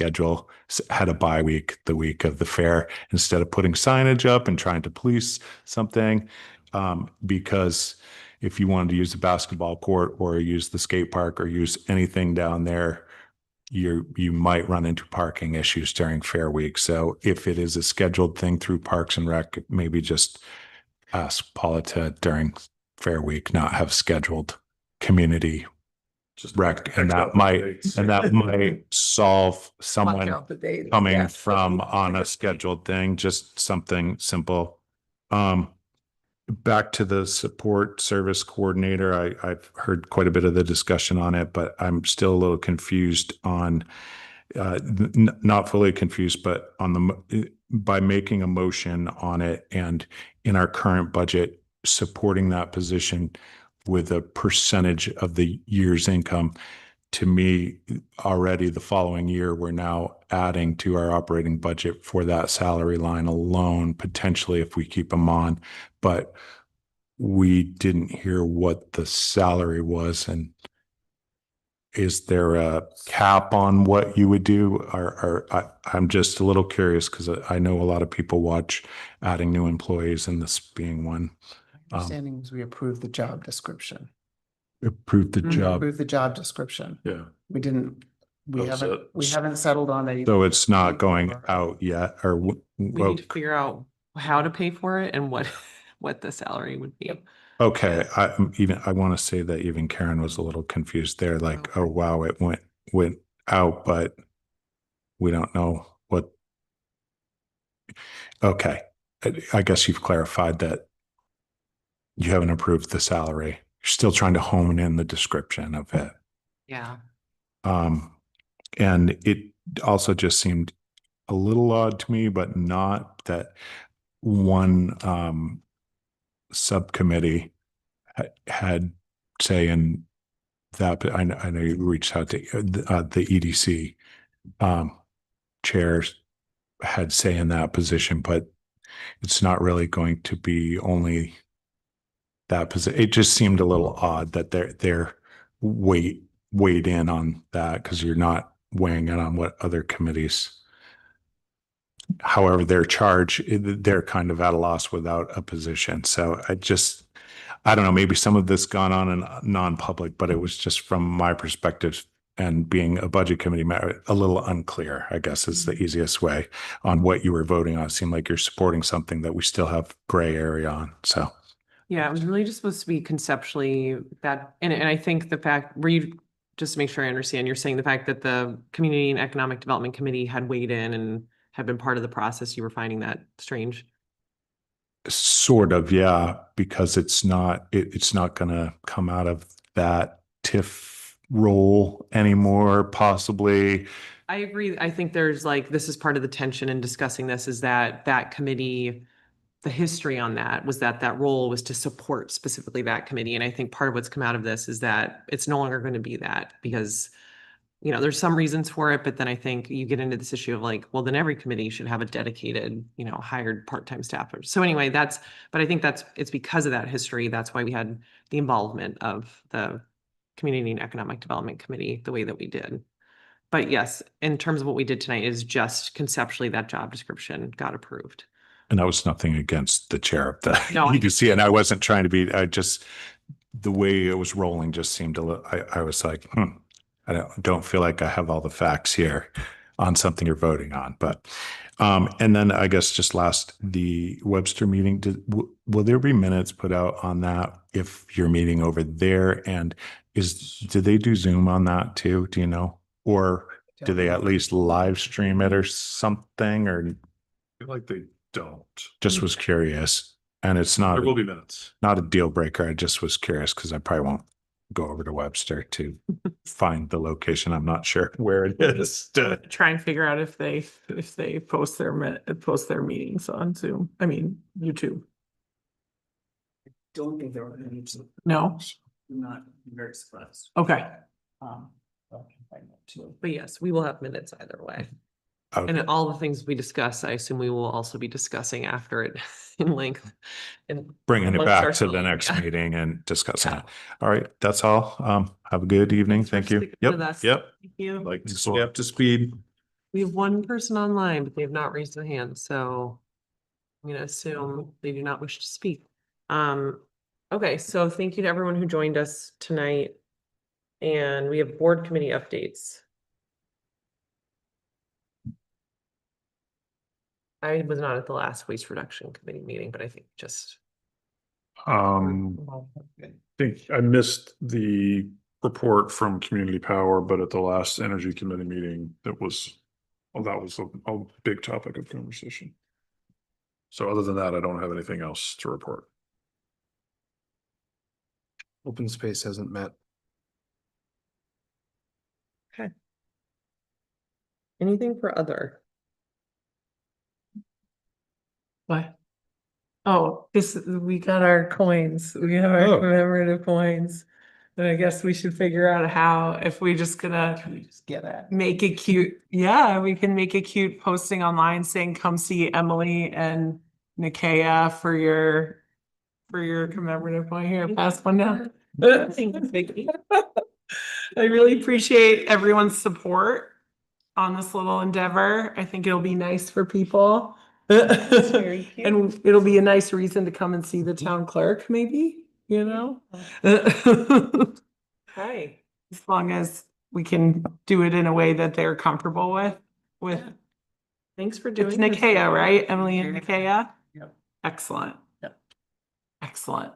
had a bye week the week of the fair instead of putting signage up and trying to police something. Because if you wanted to use the basketball court or use the skate park or use anything down there, you might run into parking issues during Fair Week. So if it is a scheduled thing through Parks and Rec, maybe just ask Paula to during Fair Week not have scheduled community rec, and that might solve someone coming from on a scheduled thing. Just something simple. Back to the support service coordinator. I've heard quite a bit of the discussion on it, but I'm still a little confused on, not fully confused, but by making a motion on it and in our current budget, supporting that position with a percentage of the year's income. To me, already the following year, we're now adding to our operating budget for that salary line alone, potentially if we keep them on. But we didn't hear what the salary was. And is there a cap on what you would do? I'm just a little curious because I know a lot of people watch adding new employees and this being one. Understanding is we approved the job description. Approved the job. Approved the job description. Yeah. We didn't We That's haven't, it. we haven't settled on a. So it's not going out yet or We need to figure out how to pay for it and what, what the salary would be. okay, I want to say that even Karen was a little confused there, like, oh, wow, it went out, but we don't know what. Okay, I guess you've clarified that you haven't approved the salary. You're still trying to hone in the description of it. Yeah. And it also just seemed a little odd to me, but not that one subcommittee had say in that. But I know you reached out to the EDC chairs had say in that position, but it's not really going to be only that position. It just seemed a little odd that they're weighed in on that because you're not weighing in on what other committees. However, their charge, they're kind of at a loss without a position. So I don't know, maybe some of this gone on in non-public, but it was just from my perspective and being a budget committee member, a little unclear, I guess is the easiest way on what you were voting on. It seemed like you're supporting something that we still have gray area on. So. Yeah, it was really just supposed to be conceptually that, and I think the fact, were you, just to make sure I understand, you're saying the fact that the Community and Economic Development Committee had weighed in and had been part of the process, you were finding that strange? Sort of, yeah, because it's not going to come out of that TIF role anymore, possibly. I agree. I think there's like, this is part of the tension in discussing this, is that that committee, the history on that was that that role was to support specifically that committee. And I think part of what's come out of this is that it's no longer going to be that, because you know, there's some reasons for it, but then I think you get into this issue of like, well, then every committee should have a dedicated, you know, hired part-time staffer. So anyway, but I think it's because of that history. That's why we had the involvement of the Community and Economic Development Committee the way that we did. But yes, in terms of what we did tonight is just conceptually that job description got approved. And that was nothing against the chair of the No, EDC. And I wasn't trying to be, the way it was rolling just seemed a little, I was like, I don't feel like I have all the facts here on something you're voting on, but, and then I guess just last, the Webster meeting, will there be minutes put out on that if you're meeting over there? And do they do Zoom on that too? Do you know? Or do they at least live stream it or something? Or I feel like they don't. just was curious. And it's not, There will be minutes. not a deal breaker. I just was curious because I probably won't go over to Webster to find the location. I'm not sure where it is. Try and figure out if they post their meetings on Zoom. I mean, YouTube. Don't think there are any. No? Not very surprised. Okay. But yes, we will have minutes either way. Okay. And all the things we discuss, I assume we will also be discussing after it in length. And Bringing it amongst back to ourselves, the next yeah. meeting and discussing Yeah. it. All right, that's all. Have a good evening. Thanks for Thank you. sticking with us. Yep. Thank you. Like, Stay up to speed. We have one person online, but they have not raised their hand, so I'm gonna assume they do not wish to speak. Okay, so thank you to everyone who joined us tonight. And we have board committee updates. I was not at the last waste reduction committee meeting, but I think just. I think I missed the report from Community Power, but at the last Energy Committee meeting, that was a big topic of conversation. So other than that, I don't have anything else to report. Open space hasn't met. Okay. Anything for other? What? Oh, we got our coins. We have our Oh. commemorative coins. And I guess we should figure out how, if we just gonna Just get at. make it cute. Yeah, we can make a cute posting online saying, come see Emily and Nikaya for your commemorative point here. Pass one down. I really appreciate everyone's support on this little endeavor. I think it'll be nice for people. very cute. And it'll be a nice reason to come and see the town clerk, maybe, you know? Hi. As long as we can do it in a way that they're comfortable with. Thanks for It's doing this. Nicaea, right? Emily and Nicaea? Yep. Excellent. Yep. Excellent.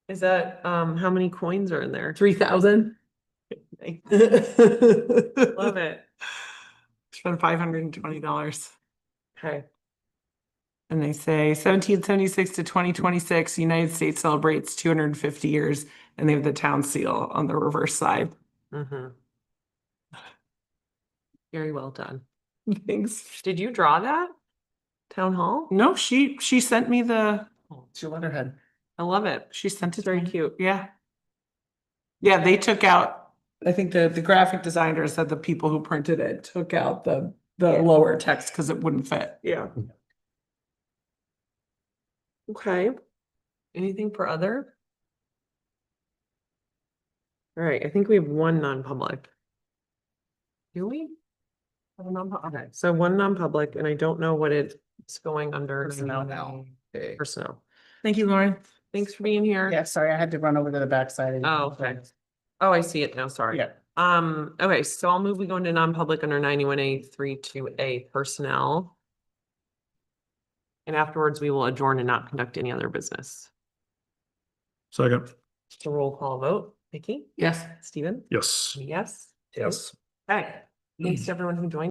Is that, how many coins are in there? 3,000. Love it. Spent $520. Okay. And they say 1776 to 2026, United States celebrates 250 years, and they have the town seal on the reverse side. Mhm. Very well done. Thanks. Did you draw that? Town hall? No, she sent me the, It's your letterhead. I love it. she sent it. Very to me. cute. Yeah. Yeah, they took out, I think the graphic designer said the people who printed it took out the lower text because it wouldn't fit. Yeah. Okay. Anything for other? All right, I think we have one non-public. Do we? Have a non-public? Okay, so one non-public, and I don't know what it's going under. Personnel now. Personnel. Thank you, Lauren. Thanks for being here. Yeah, sorry, I had to run over to the backside. and- Oh, okay. Oh, I see it now, sorry. Yeah. Okay, so I'll move, we go into non-public under 91A32A personnel. And afterwards, we will adjourn and not conduct any other business. Second. So roll call vote. Vicky? Yes. Steven? Yes. Yes? Yes. Okay, thanks to everyone who joined.